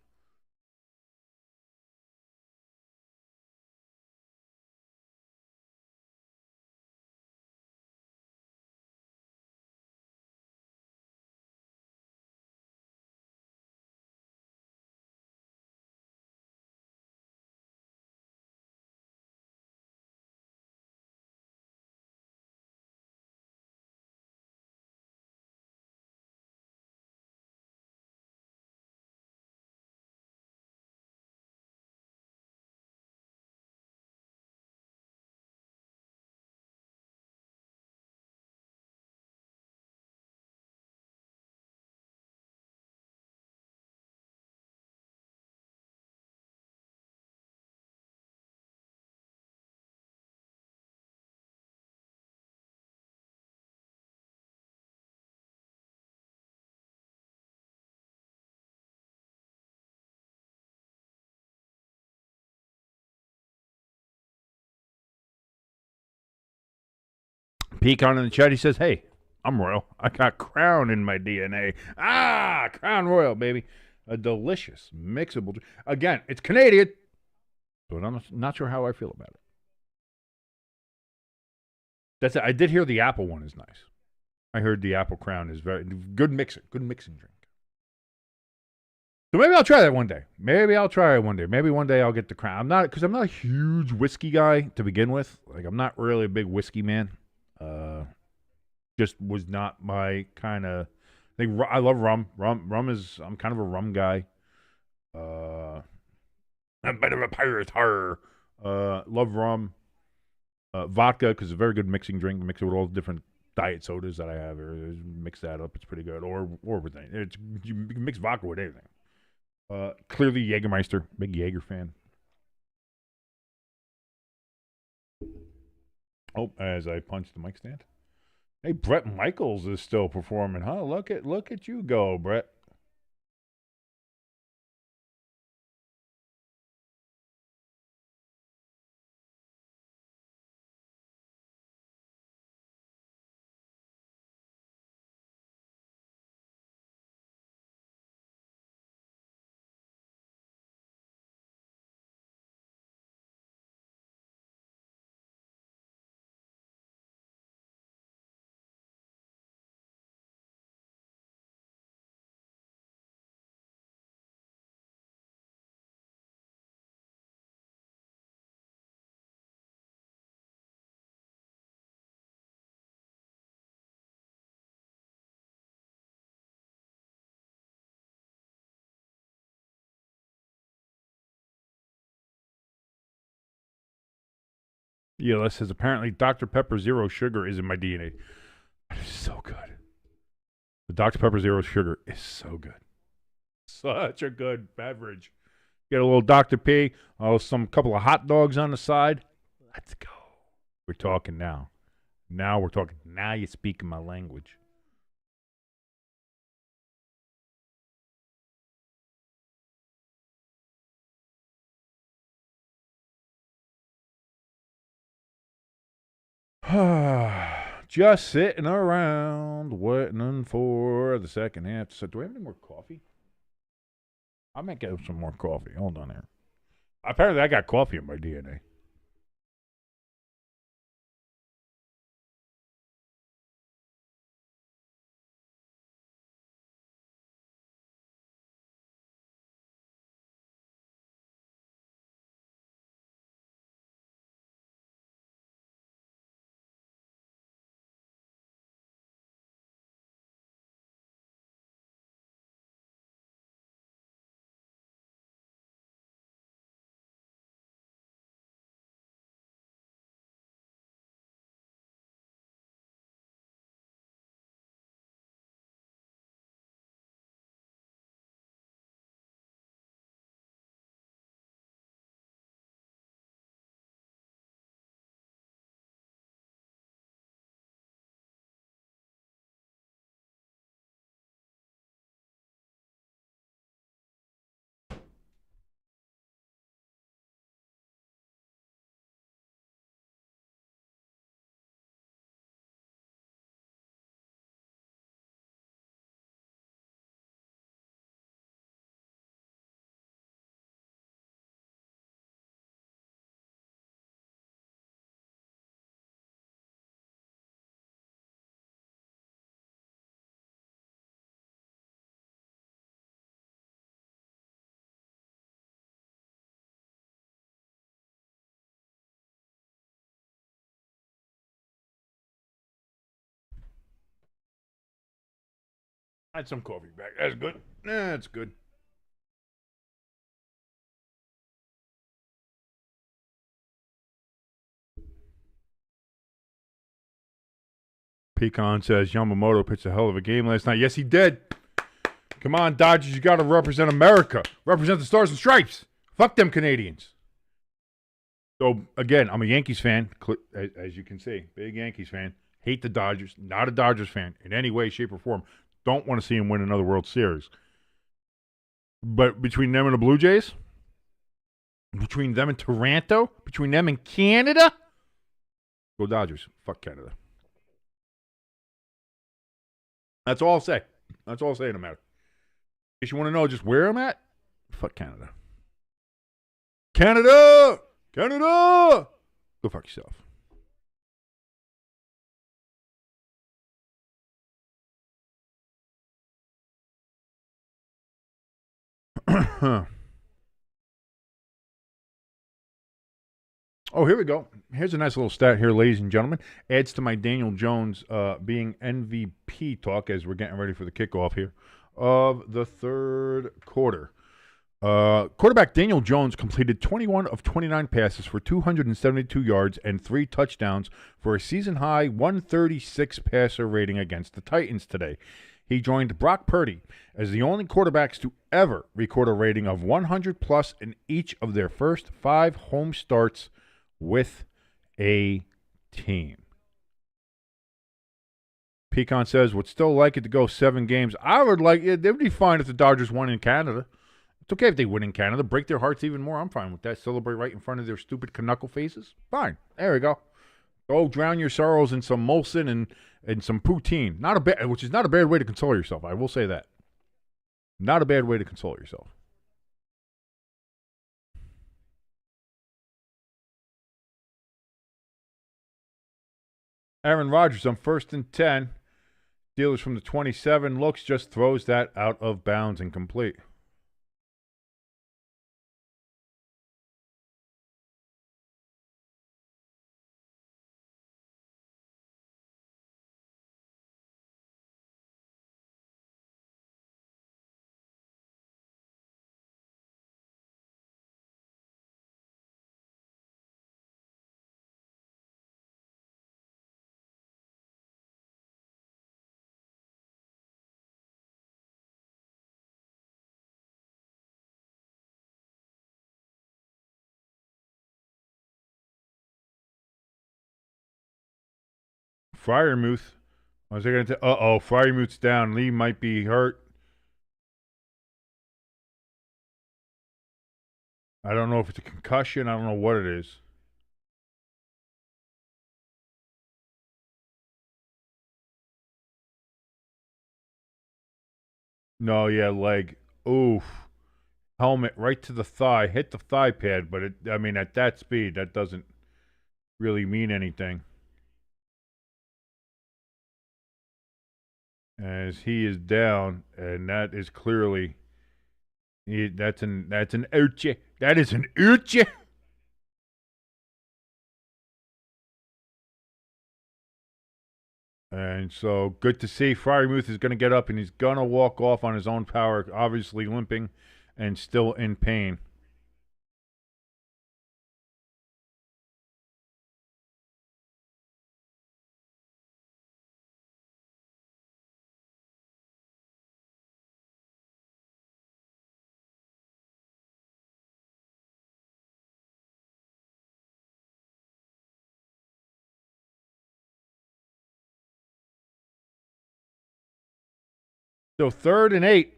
Pecan in the chat, he says, hey, I'm royal. I got Crown in my DNA. Crown Royal, baby. A delicious, mixable. Again, it's Canadian, but I'm not sure how I feel about it. That's it. I did hear the apple one is nice. I heard the apple Crown is very good mixing drink. So maybe I'll try that one day. Maybe one day I'll get the Crown. I'm not a huge whiskey guy to begin with. Like I'm not really a big whiskey man. Just was not my kind of thing. I love rum. Rum is, I'm kind of a rum guy. I'm a bit of a pirate. Love rum. Vodka, because it's a very good mixing drink. Mix it with all the different diet sodas that I have. Or mix that up. It's pretty good. Or with anything. You can mix vodka with anything. Clearly Jägermeister. Big Jaeger fan. Oh, as I punch the mic stand. Hey, Brett Michaels is still performing, huh? Look at you go, Brett. ELS says apparently Dr. Pepper Zero Sugar is in my DNA. That is so good. The Dr. Pepper Zero Sugar is so good. Such a good beverage. Get a little Dr. P, some couple of hot dogs on the side. Let's go. We're talking now. Now we're talking. Now you're speaking my language. Just sitting around waiting for the second half. So, do we have any more coffee? I might get some more coffee. Hold on here. Apparently, I got coffee in my DNA. I had some coffee back. That's good. That's good. Pecan says Yamamoto pitched a hell of a game last night. Yes, he did. Come on, Dodgers, you got to represent America. Represent the Stars and Stripes. Fuck them Canadians. So, again, I'm a Yankees fan, as you can see. Big Yankees fan. Hate the Dodgers. Not a Dodgers fan in any way, shape, or form. Don't want to see him win another World Series. But between them and the Blue Jays, between them and Toronto, between them and Canada, go Dodgers. Fuck Canada. That's all I'll say. That's all I'll say in the matter. In case you want to know just where I'm at, fuck Canada. Canada! Canada! Go fuck yourself. Oh, here we go. Here's a nice little stat here, ladies and gentlemen. Adds to my Daniel Jones being MVP talk as we're getting ready for the kickoff here of the third quarter. Quarterback Daniel Jones completed 21 of 29 passes for 272 yards and 3 touchdowns for a season-high 136 passer rating against the Titans today. He joined Brock Purdy as the only quarterbacks to ever record a rating of 100-plus in each of their first 5 home starts with a team. Pecan says, would still like it to go 7 games. I would like it. It would be fine if the Dodgers won in Canada. It's okay if they win in Canada. Break their hearts even more. I'm fine with that. Celebrate right in front of their stupid knuckle faces. Fine. There we go. Go drown your sorrows in some Molson and some poutine. Which is not a bad way to console yourself. I will say that. Not a bad way to console yourself. Aaron Rodgers on 1st and 10. Steelers from the 27. Looks, just throws that out of bounds and complete. Fryermuth. Was I going to? Fryermuth's down. Lee might be hurt. I don't know if it's a concussion. I don't know what it is. No, yeah, leg. Oof. Helmet right to the thigh. Hit the thigh pad, but at that speed, that doesn't really mean anything. As he is down, and that is clearly that's an ouchie. That is an ouchie. And so good to see Fryermuth is going to get up and he's going to walk off on his own power, obviously limping and still in pain. So 3rd and 8.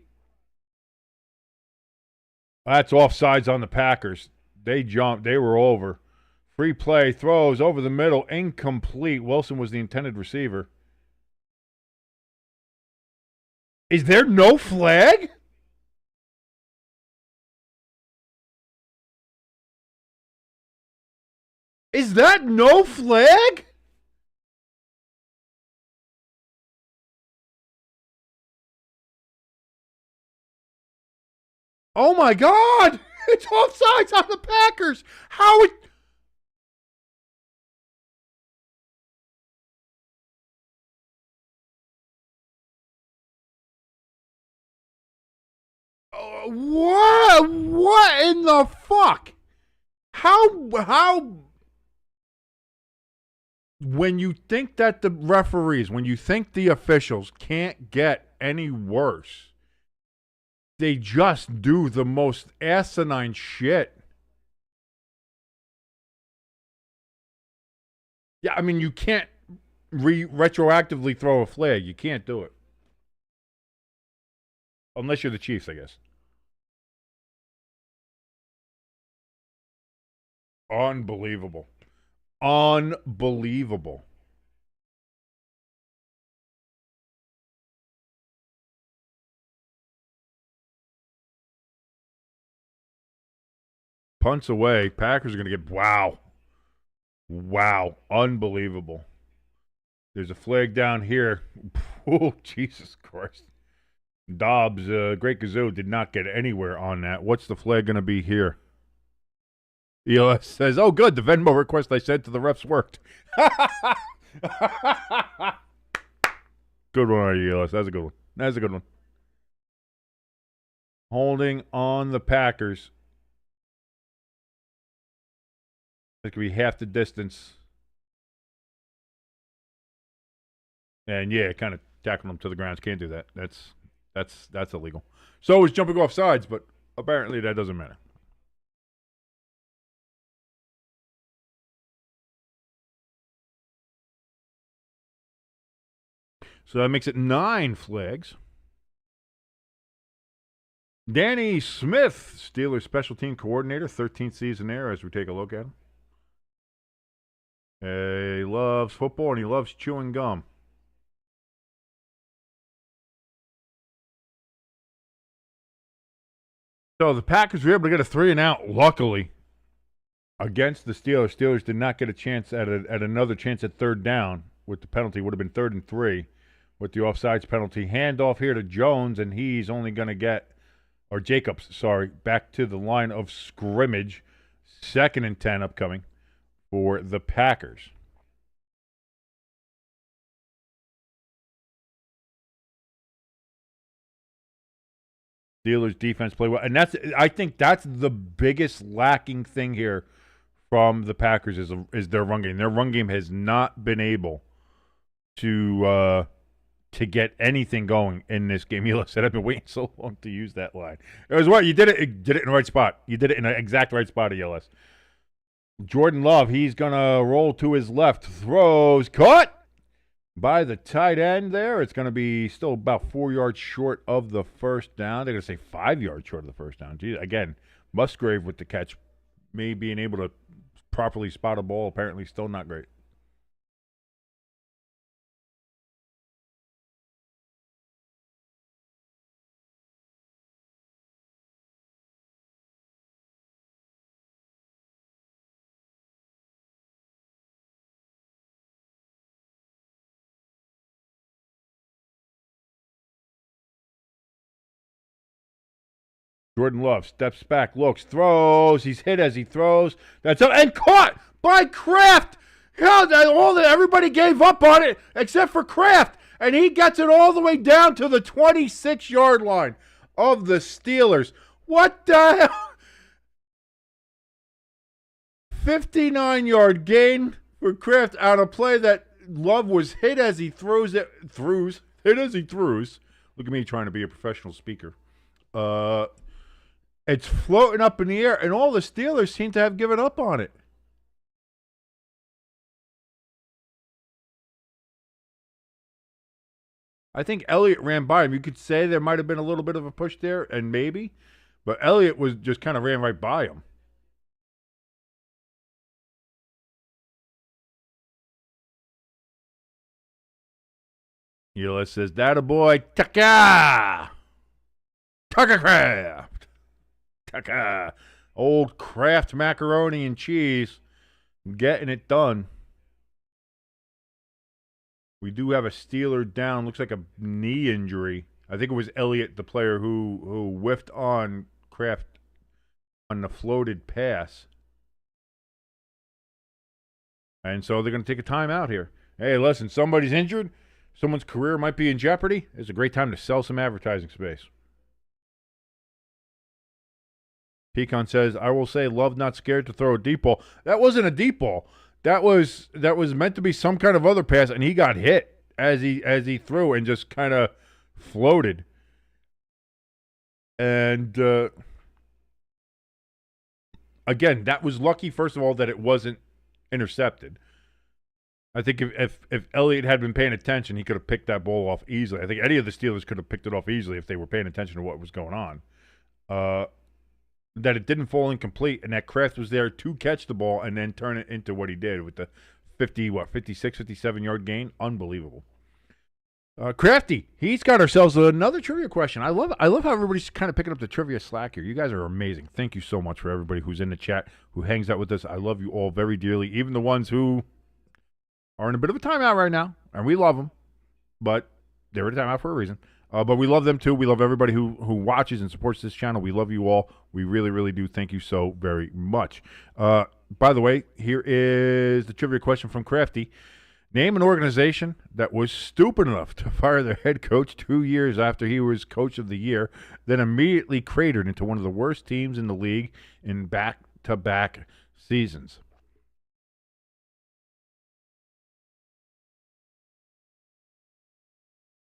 That's offsides on the Packers. They jumped. They were over. Free play. Throws over the middle. Incomplete. Wilson was the intended receiver. Is there no flag? Is that no flag? Oh my God! It's offsides on the Packers. How it? What? What in the fuck? How? When you think that the referees, when you think the officials can't get any worse, they just do the most asinine shit. Yeah, I mean, you can't retroactively throw a flag. You can't do it. Unless you're the Chiefs, I guess. Unbelievable. Unbelievable. Punts away. Packers are going to get... Wow. Wow. Unbelievable. There's a flag down here. Oh, Jesus Christ. Dobbs, Great Gazoo, did not get anywhere on that. What's the flag going to be here? ELS says, oh, good. The Venmo request I sent to the refs worked. Good one, ELS. That's a good one. That's a good one. holding on the Packers. It could be half the distance. And yeah, kind of tackling them to the ground. Can't do that. That's illegal. So is jumping off sides, but apparently that doesn't matter. So that makes it 9 flags. Danny Smith, Steelers special team coordinator, 13th season there as we take a look at him. He loves football and he loves chewing gum. So the Packers were able to get a 3-and-out, luckily, against the Steelers. Steelers did not get a chance at another chance at third down with the penalty. Would have been 3rd and 3 with the offsides penalty. Handoff here to Jones, and he's only going to get, or Jacobs, sorry, back to the line of scrimmage. 2nd and 10 upcoming for the Packers. Steelers defense play well, and I think that's the biggest lacking thing here from the Packers is their run game. Their run game has not been able to get anything going in this game. You said I've been waiting so long to use that line. It was what you did it in the right spot. You did it in the exact right spot, ELS. Jordan Love, he's gonna roll to his left, throws, caught by the tight end there. It's going to be still about 4 yards short of the first down. They're going to say 5 yards short of the first down. Gee, again, Musgrave with the catch, maybe being able to properly spot a ball, apparently still not great. Jordan Love steps back, looks, throws. He's hit as he throws. That's up and caught by Kraft. Everybody gave up on it except for Kraft, and he gets it all the way down to the 26-yard line of the Steelers. What the hell? 59-yard gain for Kraft on a play that Love was hit as he throws it. Hit as he throws. Look at me trying to be a professional speaker. It's floating up in the air, and all the Steelers seem to have given up on it. I think Elliott ran by him. You could say there might have been a little bit of a push there, and maybe, but Elliott was just kind of ran right by him. Eula says, "That a boy, Tucker Kraft. Tucker. Old Kraft macaroni and cheese. Getting it done." We do have a Steeler down. Looks like a knee injury. I think it was Elliott, the player who whiffed on Kraft on the floated pass. And so they're going to take a timeout here. Hey, listen, somebody's injured. Someone's career might be in jeopardy. It's a great time to sell some advertising space. Pecan says, "I will say Love not scared to throw a deep ball." That wasn't a deep ball. That was meant to be some kind of other pass, and he got hit as he threw and just kind of floated. And again, that was lucky, first of all, that it wasn't intercepted. I think if Elliott had been paying attention, he could have picked that ball off easily. I think any of the Steelers could have picked it off easily if they were paying attention to what was going on. That it didn't fall incomplete, and that Kraft was there to catch the ball and then turn it into what he did with the 56, 57-yard gain. Unbelievable. Crafty, he's got ourselves another trivia question. I love how everybody's kind of picking up the trivia slack here. You guys are amazing. Thank you so much for everybody who's in the chat, who hangs out with us. I love you all very dearly, even the ones who are in a bit of a timeout right now, and we love them, but they're in a timeout for a reason. But we love them too. We love everybody who watches and supports this channel. We love you all. We really, really do. Thank you so very much. By the way, here is the trivia question from Crafty. Name an organization that was stupid enough to fire their head coach 2 years after he was coach of the year, then immediately cratered into one of the worst teams in the league in back-to-back seasons.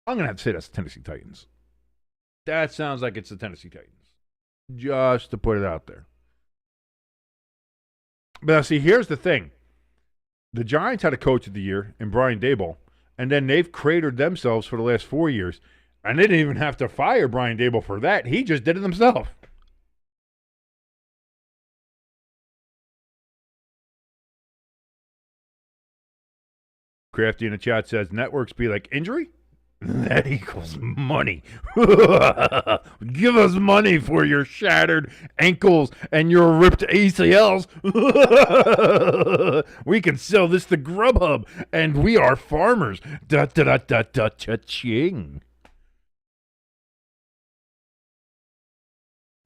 I'm going to have to say that's the Tennessee Titans. That sounds like it's the Tennessee Titans. Just to put it out there. But now, see, here's the thing. The Giants had a coach of the year in Brian Daboll, and then they've cratered themselves for the last 4 years, and they didn't even have to fire Brian Daboll for that. He just did it himself. Crafty in the chat says, networks be like injury? That equals money. Give us money for your shattered ankles and your ripped ACLs. We can sell this to Grubhub, and we are farmers. Cha-ching.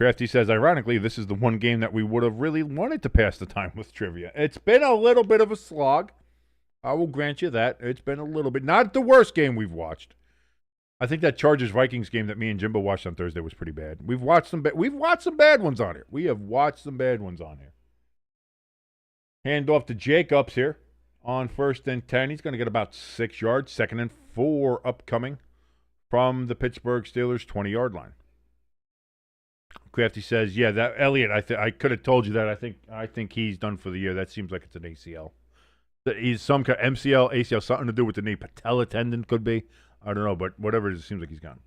Crafty says, ironically, this is the one game that we would have really wanted to pass the time with trivia. It's been a little bit of a slog. I will grant you that. It's been a little bit. Not the worst game we've watched. I think that Chargers-Vikings game that me and Jimbo watched on Thursday was pretty bad. We've watched some bad ones on here. We have watched some bad ones on here. Hand off to Jacobs here on 1st and 10. He's going to get about 6 yards. 2nd and 4 upcoming from the Pittsburgh Steelers 20-yard line. Crafty says, yeah, that Elliott, I could have told you that. I think he's done for the year. That seems like it's an ACL. He's some kind of MCL, ACL, something to do with the knee. Patella tendon could be. I don't know, but whatever it is, it seems like he's gone.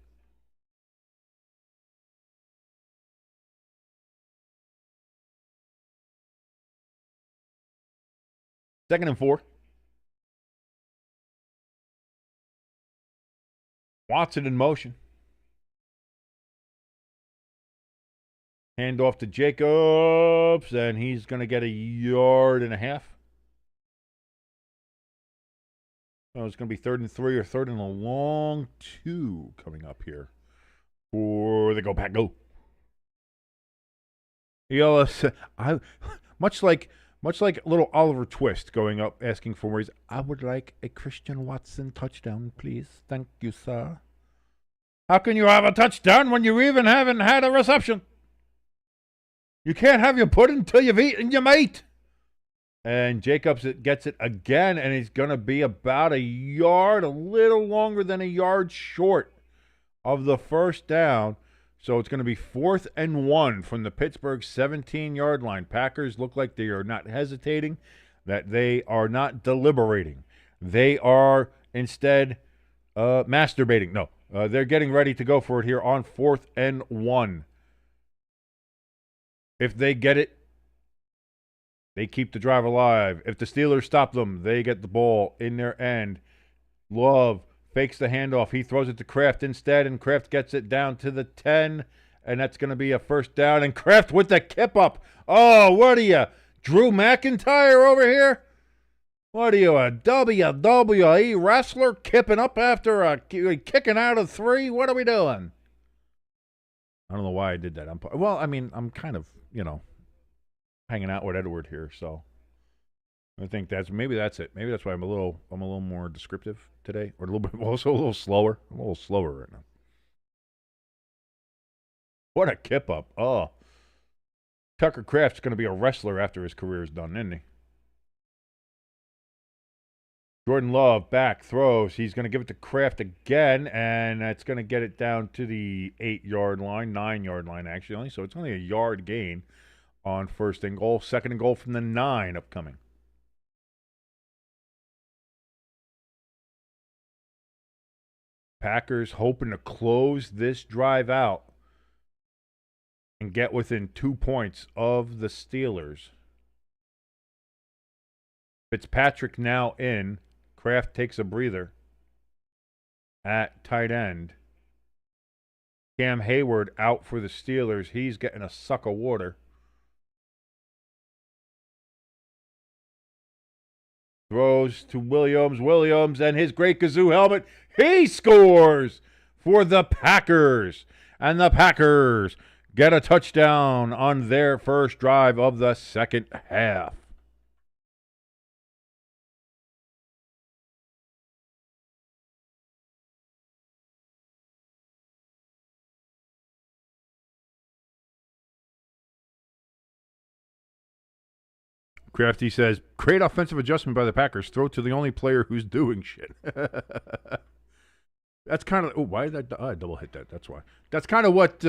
Second and 4. Watson in motion. Hand off to Jacobs, and he's going to get 1.5 yards. So it's going to be 3rd and 3 or 3rd and a long 2 coming up here for the Go Pack Go. Much like little Oliver Twist going up asking for words. I would like a Christian Watson touchdown, please. Thank you, sir. How can you have a touchdown when you even haven't had a reception? You can't have your pudding until you've eaten your mate. And Jacobs gets it again, and he's going to be about 1 yard, a little longer than 1 yard short of the first down. So it's going to be 4th and 1 from the Pittsburgh 17-yard line. Packers look like they are not hesitating, that they are not deliberating. They are instead masturbating. No, they're getting ready to go for it here on 4th and 1. If they get it, they keep the drive alive. If the Steelers stop them, they get the ball in their end. Love fakes the handoff. He throws it to Kraft instead, and Kraft gets it down to the 10, and that's going to be a first down. And Kraft with the kip up. Oh, what are you, Drew McIntyre over here? What are you, a WWE wrestler kipping up after kicking out of 3? What are we doing? I don't know why I did that. I'm kind of, hanging out with Edward here, so I think maybe that's it. Maybe that's why I'm a little more descriptive today, or also a little slower. I'm a little slower right now. What a kip up! Oh, Tucker Kraft's going to be a wrestler after his career is done, isn't he? Jordan Love back throws. He's going to give it to Kraft again, and that's going to get it down to the 8-yard line, 9-yard line actually. So it's only 1 yard gain on 1st and goal. 2nd and goal from the 9 upcoming. Packers hoping to close this drive out and get within 2 points of the Steelers. Fitzpatrick now in. Kraft takes a breather at tight end. Cam Hayward out for the Steelers. He's getting a suck of water. Throws to Williams. Williams and his great kazoo helmet. He scores for the Packers. And the Packers get a touchdown on their first drive of the second half. Crafty says, great offensive adjustment by the Packers. Throw to the only player who's doing shit. That's kind of, why did I double hit that? That's why. That's kind of what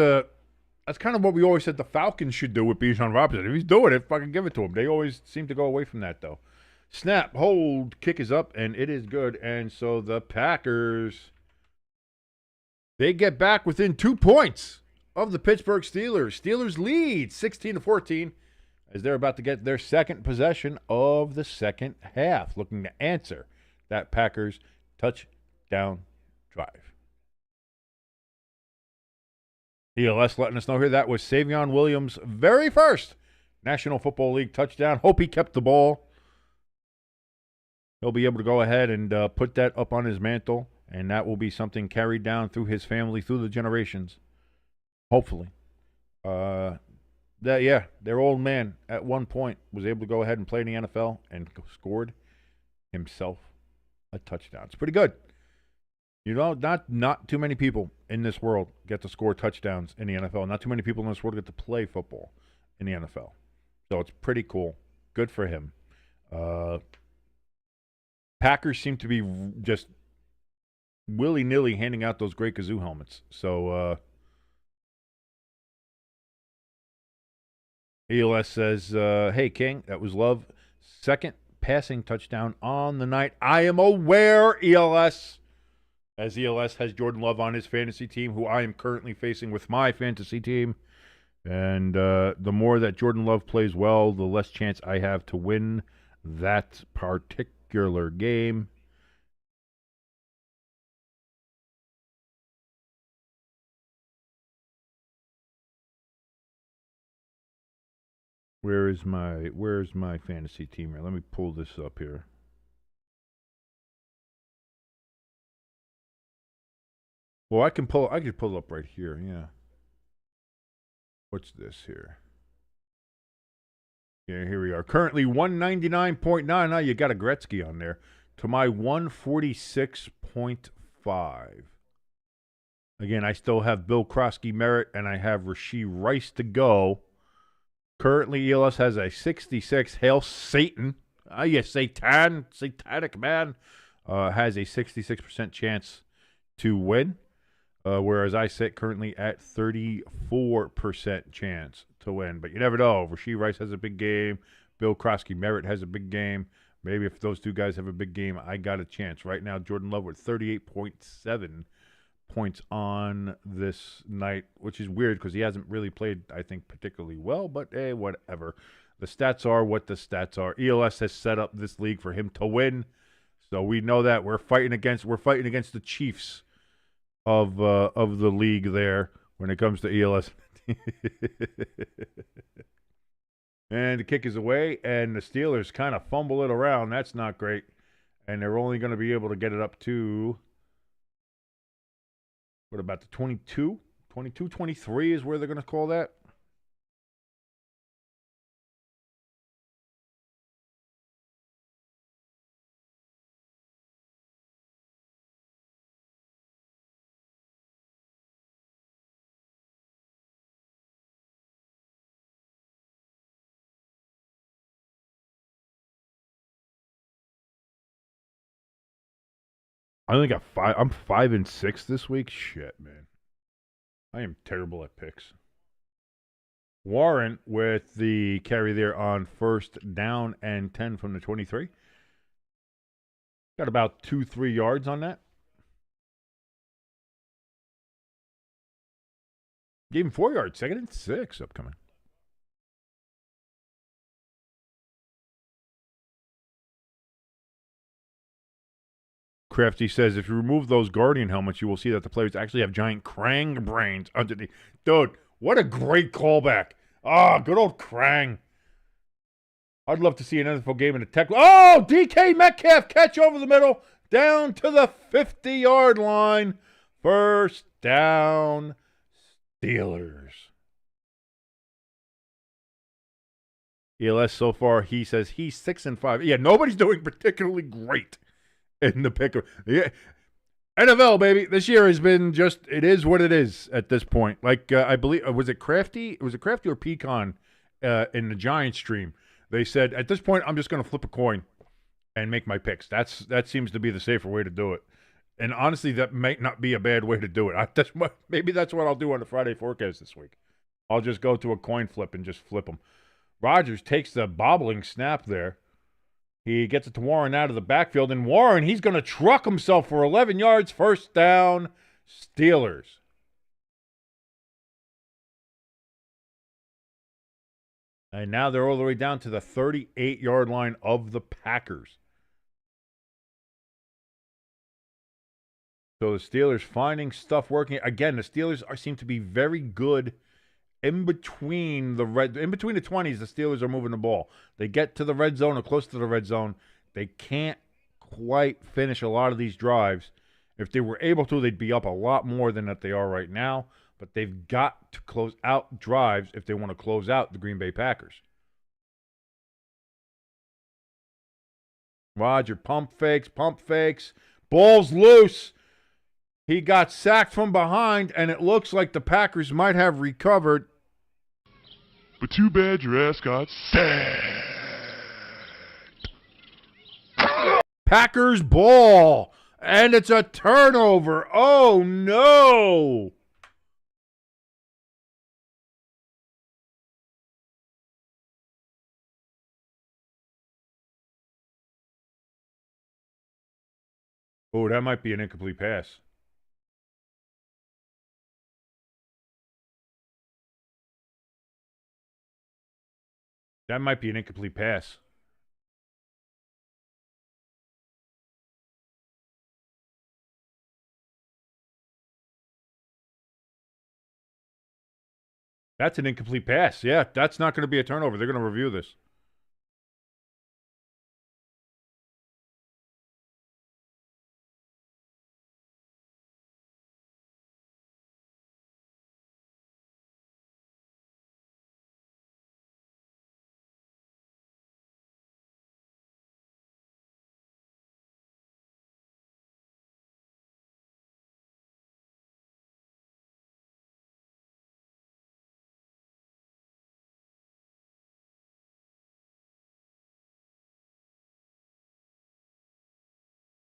we always said the Falcons should do with Bijan Robinson. If he's doing it, fucking give it to him. They always seem to go away from that, though. Snap, hold, kick is up, and it is good. And so the Packers, they get back within 2 points of the Pittsburgh Steelers. Steelers lead 16-14 as they're about to get their second possession of the second half, looking to answer that Packers touchdown drive. ELS letting us know here that was Savion Williams' very first National Football League touchdown. Hope he kept the ball. He'll be able to go ahead and put that up on his mantle, and that will be something carried down through his family, through the generations. Hopefully. Their old man at one point was able to go ahead and play in the NFL and scored himself a touchdown. It's pretty good. You know, not too many people in this world get to score touchdowns in the NFL. Not too many people in this world get to play football in the NFL. So it's pretty cool. Good for him. Packers seem to be just willy-nilly handing out those great kazoo helmets. So ELS says, hey, King, that was love. Second passing touchdown on the night. I am aware, ELS, as ELS has Jordan Love on his fantasy team, who I am currently facing with my fantasy team. And the more that Jordan Love plays well, the less chance I have to win that particular game. Where's my fantasy team here? Let me pull this up here. Well, I could pull it up right here, yeah. What's this here? Yeah, here we are. Currently 199.9. Now you got a Gretzky on there. To my 146.5. Again, I still have Bill Krosky Merritt, and I have Rashee Rice to go. Currently, ELS has a 66. Hail Satan. Satanic man. Has a 66% chance to win. Whereas I sit currently at 34% chance to win. But you never know. Rashee Rice has a big game. Bill Krosky Merritt has a big game. Maybe if those two guys have a big game, I got a chance. Right now, Jordan Love with 38.7 points on this night, which is weird because he hasn't really played, I think, particularly well. But, hey, whatever. The stats are what the stats are. ELS has set up this league for him to win. So we know that. We're fighting against the Chiefs of the league there when it comes to ELS. And the kick is away, and the Steelers kind of fumble it around. That's not great. And they're only going to be able to get it up to, what about the 22? 22, 23 is where they're going to call that. I only got 5. I'm 5-6 this week. Shit, man. I am terrible at picks. Warren with the carry there on first down and 10 from the 23. Got about 2-3 yards on that. Gave him 4 yards. 2nd and 6 upcoming. Crafty says, if you remove those Guardian helmets, you will see that the players actually have giant Krang brains underneath. Dude, what a great callback. Good old Krang. I'd love to see an NFL game in a tech. Oh, DK Metcalf, catch over the middle, down to the 50-yard line. First down, Steelers. ELS so far, he says he's 6-5. Yeah, nobody's doing particularly great in the pick. Yeah. NFL, baby. This year has been just, it is what it is at this point. Like, I believe, was it Crafty? Was it Crafty or Pecan in the Giants stream They said, at this point, I'm just going to flip a coin and make my picks. That seems to be the safer way to do it. And honestly, that might not be a bad way to do it. Maybe that's what I'll do on the Friday forecast this week. I'll just go to a coin flip and just flip them. Rodgers takes the bobbling snap there. He gets it to Warren out of the backfield, and Warren, he's going to truck himself for 11 yards, first down, Steelers. And now they're all the way down to the 38-yard line of the Packers. So the Steelers finding stuff working. Again, the Steelers seem to be very good in between the 20s. The Steelers are moving the ball. They get to the red zone or close to the red zone. They can't quite finish a lot of these drives. If they were able to, they'd be up a lot more than that they are right now. But they've got to close out drives if they want to close out the Green Bay Packers. Roger pump fakes. Ball's loose. He got sacked from behind, and it looks like the Packers might have recovered. But too bad your ass got sacked. Packers ball, and it's a turnover. Oh, no. Oh, that might be an incomplete pass. That might be an incomplete pass. That's an incomplete pass. Yeah, that's not going to be a turnover. They're going to review this.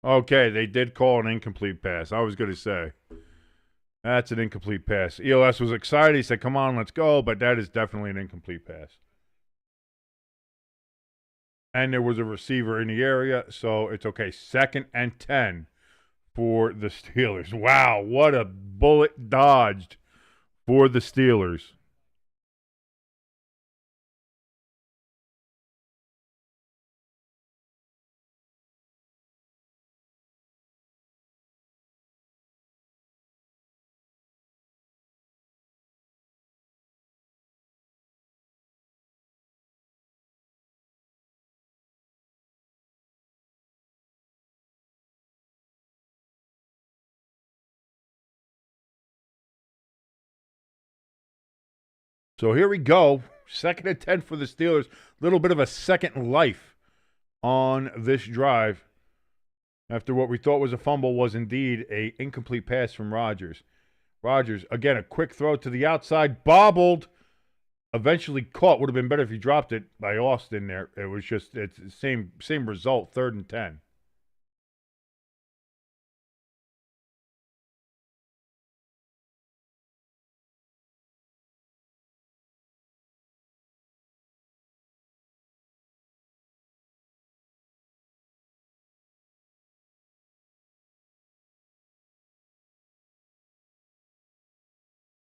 Okay, they did call an incomplete pass. I was going to say. That's an incomplete pass. EOS was excited. He said, come on, let's go. But that is definitely an incomplete pass. And there was a receiver in the area, so it's okay. 2nd and 10 for the Steelers. Wow, what a bullet dodged for the Steelers. So here we go. 2nd and 10 for the Steelers. Little bit of a second life on this drive. After what we thought was a fumble was indeed an incomplete pass from Rodgers. Rodgers, again, a quick throw to the outside, bobbled, eventually caught. Would have been better if he dropped it by Austin there. It was just, it's the same result, 3rd and 10.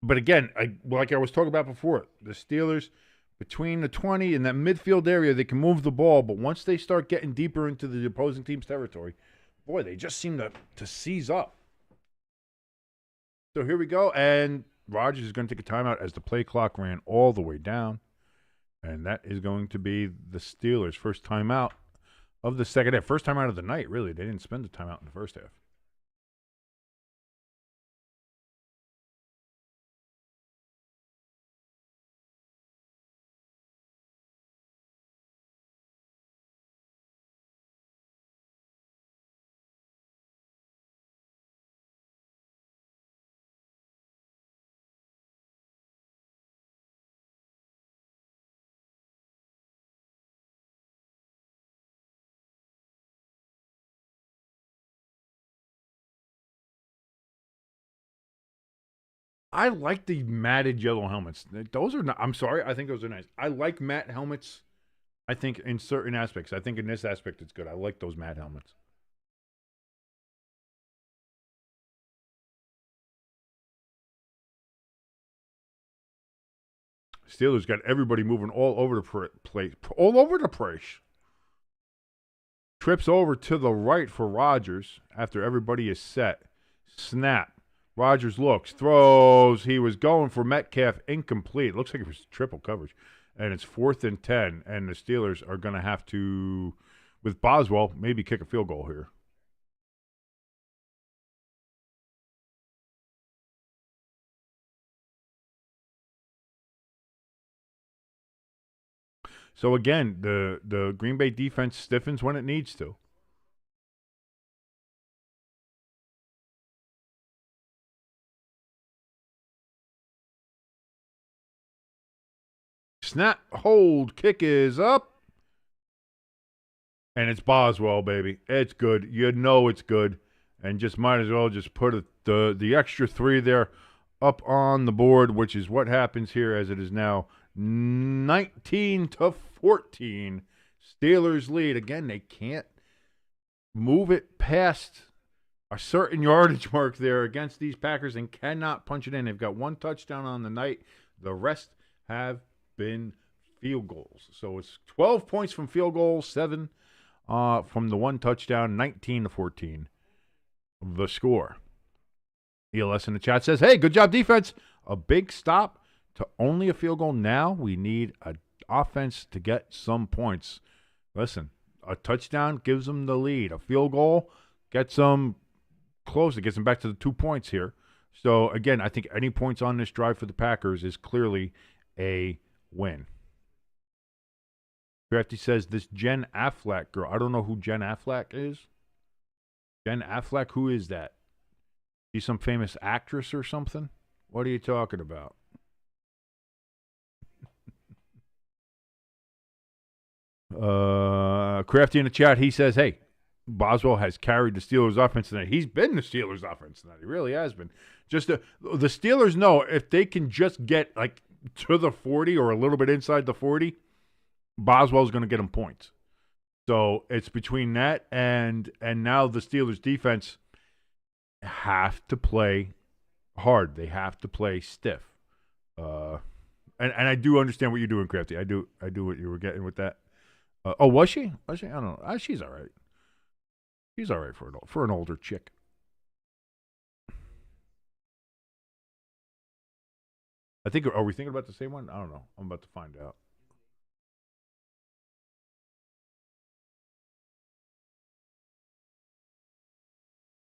But again, like I was talking about before, the Steelers, between the 20 and that midfield area, they can move the ball. But once they start getting deeper into the opposing team's territory, boy, they just seem to seize up. So here we go. And Rodgers is going to take a timeout as the play clock ran all the way down. And that is going to be the Steelers' first timeout of the second half. First timeout of the night, really. They didn't spend the timeout in the first half. I like the matted yellow helmets. Those are not. I'm sorry. I think those are nice. I like matte helmets. I think in certain aspects. I think in this aspect it's good. I like those matte helmets. Steelers got everybody moving all over the place. All over the place. Trips over to the right for Rodgers after everybody is set. Snap. Rodgers looks, throws. He was going for Metcalf, incomplete. Looks like it was triple coverage. And it's 4th and 10, and the Steelers are going to have to, with Boswell, maybe kick a field goal here. So again, the Green Bay defense stiffens when it needs to. Snap, hold, kick is up. And it's Boswell, baby. It's good. You know it's good. And just might as well just put the extra 3 there up on the board, which is what happens here as it is now 19-14. Steelers lead. Again, they can't move it past a certain yardage mark there against these Packers and cannot punch it in. They've got 1 touchdown on the night. The rest have been field goals. So it's 12 points from field goals, 7 from the 1 touchdown, 19-14. The score. ELS in the chat says, hey, good job defense. A big stop to only a field goal. Now we need an offense to get some points. Listen, a touchdown gives them the lead. A field goal gets them close. It gets them back to the 2 points here. So, again, I think any points on this drive for the Packers is clearly a win. Crafty says this Jen Affleck girl. I don't know who Jen Affleck is. Jen Affleck, who is that? She's some famous actress or something? What are you talking about? Crafty in the chat, he says, hey, Boswell has carried the Steelers offense tonight. He's been the Steelers offense tonight. He really has been. Just the Steelers know if they can just get like to the 40 or a little bit inside the 40, Boswell's going to get them points. So it's between that and now the Steelers defense have to play hard. They have to play stiff. And I do understand what you're doing, Crafty. I do what you were getting with that. Was she? Was she? I don't know. She's all right. She's all right for an older chick. I think. Are we thinking about the same one? I don't know. I'm about to find out.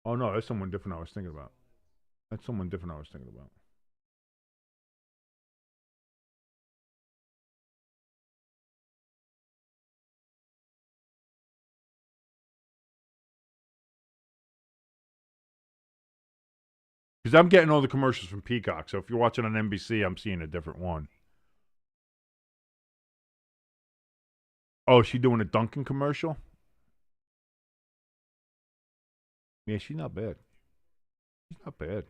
Oh no, that's someone different I was thinking about. That's someone different I was thinking about. Because I'm getting all the commercials from Peacock. So if you're watching on NBC, I'm seeing a different one. Oh, is she doing a Dunkin' commercial? Yeah, she's not bad. She's not bad.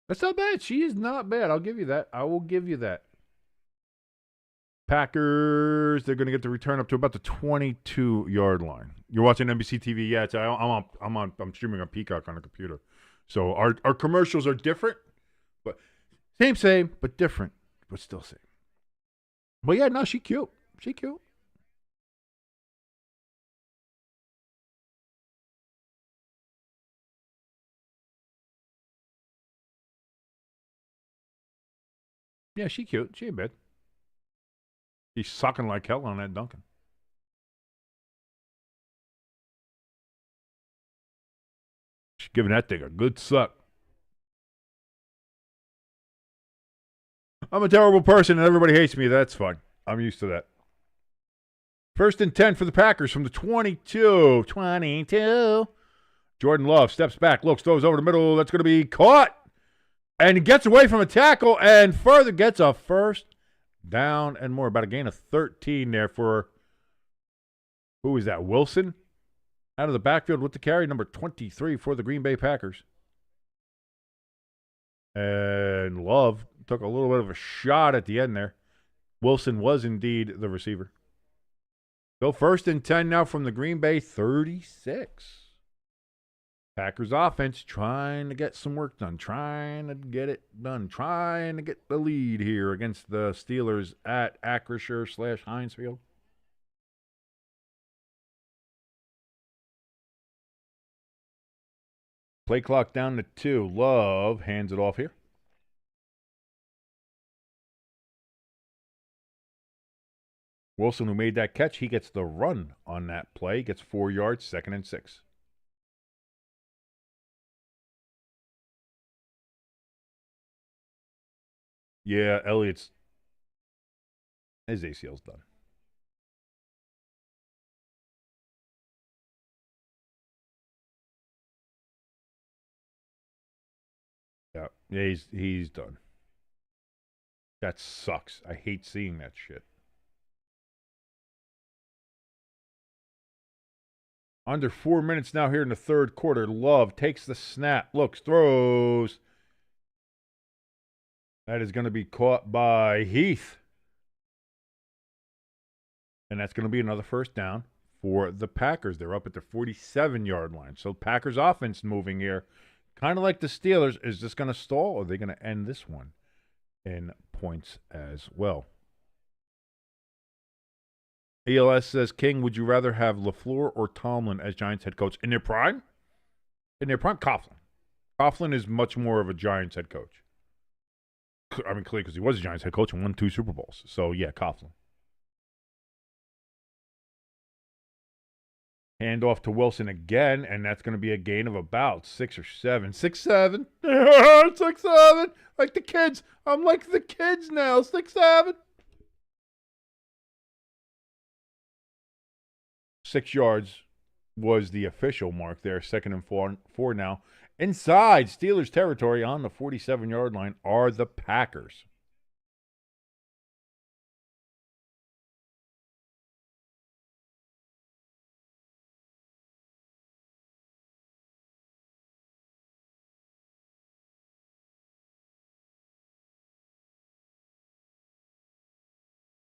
That's not bad. She is not bad. I'll give you that. I will give you that. Packers, they're going to get the return up to about the 22-yard line. You're watching NBC TV? Yeah, I'm streaming on Peacock on the computer. So our commercials are different, but same, but different, but still same. But yeah, no, she cute. She cute. Yeah, she cute. She ain't bad. He's sucking like hell on that Duncan. She's giving that thing a good suck. I'm a terrible person and everybody hates me. That's fine. I'm used to that. 1st and 10 for the Packers from the 22. 22. Jordan Love steps back, looks, throws over the middle. That's going to be caught. And he gets away from a tackle and further gets a first down and more. About a gain of 13 there for, who is that, Wilson? Out of the backfield with the carry, number 23 for the Green Bay Packers. And Love took a little bit of a shot at the end there. Wilson was indeed the receiver. So 1st and 10 now from the Green Bay 36. Packers offense trying to get some work done, trying to get it done, trying to get the lead here against the Steelers at Acrisure/Heinz Field. Play clock down to 2. Love hands it off here. Wilson, who made that catch, he gets the run on that play. Gets 4 yards, 2nd and 6. Yeah, Elliott's, his ACL's done. Yeah, he's done. That sucks. I hate seeing that shit. Under 4 minutes now here in the 3rd quarter. Love takes the snap, looks, throws. That is going to be caught by Heath. And that's going to be another first down for the Packers. They're up at the 47-yard line. So Packers offense moving here. Kind of like the Steelers. Is this going to stall, or are they going to end this one in points as well? ELS says, King, would you rather have LaFleur or Tomlin as Giants head coach? In their prime? In their prime, Coughlin. Coughlin is much more of a Giants head coach. I mean, clearly, because he was a Giants head coach and won 2 Super Bowls. So, yeah, Coughlin. Hand off to Wilson again, and that's going to be a gain of about 6 or 7. 6, 7. 6, 7. Like the kids. I'm like the kids now. 6, 7. 6 yards was the official mark there. 2nd and 4 now. Inside Steelers territory on the 47-yard line are the Packers.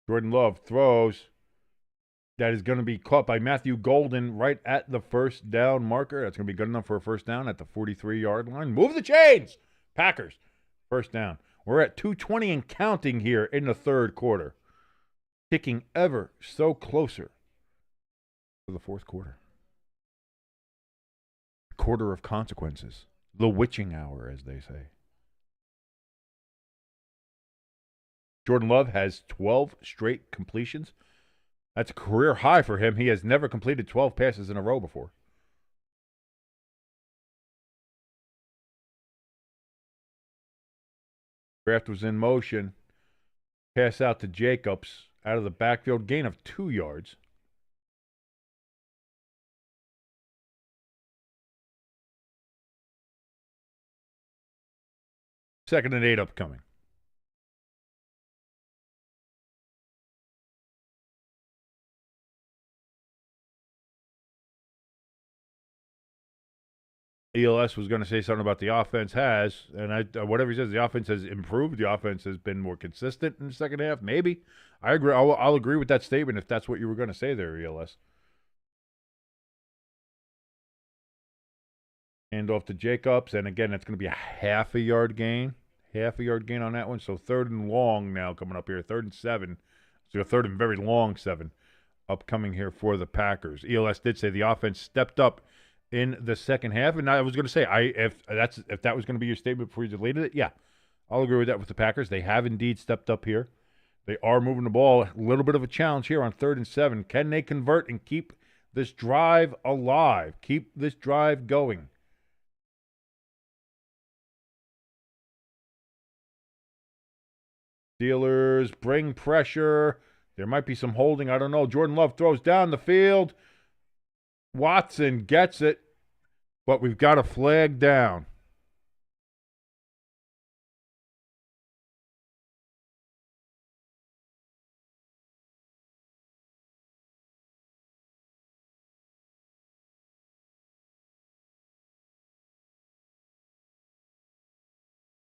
Jordan Love throws. That is going to be caught by Matthew Golden right at the first down marker. That's going to be good enough for a first down at the 43-yard line. Move the chains! Packers, first down. We're at 2:20 and counting here in the 3rd quarter. Ticking ever so closer to the 4th quarter. Quarter of consequences. The witching hour, as they say. Jordan Love has 12 straight completions. That's a career high for him. He has never completed 12 passes in a row before. Draft was in motion. Pass out to Jacobs. Out of the backfield. Gain of 2 yards. Second and 8 upcoming. ELS was going to say something about the offense and whatever he says, the offense has improved. The offense has been more consistent in the second half. Maybe. I agree. I'll agree with that statement if that's what you were going to say there, ELS. Hand off to Jacobs, and again, that's going to be a half a yard gain. Half a yard gain on that one. So 3rd and long now coming up here. 3rd and 7. So a 3rd and very long 7 upcoming here for the Packers. ELS did say the offense stepped up in the second half, and I was going to say, if that was going to be your statement before you deleted it, yeah, I'll agree with that with the Packers. They have indeed stepped up here. They are moving the ball. A little bit of a challenge here on 3rd and 7. Can they convert and keep this drive alive? Keep this drive going. Steelers bring pressure. There might be some holding. I don't know. Jordan Love throws down the field. Watson gets it. But we've got a flag down.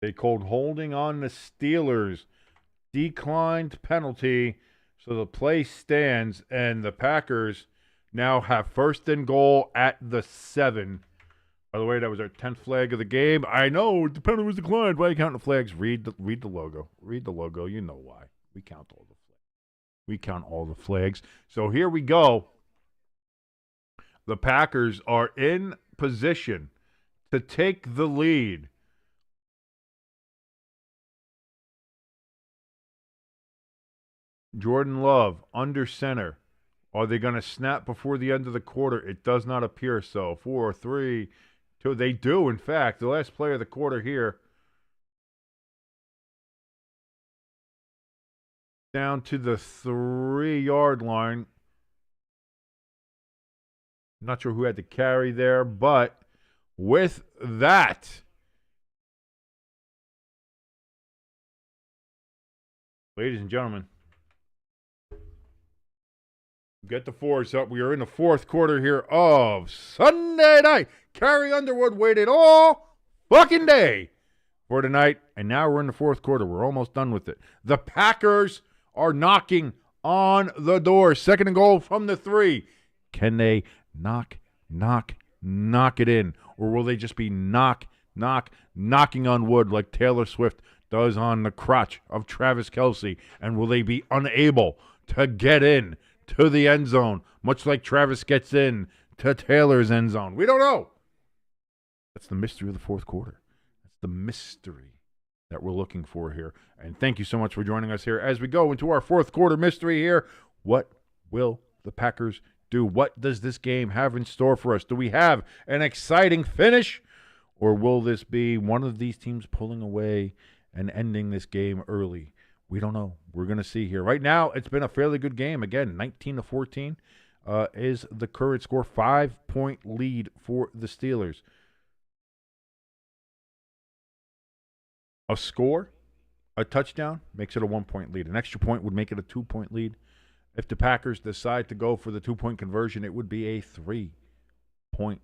They called holding on the Steelers. Declined penalty. So the play stands, and the Packers now have first and goal at the 7. By the way, that was our 10th flag of the game. I know the penalty was declined. Why are you counting the flags? Read the logo. Read the logo. You know why. We count all the flags. We count all the flags. So here we go. The Packers are in position to take the lead. Jordan Love under center. Are they going to snap before the end of the quarter? It does not appear so. 4, 3, 2. They do, in fact. The last play of the quarter here. Down to the 3-yard line. Not sure who had to carry there, but with that, ladies and gentlemen, get the force up. We are in the fourth quarter here of Sunday night. Carrie Underwood waited all fucking day for tonight, and now we're in the fourth quarter. We're almost done with it. The Packers are knocking on the door. Second and goal from the 3. Can they knock it in? Or will they just be knocking on wood like Taylor Swift does on the crotch of Travis Kelce? And will they be unable to get in to the end zone, much like Travis gets in to Taylor's end zone? We don't know. That's the mystery of the fourth quarter. That's the mystery that we're looking for here. And thank you so much for joining us here as we go into our fourth quarter mystery here. What will the Packers do? What does this game have in store for us? Do we have an exciting finish, or will this be one of these teams pulling away and ending this game early? We don't know. We're going to see here. Right now, it's been a fairly good game. Again, 19-14 is the current score. 5-point lead for the Steelers. A score, a touchdown, makes it a 1-point lead. An extra point would make it a 2-point lead. If the Packers decide to go for the 2-point conversion, it would be a 3-point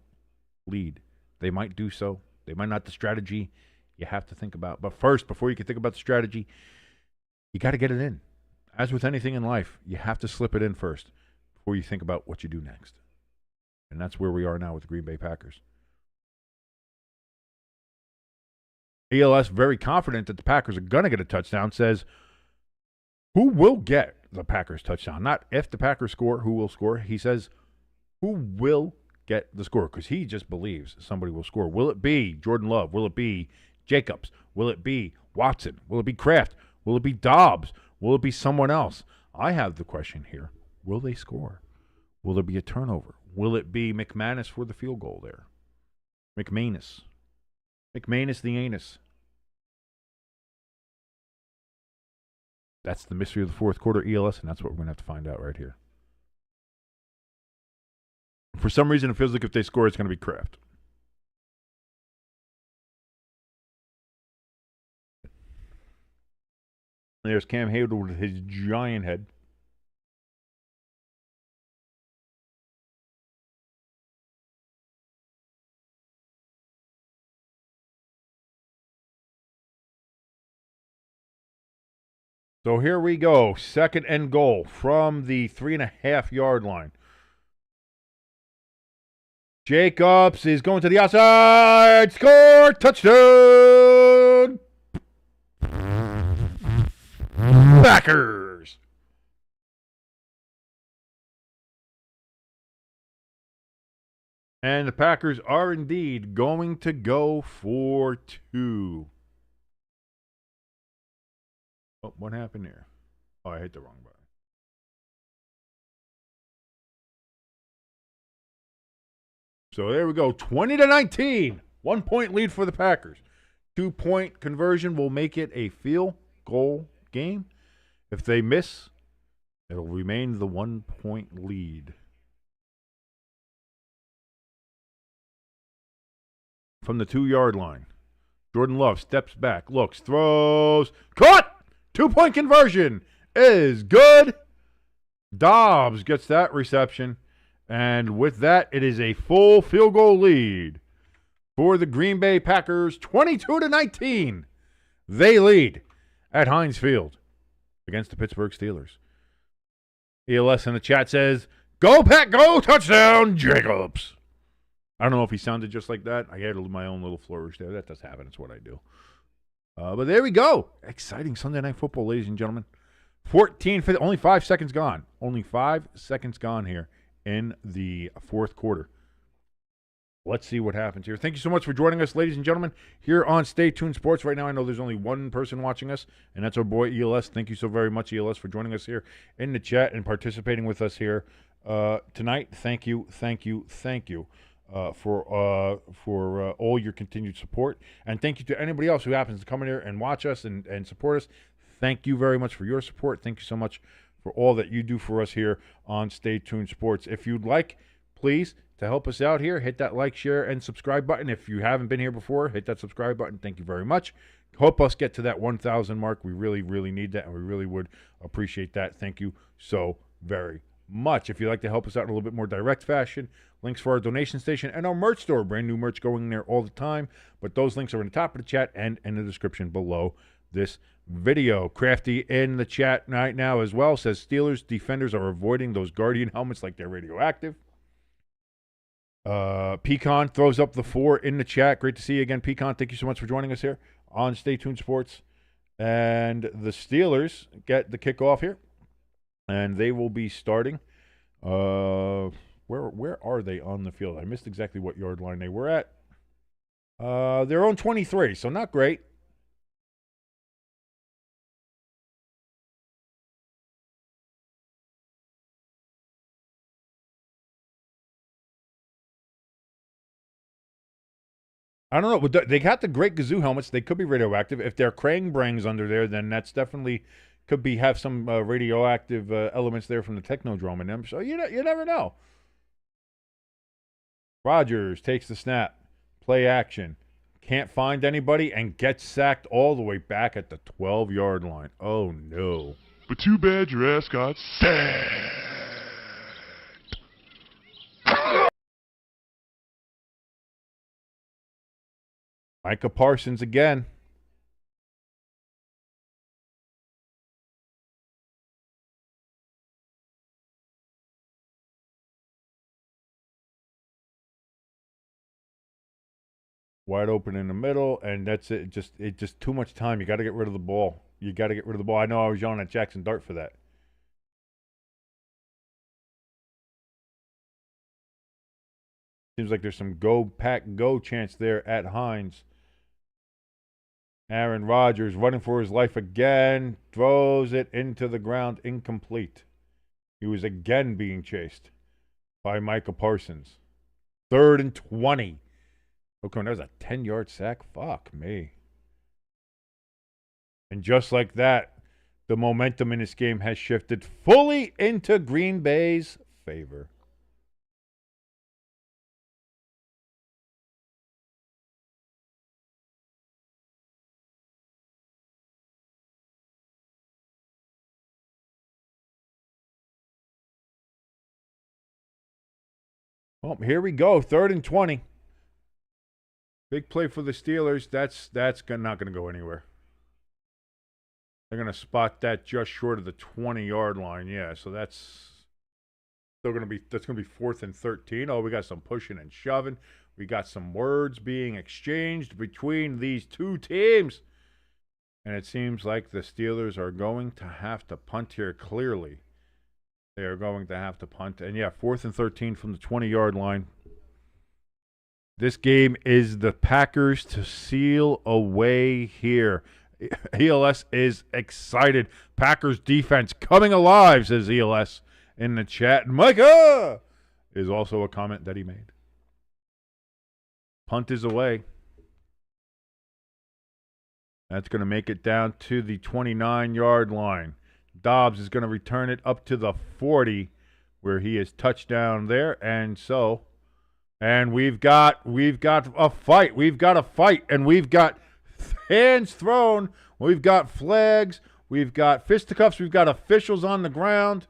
lead. They might do so. They might not. The strategy you have to think about. But first, before you can think about the strategy, you got to get it in. As with anything in life, you have to slip it in first before you think about what you do next. And that's where we are now with the Green Bay Packers. ELS, very confident that the Packers are going to get a touchdown, says, who will get the Packers touchdown? Not if the Packers score, who will score. He says, who will get the score? Because he just believes somebody will score. Will it be Jordan Love? Will it be Jacobs? Will it be Watson? Will it be Kraft? Will it be Dobbs? Will it be someone else? I have the question here. Will they score? Will there be a turnover? Will it be McManus for the field goal there? McManus the anus. That's the mystery of the fourth quarter, ELS, and that's what we're going to have to find out right here. For some reason, it feels like if they score, it's going to be Kraft. There's Cam Hayward with his giant head. So here we go. Second and goal from the 3.5-yard line. Jacobs is going to the outside. Score! Touchdown! Packers! And the Packers are indeed going to go for 2. Oh, what happened here? Oh, I hit the wrong button. So there we go. 20-19. 1-point lead for the Packers. 2-point conversion will make it a field goal game. If they miss, it'll remain the 1-point lead. from the 2-yard line. Jordan Love steps back, looks, throws, caught! 2-point conversion is good. Dobbs gets that reception. And with that, it is a full field goal lead for the Green Bay Packers, 22-19. They lead at Heinz Field against the Pittsburgh Steelers. ELS in the chat says, "Go Pack, go! Touchdown, Jacobs!" I don't know if he sounded just like that. I had my own little flourish there. That does happen. It's what I do. But there we go. Exciting Sunday Night Football, ladies and gentlemen. 14-15, only 5 seconds gone. Only 5 seconds gone here in the fourth quarter. Let's see what happens here. Thank you so much for joining us, ladies and gentlemen, here on Stay Tuned Sports. Right now, I know there's only one person watching us, and that's our boy ELS. Thank you so very much, ELS, for joining us here in the chat and participating with us here tonight. Thank you, thank you, thank you. For all your continued support. And thank you to anybody else who happens to come in here and watch us and support us. Thank you very much for your support. Thank you so much for all that you do for us here on Stay Tuned Sports. If you'd like, please, to help us out here, hit that like, share, and subscribe button. If you haven't been here before, hit that subscribe button. Thank you very much. Help us get to that 1,000 mark. We really, really need that, and we really would appreciate that. Thank you so very much. If you'd like to help us out in a little bit more direct fashion, links for our donation station and our merch store. Brand new merch going there all the time. But those links are in the top of the chat and in the description below this video. Crafty in the chat right now as well says Steelers defenders are avoiding those Guardian helmets like they're radioactive. Pecan throws up the 4 in the chat. Great to see you again, Pecan. Thank you so much for joining us here on Stay Tuned Sports. And the Steelers get the kickoff here. And they will be starting. Where are they on the field? I missed exactly what yard line they were at. They're on 23, so not great. I don't know. But they got the great Gazoo helmets. They could be radioactive. If they're Krang-Brangs under there, then that's definitely could be have some radioactive elements there from the Technodrome in them. So you never know. Rodgers takes the snap. Play action. Can't find anybody and gets sacked all the way back at the 12-yard line. Oh, no. But too bad your ass got sacked. Micah Parsons again. Wide open in the middle, and that's it. It just too much time. You got to get rid of the ball. You got to get rid of the ball. I know I was yelling at Jackson Dart for that. Seems like there's some go pack go chance there at Heinz. Aaron Rodgers running for his life again. Throws it into the ground, incomplete. He was again being chased by Micah Parsons. 3rd and 20. Okay, that was a 10-yard sack. Fuck me. And just like that, the momentum in this game has shifted fully into Green Bay's favor. Well, here we go. 3rd and 20. Big play for the Steelers. That's not going to go anywhere. They're going to spot that just short of the 20-yard line. Yeah, so that's still going to be 4th and 13. Oh, we got some pushing and shoving. We got some words being exchanged between these two teams. And it seems like the Steelers are going to have to punt here clearly. They are going to have to punt. And yeah, 4th and 13 from the 20-yard line. This game is the Packers to seal away here. ELS is excited. Packers defense coming alive, says ELS in the chat. Micah is also a comment that he made. Punt is away. That's going to make it down to the 29-yard line. Dobbs is going to return it up to the 40, where he is touchdown there. And so And we've got a fight. We've got a fight, and we've got hands thrown. We've got flags. We've got fisticuffs. We've got officials on the ground.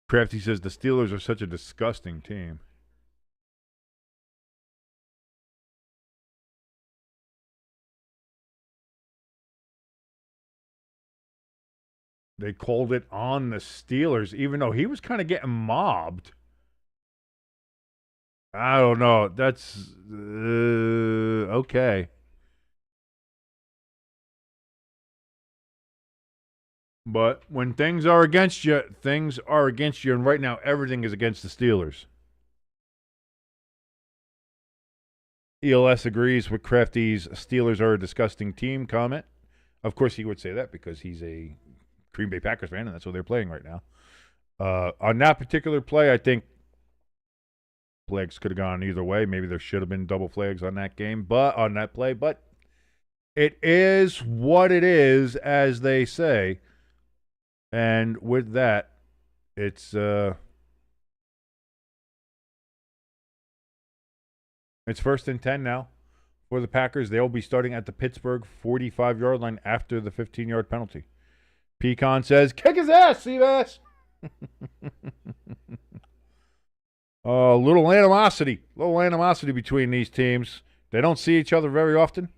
Crafty says the Steelers are such a disgusting team. They called it on the Steelers, even though he was kind of getting mobbed. I don't know. That's okay. But when things are against you, things are against you. And right now, everything is against the Steelers. ELS agrees with Crafty's Steelers are a disgusting team comment. Of course, he would say that because he's a Green Bay Packers fan, and that's what they're playing right now. On that particular play, I think flags could have gone either way. Maybe there should have been double flags on that game, but on that play. But it is what it is, as they say. And with that, it's 1st and 10 now for the Packers. They'll be starting at the Pittsburgh 45-yard line after the 15-yard penalty. Pecan says, kick his ass, Seabass. Little animosity between these teams. They don't see each other very often.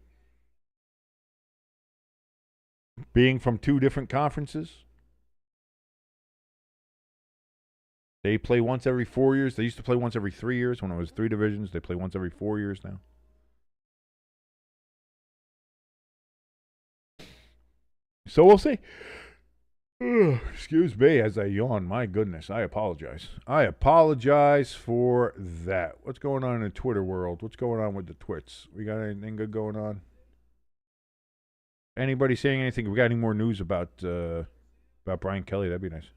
Being from two different conferences. They play once every 4 years. They used to play once every 3 years when it was 3 divisions. They play once every 4 years now. So we'll see. Excuse me as I yawn. My goodness, I apologize. I apologize for that. What's going on in the Twitter world? What's going on with the twits? We got anything good going on? Anybody saying anything? We got any more news about Brian Kelly? That'd be nice.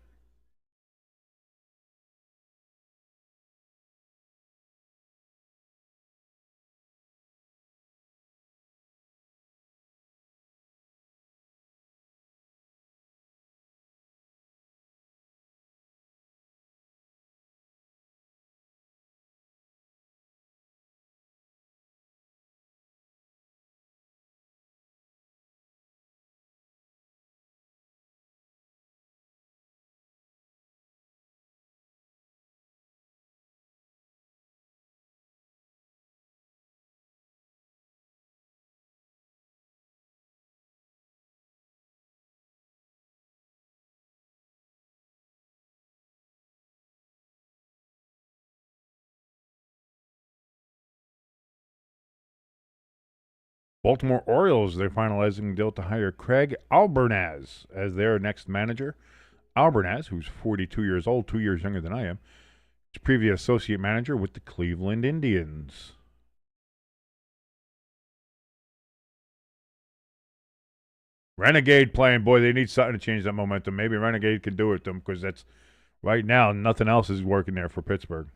Baltimore Orioles, they're finalizing a deal to hire Craig Albernaz as their next manager. Albernaz, who's 42 years old, 2 years younger than I am, is previous associate manager with the Cleveland Indians. Renegade playing, boy, they need something to change that momentum. Maybe Renegade can do it to them because that's right now nothing else is working there for Pittsburgh.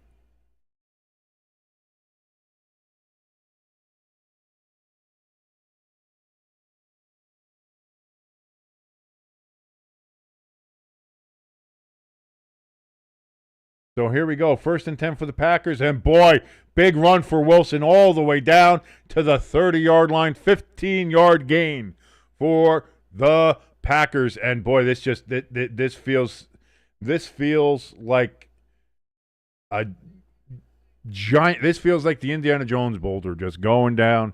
So here we go. 1st and 10 for the Packers. And boy, big run for Wilson all the way down to the 30-yard line. 15-yard gain for the Packers. And boy, this feels like a giant. This feels like the Indiana Jones boulder just going down.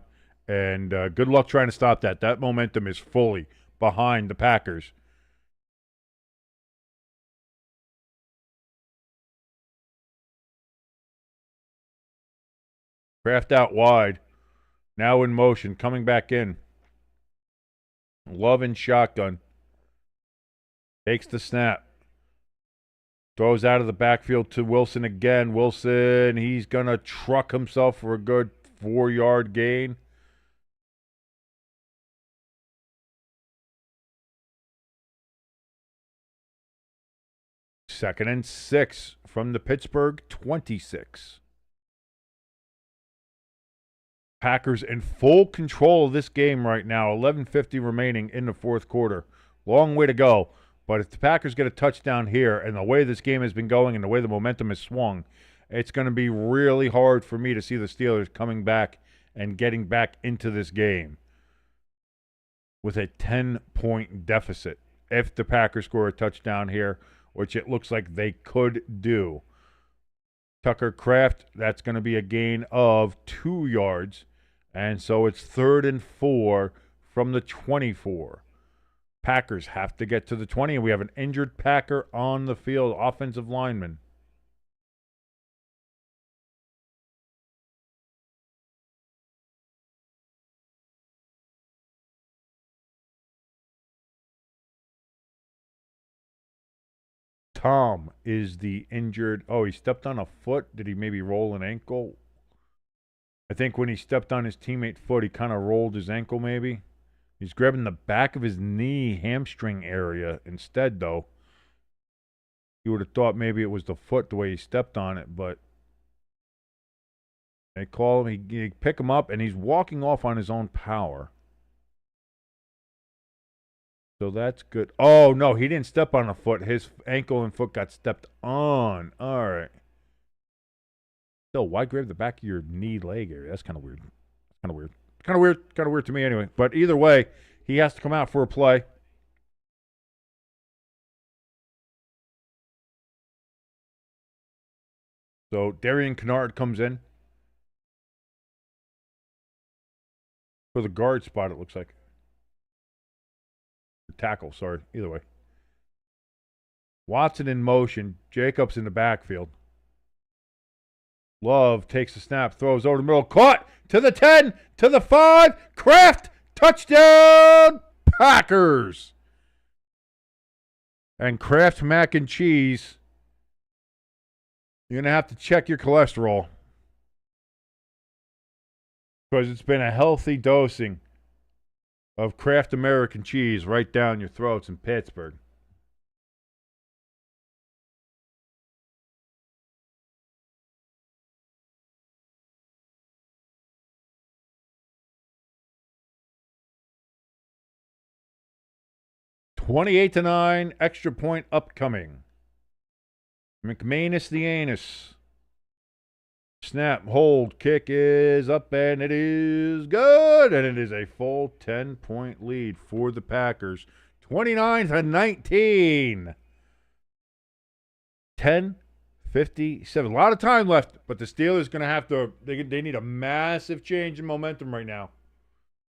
And good luck trying to stop that. That momentum is fully behind the Packers. Craft out wide. Now in motion. Coming back in. Love in shotgun. Takes the snap. Throws out of the backfield to Wilson again. Wilson, he's going to truck himself for a good 4-yard gain. 2nd and 6 from the Pittsburgh 26. Packers in full control of this game right now. 11:50 remaining in the fourth quarter. Long way to go. But if the Packers get a touchdown here, and the way this game has been going and the way the momentum has swung, it's going to be really hard for me to see the Steelers coming back and getting back into this game with a 10-point deficit. If the Packers score a touchdown here, which it looks like they could do. Tucker Kraft, that's going to be a gain of 2 yards. And so it's 3rd and 4 from the 24. Packers have to get to the 20, and we have an injured Packer on the field, offensive lineman. Tom is the injured. Oh, he stepped on a foot. Did he maybe roll an ankle? I think when he stepped on his teammate's foot, he kind of rolled his ankle maybe. He's grabbing the back of his knee, hamstring area instead, though. You would have thought maybe it was the foot, the way he stepped on it, but they call him. He pick him up, and he's walking off on his own power. So that's good. Oh, no, he didn't step on a foot. His ankle and foot got stepped on. All right. So why grab the back of your knee leg area? That's kind of weird. Kind of weird to me anyway. But either way, he has to come out for a play. So Darian Kennard comes in for the guard spot, it looks like. Tackle, sorry. Either way. Watson in motion. Jacobs in the backfield. Love takes the snap, throws over the middle. Caught to the 10, to the 5. Kraft, touchdown, Packers. And Kraft mac and cheese. You're going to have to check your cholesterol. Because it's been a healthy dosing of Kraft American cheese right down your throats in Pittsburgh. (28-9), extra point upcoming. McManus the anus. Snap, hold, kick is up, and it is good. And it is a full 10-point lead for the Packers. 29-19. 10:57. A lot of time left, but the Steelers going to have to, they need a massive change in momentum right now.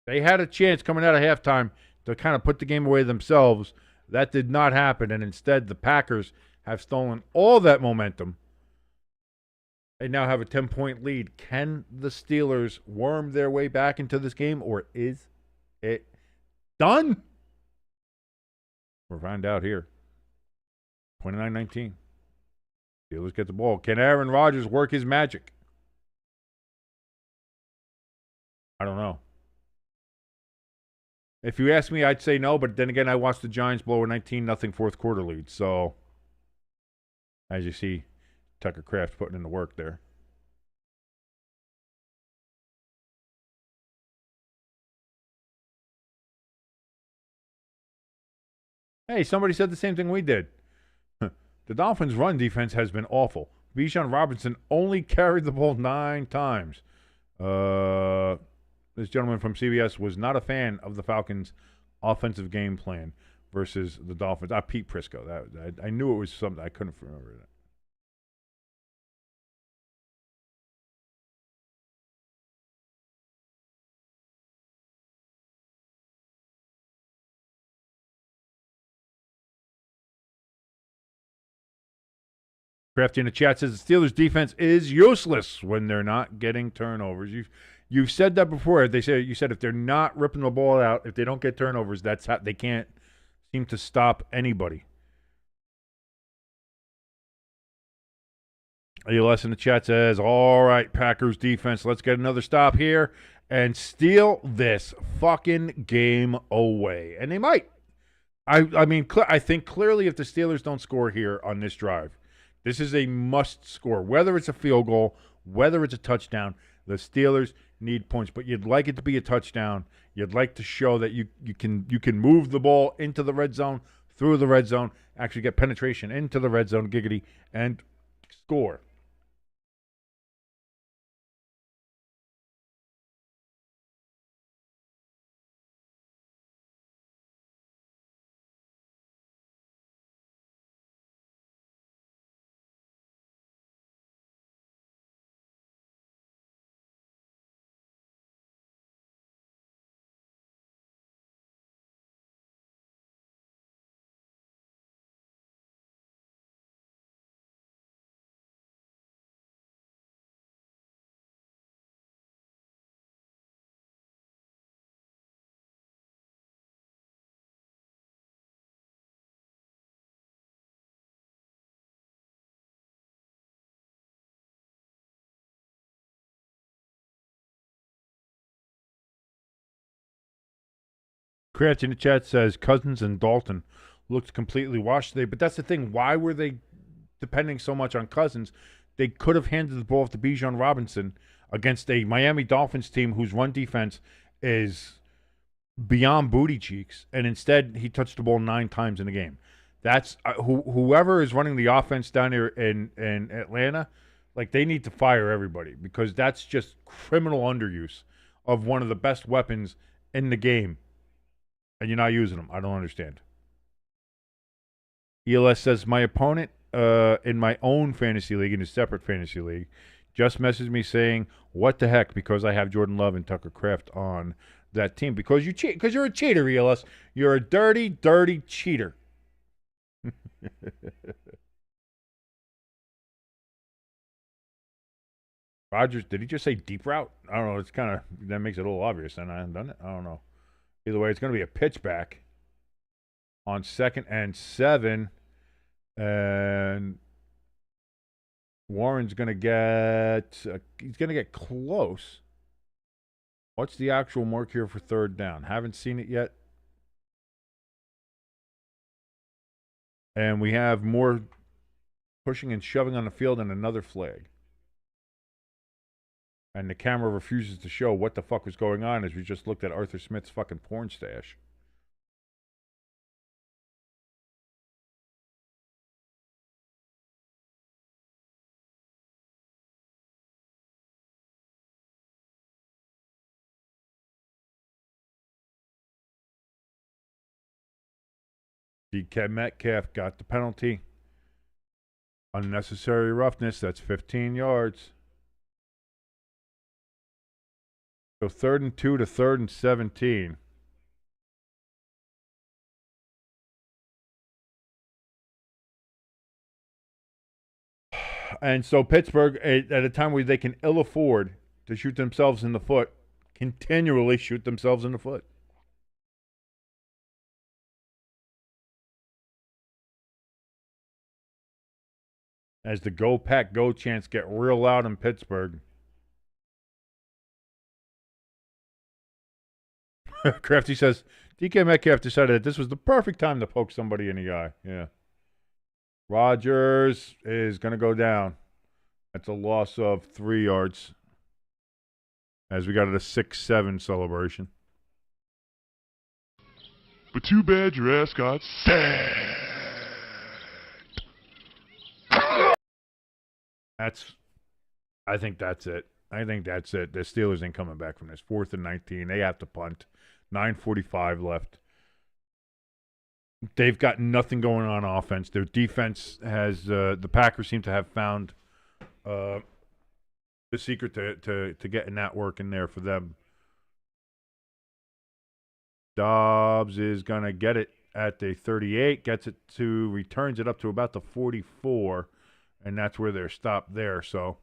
They had a chance coming out of halftime to kind of put the game away themselves. That did not happen, and instead the Packers have stolen all that momentum. They now have a 10-point lead. Can the Steelers worm their way back into this game, or is it done? We'll find out here. 29-19. Steelers get the ball. Can Aaron Rodgers work his magic? I don't know. If you ask me, I'd say no, but then again, I watched the Giants blow a 19-0 fourth quarter lead. So, as you see, Tucker Kraft putting in the work there. Hey, somebody said the same thing we did. The Dolphins' run defense has been awful. Bijan Robinson only carried the ball 9 times. This gentleman from CBS was not a fan of the Falcons' offensive game plan versus the Dolphins. Pete Prisco. I knew it was something. I couldn't remember that. Crafty in the chat says the Steelers' defense is useless when they're not getting turnovers. You've said that before. You said if they're not ripping the ball out, if they don't get turnovers, that's how they can't seem to stop anybody. ALS in the chat says, all right, Packers defense, let's get another stop here and steal this fucking game away. And they might. I mean, I think clearly if the Steelers don't score here on this drive, this is a must score. Whether it's a field goal, whether it's a touchdown, the Steelers need points. But you'd like it to be a touchdown. You'd like to show that you can move the ball into the red zone, through the red zone, actually get penetration into the red zone, giggity, and score. Cratch in the chat says Cousins and Dalton looked completely washed today. But that's the thing. Why were they depending so much on Cousins? They could have handed the ball off to Bijan Robinson against a Miami Dolphins team whose run defense is beyond booty cheeks. And instead, he touched the ball 9 times in the game. That's whoever is running the offense down here in Atlanta, like they need to fire everybody because that's just criminal underuse of one of the best weapons in the game. And you're not using them. I don't understand. ELS says, my opponent in my own fantasy league, in a separate fantasy league, just messaged me saying, what the heck, because I have Jordan Love and Tucker Kraft on that team. Because you cheat. Because you're a cheater, ELS. You're a dirty, dirty cheater. Rogers, did he just say deep route? I don't know. It's kind of, that makes it a little obvious, and I haven't done it. I don't know. Either way, it's going to be a pitch back on 2nd and 7. And Warren's going to get he's going to get close. What's the actual mark here for 3rd down? Haven't seen it yet. And we have more pushing and shoving on the field and another flag. And the camera refuses to show what the fuck was going on as we just looked at Arthur Smith's fucking porn stash. DK Metcalf got the penalty. Unnecessary roughness. That's 15 yards. So 3rd and 2 to 3rd and 17. And so Pittsburgh, at a time where they can ill afford to shoot themselves in the foot, continually shoot themselves in the foot. As the Go Pack Go chants get real loud in Pittsburgh. Crafty says, DK Metcalf decided that this was the perfect time to poke somebody in the eye. Yeah. Rodgers is going to go down. That's a loss of 3 yards. As we got at a 6-7 celebration. But too bad your ass got sacked. I think that's it. I think that's it. The Steelers ain't coming back from this. 4th and 19. They have to punt. 9:45 left. They've got nothing going on offense. Their defense has the Packers seem to have found the secret to getting that work in there for them. Dobbs is going to get it at the 38, returns it up to about the 44, and that's where they're stopped there. So,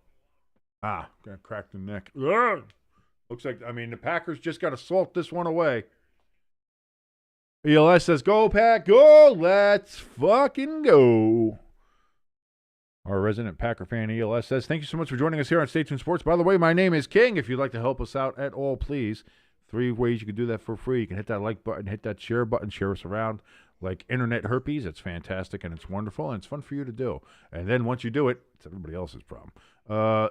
going to crack the neck. Ugh! Looks like, the Packers just got to salt this one away. ELS says, go, Pack, go. Let's fucking go. Our resident Packer fan, ELS, says, thank you so much for joining us here on Stay Tuned Sports. By the way, my name is King. If you'd like to help us out at all, please. 3 ways you can do that for free. You can hit that like button, hit that share button, share us around. like internet herpes. It's fantastic and it's wonderful and it's fun for you to do. And then once you do it, it's everybody else's problem.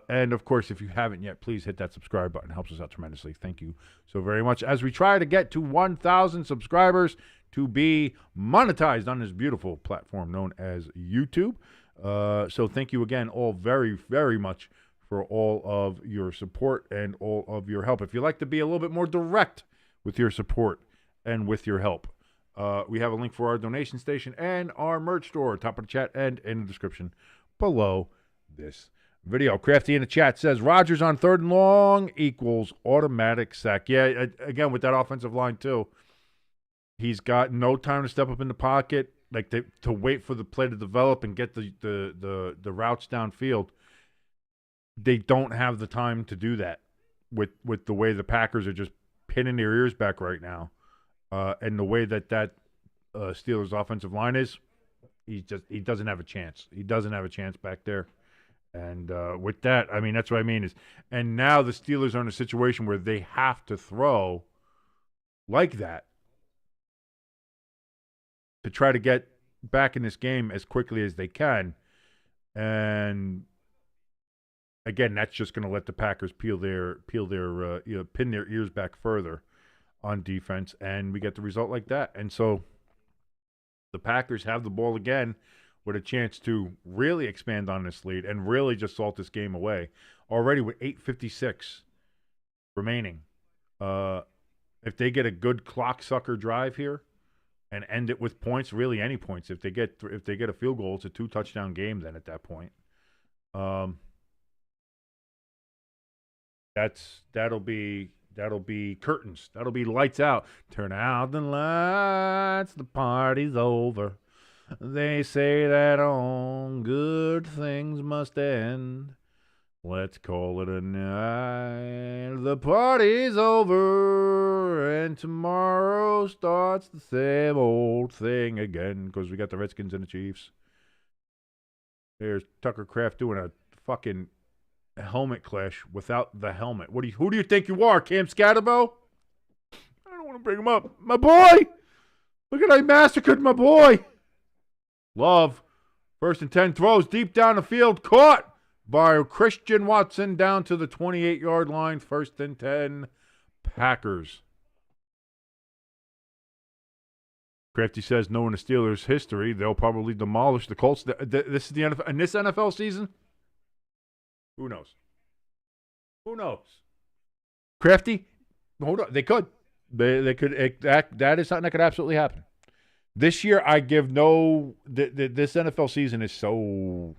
And of course, if you haven't yet, please hit that subscribe button. It helps us out tremendously. Thank you so very much. As we try to get to 1,000 subscribers to be monetized on this beautiful platform known as YouTube. So thank you again all very, very much for all of your support and all of your help. If you'd like to be a little bit more direct with your support and with your help, we have a link for our donation station and our merch store, top of the chat and in the description below this video. Crafty in the chat says, Rodgers on 3rd and long equals automatic sack. Yeah, again, with that offensive line too, he's got no time to step up in the pocket, like to wait for the play to develop and get the routes downfield. They don't have the time to do that with the way the Packers are just pinning their ears back right now. And the way that Steelers offensive line is, he doesn't have a chance. He doesn't have a chance back there. And with that, I mean, that's what I mean and now the Steelers are in a situation where they have to throw like that to try to get back in this game as quickly as they can. And again, that's just going to let the Packers pin their ears back further on defense, and we get the result like that. And so the Packers have the ball again with a chance to really expand on this lead and really just salt this game away. Already with 8:56 remaining. If they get a good clock sucker drive here and end it with points, really any points, if they get a field goal, it's a 2-touchdown game then at that point. That'll be curtains. That'll be lights out. Turn out the lights, the party's over. They say that all good things must end. Let's call it a night. The party's over, and tomorrow starts the same old thing again because we got the Redskins and the Chiefs. There's Tucker Kraft doing a fucking helmet clash without the helmet. Who do you think you are, Cam Scatterbo? I don't want to bring him up. My boy! Look at I massacred my boy! Love. 1st and 10 throws deep down the field. Caught by Christian Watson down to the 28-yard line. 1st and 10 Packers. Crafty says, knowing the Steelers' history, they'll probably demolish the Colts. This is the NFL. In this NFL season, who knows? Who knows? Crafty, hold on. They could. They could. That is something that could absolutely happen. This year, I give no. This NFL season is so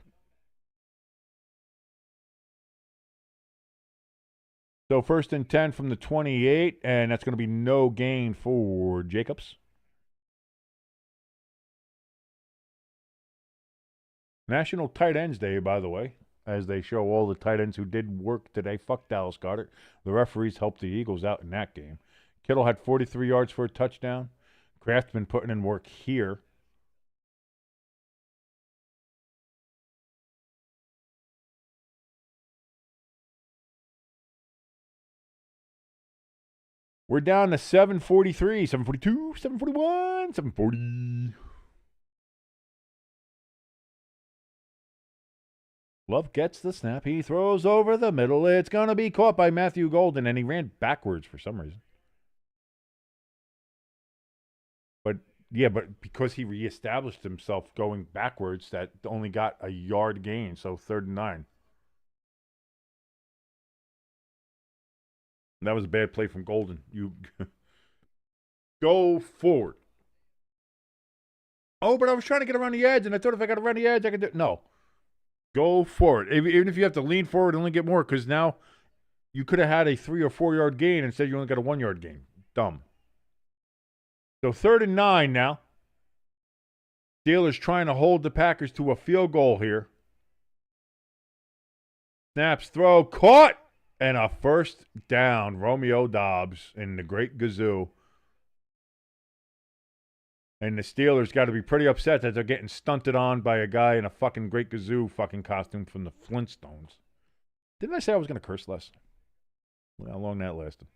1st and 10 from the 28, and that's going to be no gain for Jacobs. National Tight Ends Day, by the way, as they show all the tight ends who did work today. Fuck Dallas Goedert. The referees helped the Eagles out in that game. Kittle had 43 yards for a touchdown. Kraft's been putting in work here. We're down to 743, 742, 741, 740. Love gets the snap. He throws over the middle. It's going to be caught by Matthew Golden, and he ran backwards for some reason. But because he reestablished himself going backwards, that only got a yard gain, so 3rd and 9. That was a bad play from Golden. You go forward. Oh, but I was trying to get around the edge, and I thought if I got around the edge, I could do it. No. Go forward. Even if you have to lean forward and only get more, because now you could have had a 3 or 4 yard gain. Instead, you only got a 1 yard gain. Dumb. So 3rd and 9 now. Steelers trying to hold the Packers to a field goal here. Snaps, throw, caught, and a 1st down. Romeo Doubs in the great Gazoo. And the Steelers got to be pretty upset that they're getting stunted on by a guy in a fucking great Gazoo fucking costume from the Flintstones. Didn't I say I was going to curse less? Well, how long that lasted.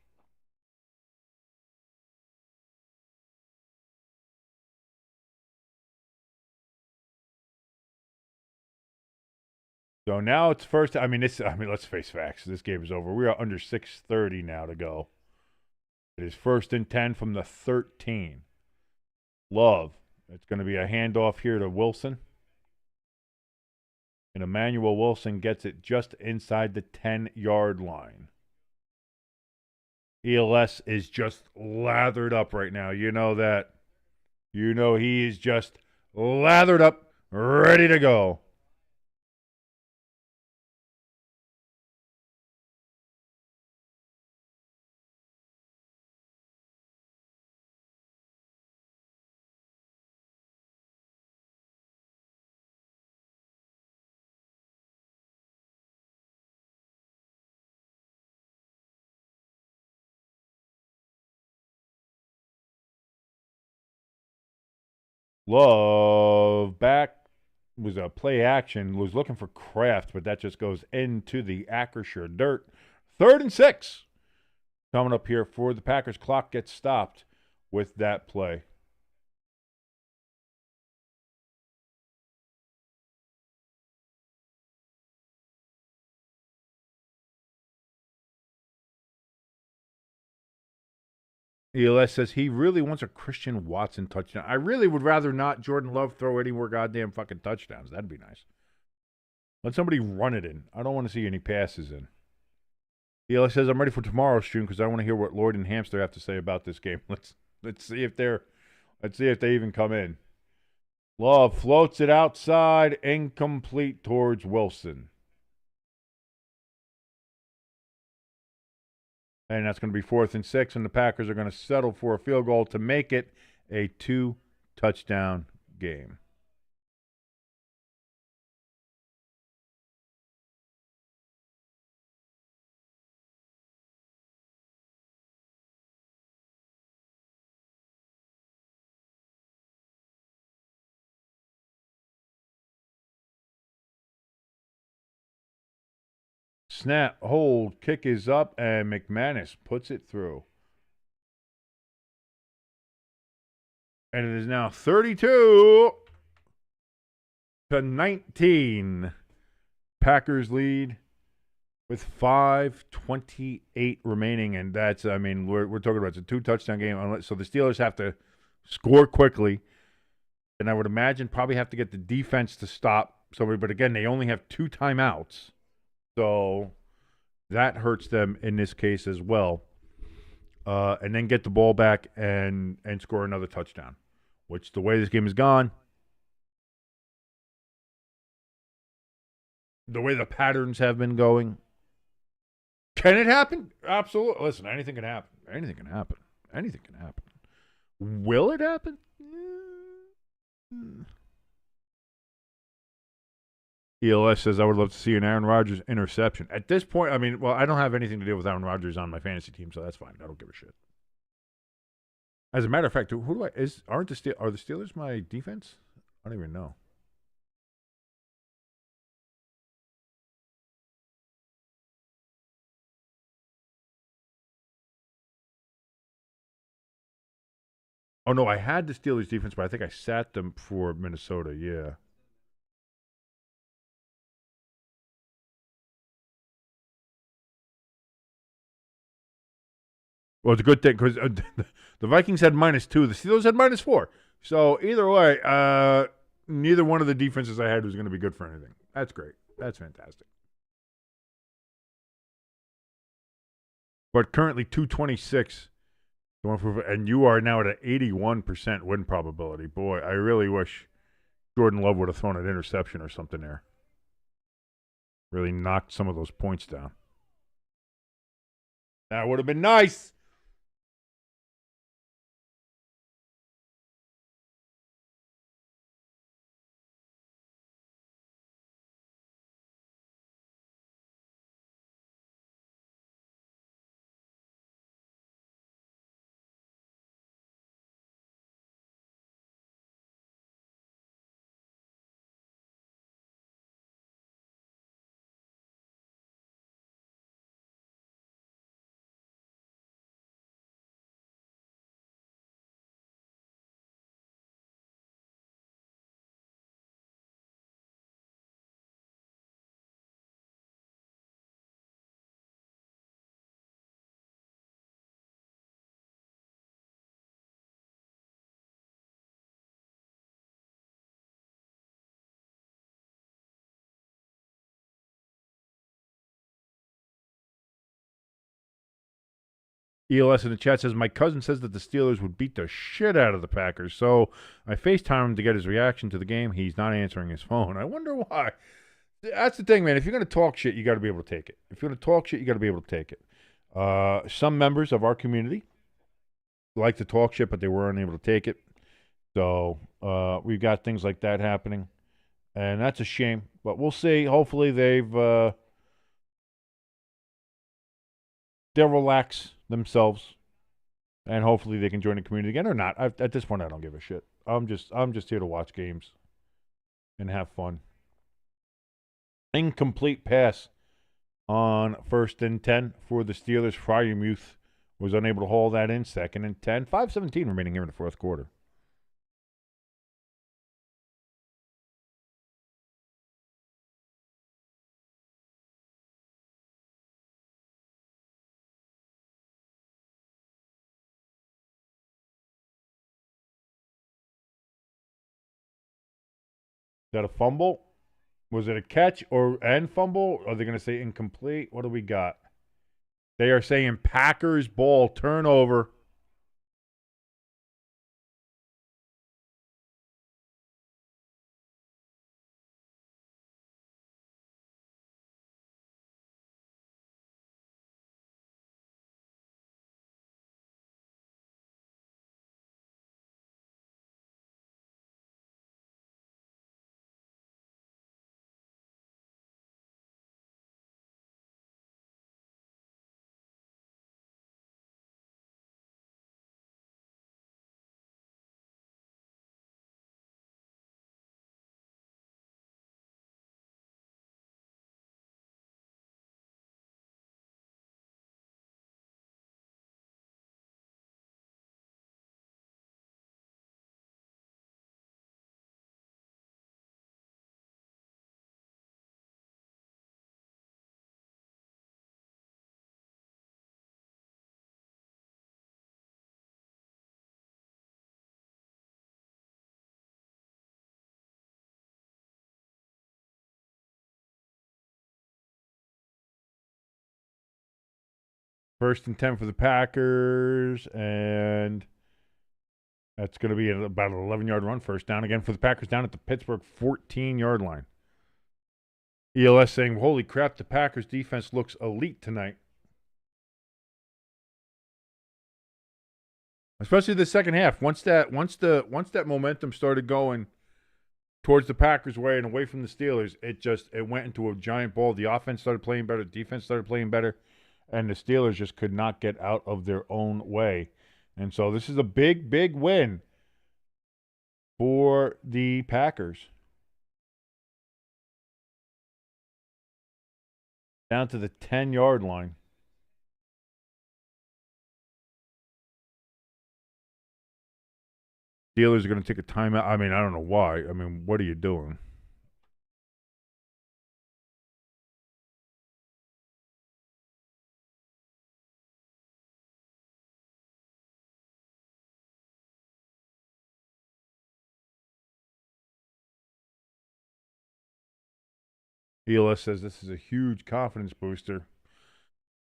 So now it's first. I mean, let's face facts. This game is over. We are under 6:30 now to go. It is 1st and 10 from the 13. Love. It's going to be a handoff here to Wilson. And Emmanuel Wilson gets it just inside the 10-yard line. ELS is just lathered up right now. You know that. You know he is just lathered up, ready to go. Love back was a play action, was looking for Kraft, but that just goes into the Acrisure dirt. 3rd and 6 coming up here for the Packers. Clock gets stopped with that play. ELS says he really wants a Christian Watson touchdown. I really would rather not Jordan Love throw any more goddamn fucking touchdowns. That'd be nice. Let somebody run it in. I don't want to see any passes in. ELS says I'm ready for tomorrow's stream because I want to hear what Lloyd and Hamster have to say about this game. Let's see if they even come in. Love floats it outside, incomplete towards Wilson. And that's going to be 4th and 6, and the Packers are going to settle for a field goal to make it a 2-touchdown game. Snap, hold, kick is up, and McManus puts it through. And it is now 32-19. Packers lead with 5:28 remaining, and that's, I mean, we're talking about it's a 2-touchdown game. So the Steelers have to score quickly, and I would imagine probably have to get the defense to stop somebody. But again, they only have 2 timeouts. So that hurts them in this case as well. And then get the ball back and score another touchdown, which the way this game has gone, the way the patterns have been going, can it happen? Absolutely. Listen, anything can happen. Anything can happen. Anything can happen. Will it happen? ELS says, I would love to see an Aaron Rodgers interception. At this point, I mean, well, I don't have anything to do with Aaron Rodgers on my fantasy team, so that's fine. I don't give a shit. As a matter of fact, are the Steelers my defense? I don't even know. Oh, no, I had the Steelers defense, but I think I sat them for Minnesota, yeah. Well, it's a good thing because the Vikings had -2. The Steelers had -4. So either way, neither one of the defenses I had was going to be good for anything. That's great. That's fantastic. But currently 226. And you are now at an 81% win probability. Boy, I really wish Jordan Love would have thrown an interception or something there. Really knocked some of those points down. That would have been nice. ELS in the chat says, my cousin says that the Steelers would beat the shit out of the Packers. So I FaceTime him to get his reaction to the game. He's not answering his phone. I wonder why. That's the thing, man. If you're going to talk shit, you got to be able to take it. If you're going to talk shit, you got to be able to take it. Some members of our community like to talk shit, but they were unable to take it. So we've got things like that happening. And that's a shame. But we'll see. Hopefully they'll relax themselves, and hopefully they can join the community again or not. At this point, I don't give a shit. I'm just here to watch games and have fun. Incomplete pass on 1st and 10 for the Steelers. Fryermuth was unable to haul that in. 2nd and 10. 5:17 remaining here in the fourth quarter. Is that a fumble? Was it a catch and fumble? Are they going to say incomplete? What do we got? They are saying Packers ball, turnover. First and 10 for the Packers, and that's going to be about an 11-yard run. First down again for the Packers down at the Pittsburgh 14-yard line. ELS saying, holy crap, the Packers defense looks elite tonight. Especially the second half. Once that momentum started going towards the Packers' way and away from the Steelers, it went into a giant ball. The offense started playing better, the defense started playing better, and the Steelers just could not get out of their own way. And so this is a big, big win for the Packers. Down to the 10-yard line. Steelers are going to take a timeout. I mean, I don't know why. I mean, what are you doing? ELS says this is a huge confidence booster.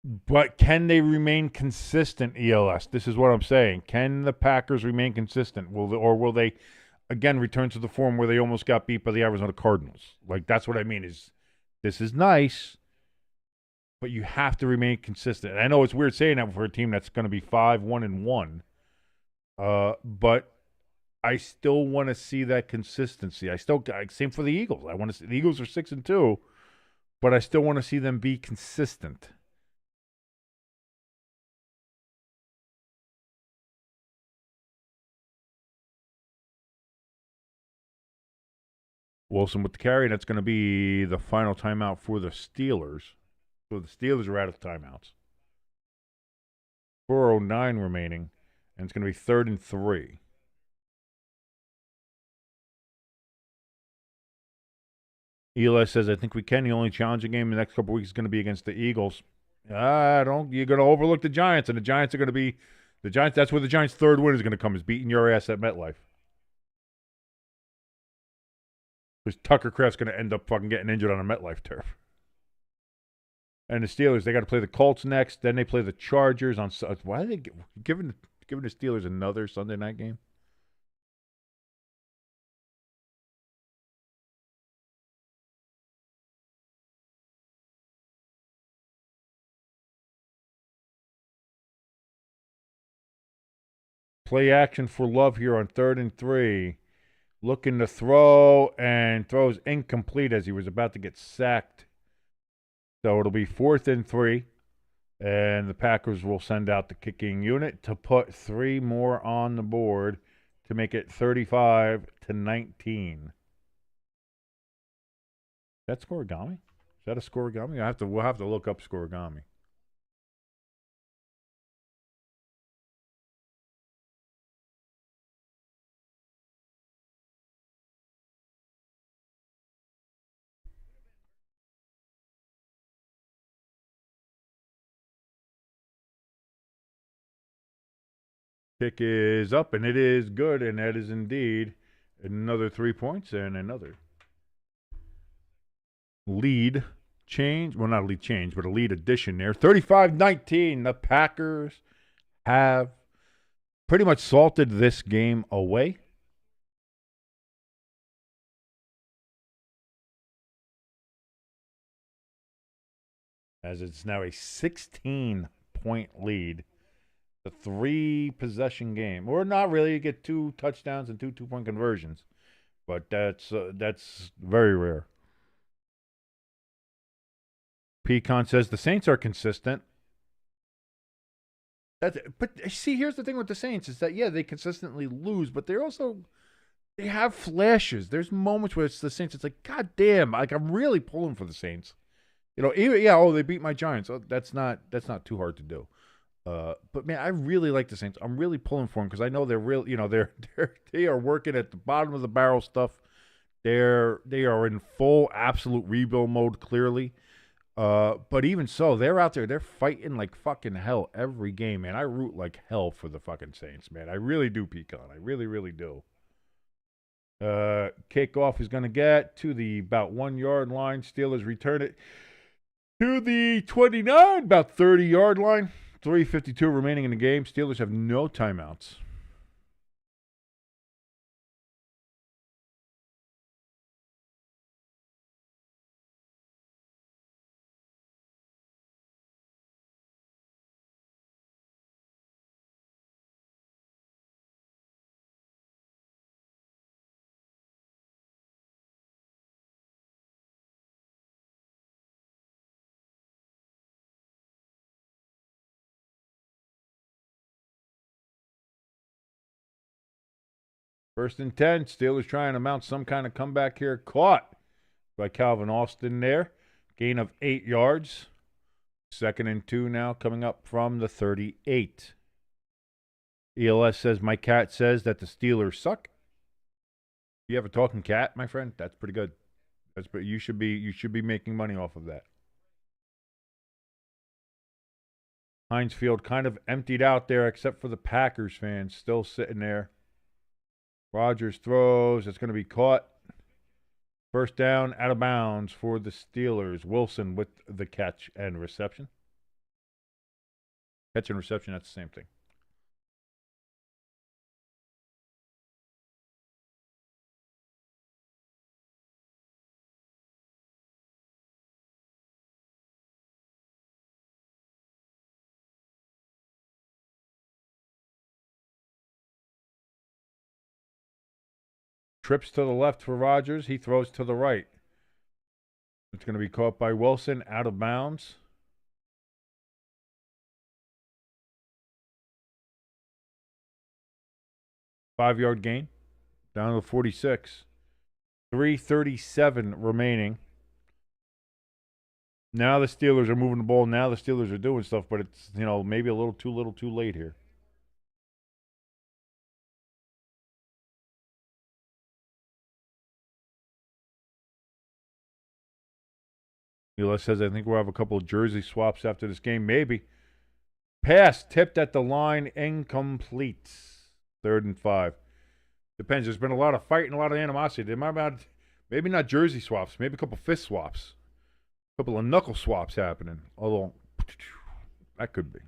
But can they remain consistent, ELS? This is what I'm saying. Can the Packers remain consistent? Will they, again, return to the form where they almost got beat by the Arizona Cardinals? Like, that's what I mean. This is nice, but you have to remain consistent. And I know it's weird saying that for a team that's going to be 5-1-1. But I still want to see that consistency. Same for the Eagles. I want to see the Eagles are 6-2, but I still want to see them be consistent. Wilson with the carry. That's going to be the final timeout for the Steelers. So the Steelers are out of timeouts. 4:09 remaining, and it's going to be 3rd and 3. ELS says, I think we can. The only challenging game in the next couple weeks is going to be against the Eagles. You're going to overlook the Giants, and the Giants are going to be the Giants. That's where the Giants' third win is going to come, is beating your ass at MetLife. Because Tucker Kraft's going to end up fucking getting injured on a MetLife turf. And the Steelers, they got to play the Colts next. Then they play the Chargers on. Why are they giving the Steelers another Sunday night game? Play action for Love here on 3rd and 3. Looking to throw, and throws incomplete as he was about to get sacked. So it'll be 4th and 3. And the Packers will send out the kicking unit to put 3 more on the board to make it 35-19. Is that scoregami? Is that a scoregami? We'll have to look up scoregami. Kick is up, and it is good, and that is indeed another 3 points and another lead change. Well, not a lead change, but a lead addition there. 35-19. The Packers have pretty much salted this game away. As it's now a 16-point lead. The 3-possession game, or not really. You get 2 touchdowns and 2 2-point conversions, but that's very rare. Pecan says the Saints are consistent. But see, here's the thing with the Saints is that they consistently lose, but they have flashes. There's moments where it's the Saints. It's like, God damn, like I'm really pulling for the Saints. They beat my Giants. Oh, that's not too hard to do. But man, I really like the Saints. I'm really pulling for them because I know they're real. They are working at the bottom of the barrel stuff. They are in full absolute rebuild mode clearly. But even so, they're out there. They're fighting like fucking hell every game, man. I root like hell for the fucking Saints, man. I really do, Pecan. I really, really do. Kickoff is going to get to the about 1-yard line. Steelers return it to the 29, about 30-yard line. 3:52 remaining in the game. Steelers have no timeouts. First and 10. Steelers trying to mount some kind of comeback here. Caught by Calvin Austin there. Gain of 8 yards. 2nd and 2 now coming up from the 38. ELS says, my cat says that the Steelers suck. You have a talking cat, my friend? That's pretty good. You should be making money off of that. Heinz Field kind of emptied out there except for the Packers fans still sitting there. Rodgers throws. It's going to be caught. First down, out of bounds for the Steelers. Wilson with the catch and reception. Catch and reception, that's the same thing. Trips to the left for Rodgers. He throws to the right. It's going to be caught by Wilson, out of bounds. Five-yard gain, down to 46. 3:37 remaining. Now the Steelers are moving the ball. Now the Steelers are doing stuff, but it's, maybe a little too late here. Mila says, I think we'll have a couple of jersey swaps after this game. Maybe. Pass tipped at the line, incomplete. 3rd and 5. Depends. There's been a lot of fight and a lot of animosity. Maybe not jersey swaps. Maybe a couple fist swaps. Couple of knuckle swaps happening. Although, that could be.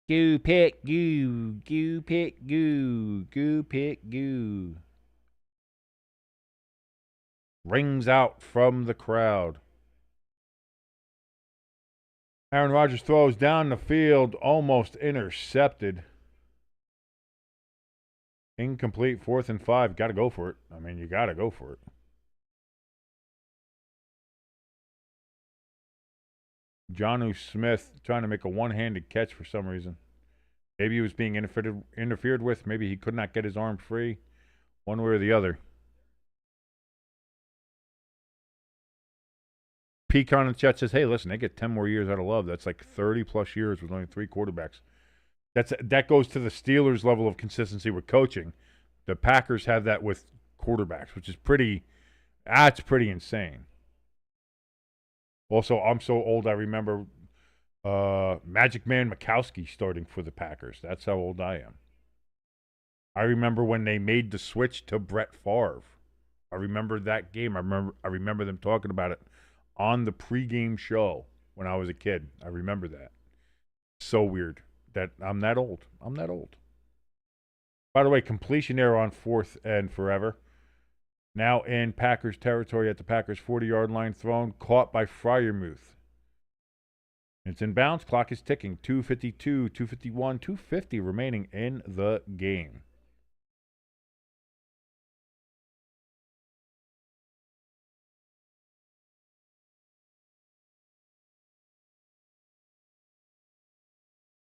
Goo pick goo. Goo pick goo. Goo pick goo. Rings out from the crowd. Aaron Rodgers throws down the field, almost intercepted. Incomplete, 4th and 5. Got to go for it. I mean, you got to go for it. Jonnu Smith trying to make a one-handed catch for some reason. Maybe he was being interfered with. Maybe he could not get his arm free. One way or the other. Pecan in the chat says, hey, listen, they get 10 more years out of Love. That's like 30-plus years with only 3 quarterbacks. That goes to the Steelers' level of consistency with coaching. The Packers have that with quarterbacks, which is pretty insane. Also, I'm so old, I remember Magic Man Mikowski starting for the Packers. That's how old I am. I remember when they made the switch to Brett Favre. I remember that game. I remember them talking about it on the pregame show when I was a kid. I remember that. So weird that I'm that old. By the way, completion error on 4th and forever. Now in Packers territory at the Packers 40-yard line, thrown, caught by Freiermuth. It's in bounds. Clock is ticking. 2:52, 2:51, 2:50 remaining in the game.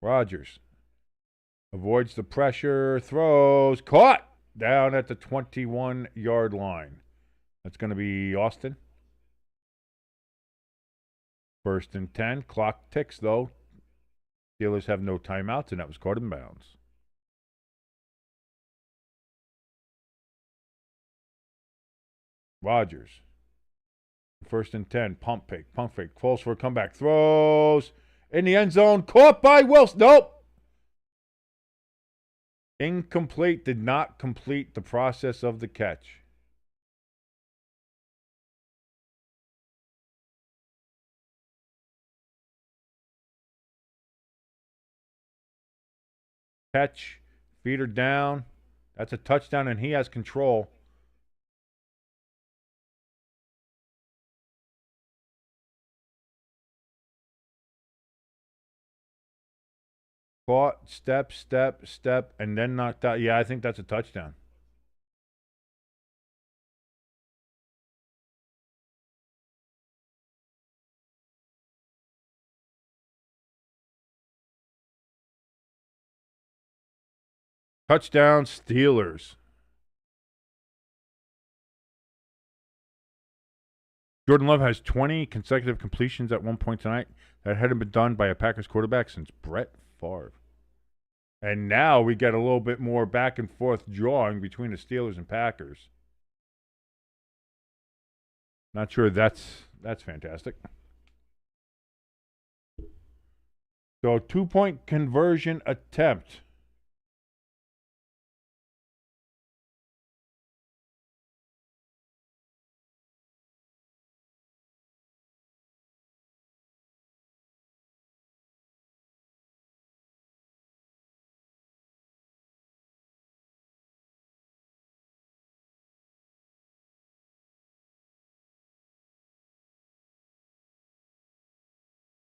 Rodgers avoids the pressure, throws, caught down at the 21-yard line. That's going to be Austin. 1st and 10. Clock ticks, though. Steelers have no timeouts, and that was caught in bounds. Rodgers. 1st and 10. Pump fake. Falls for a comeback. Throws in the end zone. Caught by Wilson. Nope. Incomplete. Did not complete the process of the catch. Catch. Feeder down. That's a touchdown, and he has control. Caught, step, and then knocked out. Yeah, I think that's a touchdown. Touchdown, Steelers. Jordan Love has 20 consecutive completions at one point tonight. That hadn't been done by a Packers quarterback since Brett Favre. And now we get a little bit more back and forth drawing between the Steelers and Packers. Not sure that's fantastic. So 2-point conversion attempt.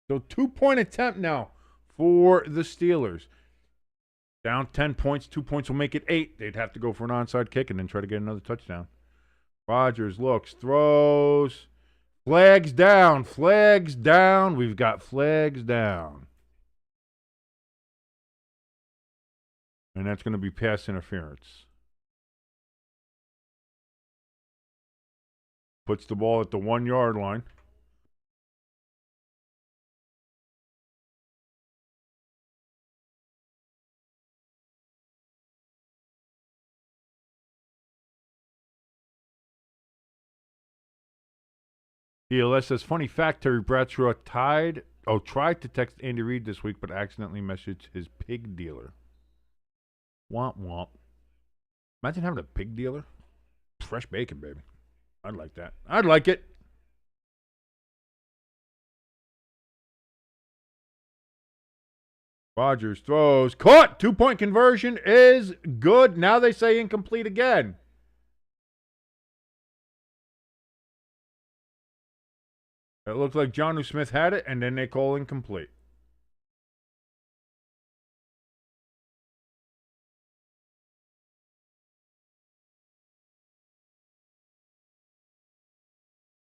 So 2-point attempt now for the Steelers. Down 10 points. 2 points will make it 8. They'd have to go for an onside kick and then try to get another touchdown. Rodgers looks, throws. Flags down. We've got flags down. And that's going to be pass interference. Puts the ball at the 1-yard line. ELS says, funny fact, Terry Bradshaw tied tried to text Andy Reid this week, but accidentally messaged his pig dealer. Womp womp. Imagine having a pig dealer. Fresh bacon, baby. I'd like that. I'd like it. Rodgers throws. Caught. 2-point conversion is good. Now they say incomplete again. It looked like Jonnu Smith had it, and then they call incomplete.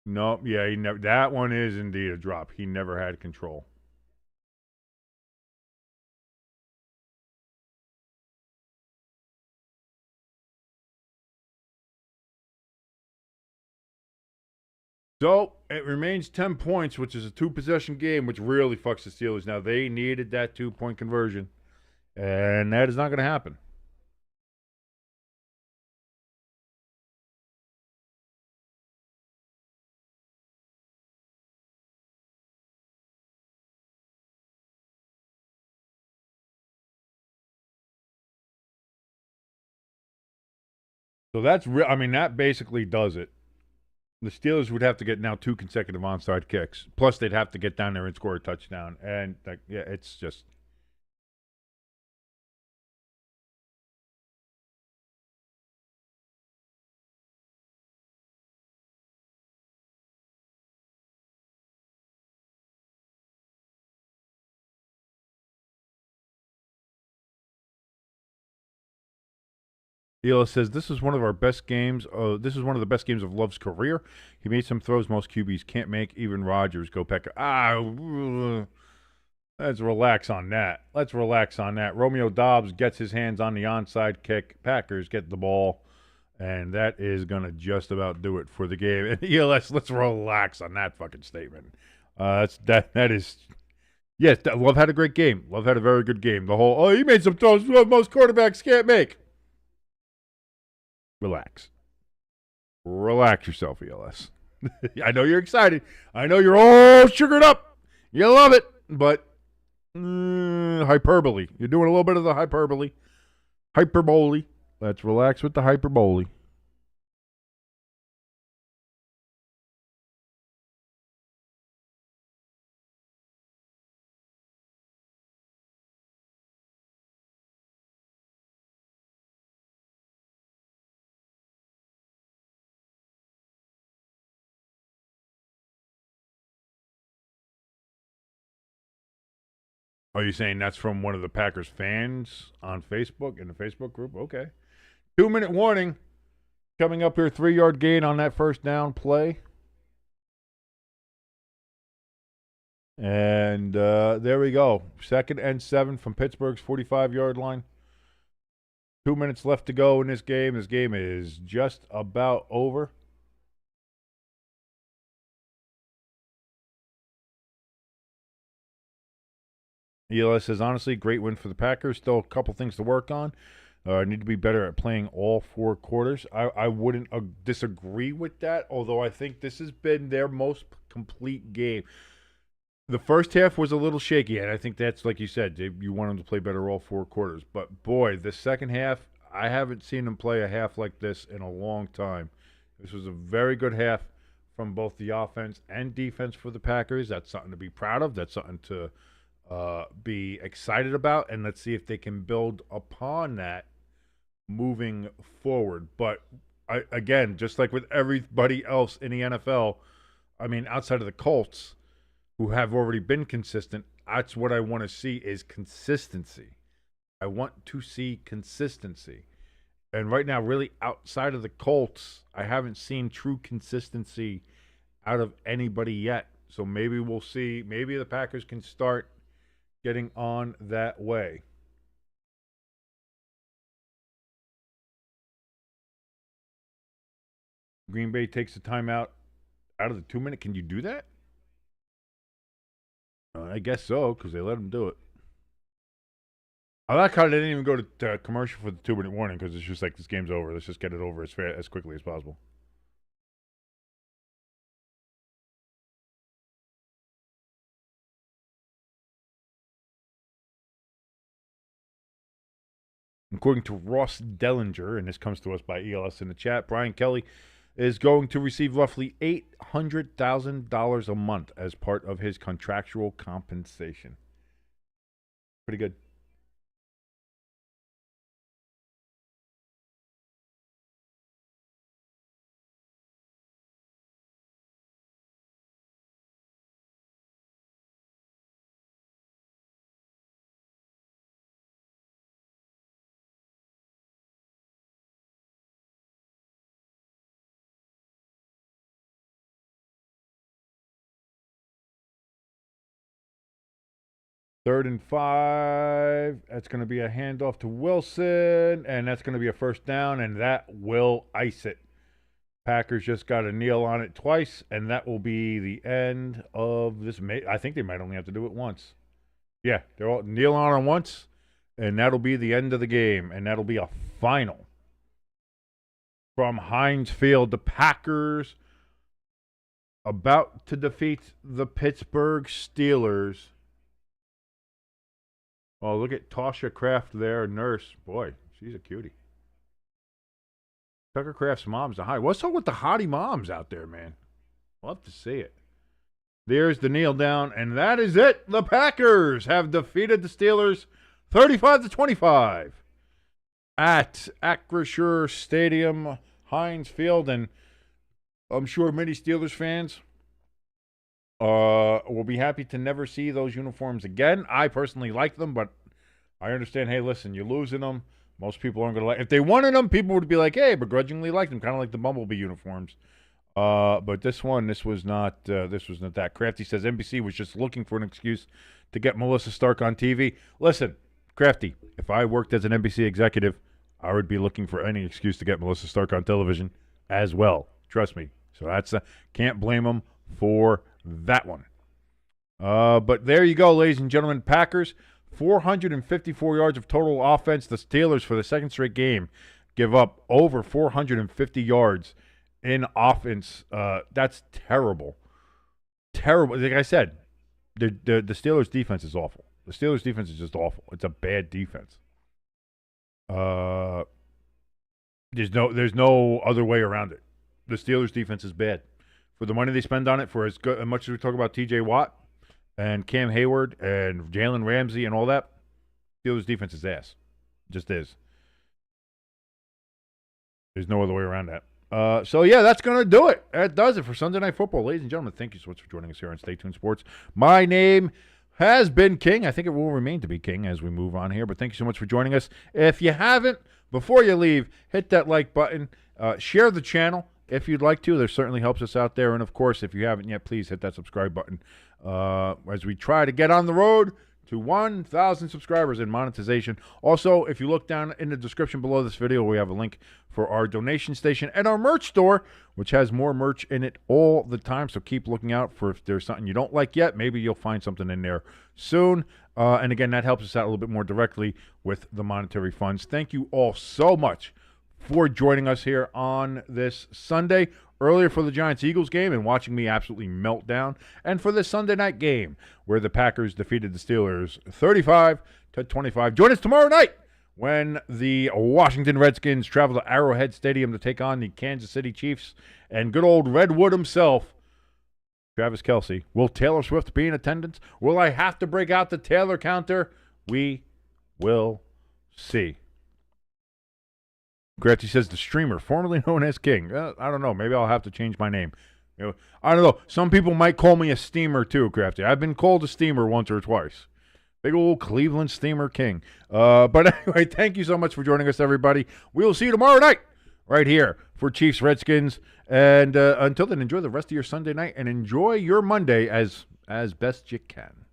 Nope. Yeah, he never. That one is indeed a drop. He never had control. So it remains 10 points, which is a 2-possession game, which really fucks the Steelers. Now they needed that 2-point conversion, and that is not going to happen. So that's I mean, that basically does it. The Steelers would have to get now 2 consecutive onside kicks. Plus, they'd have to get down there and score a touchdown. And, yeah, it's just. Ela says, this is one of our best games. This is one of the best games of Love's career. He made some throws most QBs can't make. Even Rodgers. Go Packer. Let's relax on that. Romeo Doubs gets his hands on the onside kick. Packers get the ball. And that is going to just about do it for the game. And ELS, let's relax on that fucking statement. That is... Yes, Love had a great game. Love had a very good game. The whole, he made some throws most quarterbacks can't make. Relax. Relax yourself, ELS. I know you're excited. I know you're all sugared up. You love it. But hyperbole. You're doing a little bit of the hyperbole. Hyperbole. Let's relax with the hyperbole. Are you saying that's from one of the Packers fans on Facebook, in the Facebook group? Okay. 2-minute warning. Coming up here, 3-yard gain on that first down play. And there we go. 2nd and 7 from Pittsburgh's 45-yard line. 2 minutes left to go in this game. This game is just about over. ELS says, honestly, great win for the Packers. Still a couple things to work on. Need to be better at playing all 4 quarters. I wouldn't disagree with that, although I think this has been their most complete game. The first half was a little shaky, and I think that's, like you said, you want them to play better all 4 quarters. But, boy, the second half, I haven't seen them play a half like this in a long time. This was a very good half from both the offense and defense for the Packers. That's something to be proud of. That's something to be excited about, and let's see if they can build upon that moving forward. But again, just like with everybody else in the NFL, I mean, outside of the Colts, who have already been consistent, that's what I want to see is consistency. I want to see consistency. And right now, really outside of the Colts, I haven't seen true consistency out of anybody yet. So maybe we'll see. Maybe the Packers can start getting on that way. Green Bay takes a timeout out of the 2-minute. Can you do that? I guess so, because they let them do it. I like how they didn't even go to commercial for the 2-minute warning, because it's just like, this game's over. Let's just get it over as quickly as possible. According to Ross Dellinger, and this comes to us by ELS in the chat, Brian Kelly is going to receive roughly $800,000 a month as part of his contractual compensation. Pretty good. Third and 5. That's going to be a handoff to Wilson, and that's going to be a first down, and that will ice it. Packers just got a kneel on it twice, and that will be the end of this. I think they might only have to do it once. Yeah, they'll all kneel on it once, and that'll be the end of the game, and that'll be a final. From Heinz Field, the Packers about to defeat the Pittsburgh Steelers. Oh, look at Tasha Kraft there, nurse. Boy, she's a cutie. Tucker Kraft's mom's a hottie. What's up with the hottie moms out there, man? Love to see it. There's the kneel down, and that is it. The Packers have defeated the Steelers 35-25 at Acrisure Stadium, Heinz Field, and I'm sure many Steelers fans will be happy to never see those uniforms again. I personally like them, but I understand, hey, listen, you're losing them. Most people aren't going to like. If they wanted them, people would be like, hey, begrudgingly like them, kind of like the Bumblebee uniforms. But this was not that. Crafty says NBC was just looking for an excuse to get Melissa Stark on TV. Listen, Crafty, if I worked as an NBC executive, I would be looking for any excuse to get Melissa Stark on television as well. Trust me. So that's can't blame them for that one. But there you go, ladies and gentlemen. Packers, 454 yards of total offense. The Steelers, for the second straight game, give up over 450 yards in offense. That's terrible. Terrible. Like I said, the Steelers' defense is awful. The Steelers' defense is just awful. It's a bad defense. There's no other way around it. The Steelers' defense is bad. For the money they spend on it, for as much as we talk about T.J. Watt and Cam Hayward and Jalen Ramsey and all that, Steelers' defense is ass. It just is. There's no other way around that. So, yeah, that's going to do it. That does it for Sunday Night Football. Ladies and gentlemen, thank you so much for joining us here on Stay Tuned Sports. My name has been King. I think it will remain to be King as we move on here, but thank you so much for joining us. If you haven't, before you leave, hit that like button. Share the channel. If you'd like to, there certainly helps us out there. And, of course, if you haven't yet, please hit that subscribe button as we try to get on the road to 1,000 subscribers and monetization. Also, if you look down in the description below this video, we have a link for our donation station and our merch store, which has more merch in it all the time. So keep looking out for if there's something you don't like yet. Maybe you'll find something in there soon. And, again, that helps us out a little bit more directly with the monetary funds. Thank you all so much for joining us here on this Sunday, earlier for the Giants-Eagles game and watching me absolutely melt down, and for this Sunday night game where the Packers defeated the Steelers 35-25. Join us tomorrow night when the Washington Redskins travel to Arrowhead Stadium to take on the Kansas City Chiefs, and good old Redwood himself, Travis Kelce. Will Taylor Swift be in attendance? Will I have to break out the Taylor counter? We will see. Gretty says the streamer, formerly known as King. I don't know. Maybe I'll have to change my name. I don't know. Some people might call me a steamer too, Crafty. I've been called a steamer once or twice. Big old Cleveland Steamer King. But anyway, thank you so much for joining us, everybody. We will see you tomorrow night right here for Chiefs Redskins. And until then, enjoy the rest of your Sunday night and enjoy your Monday as best you can.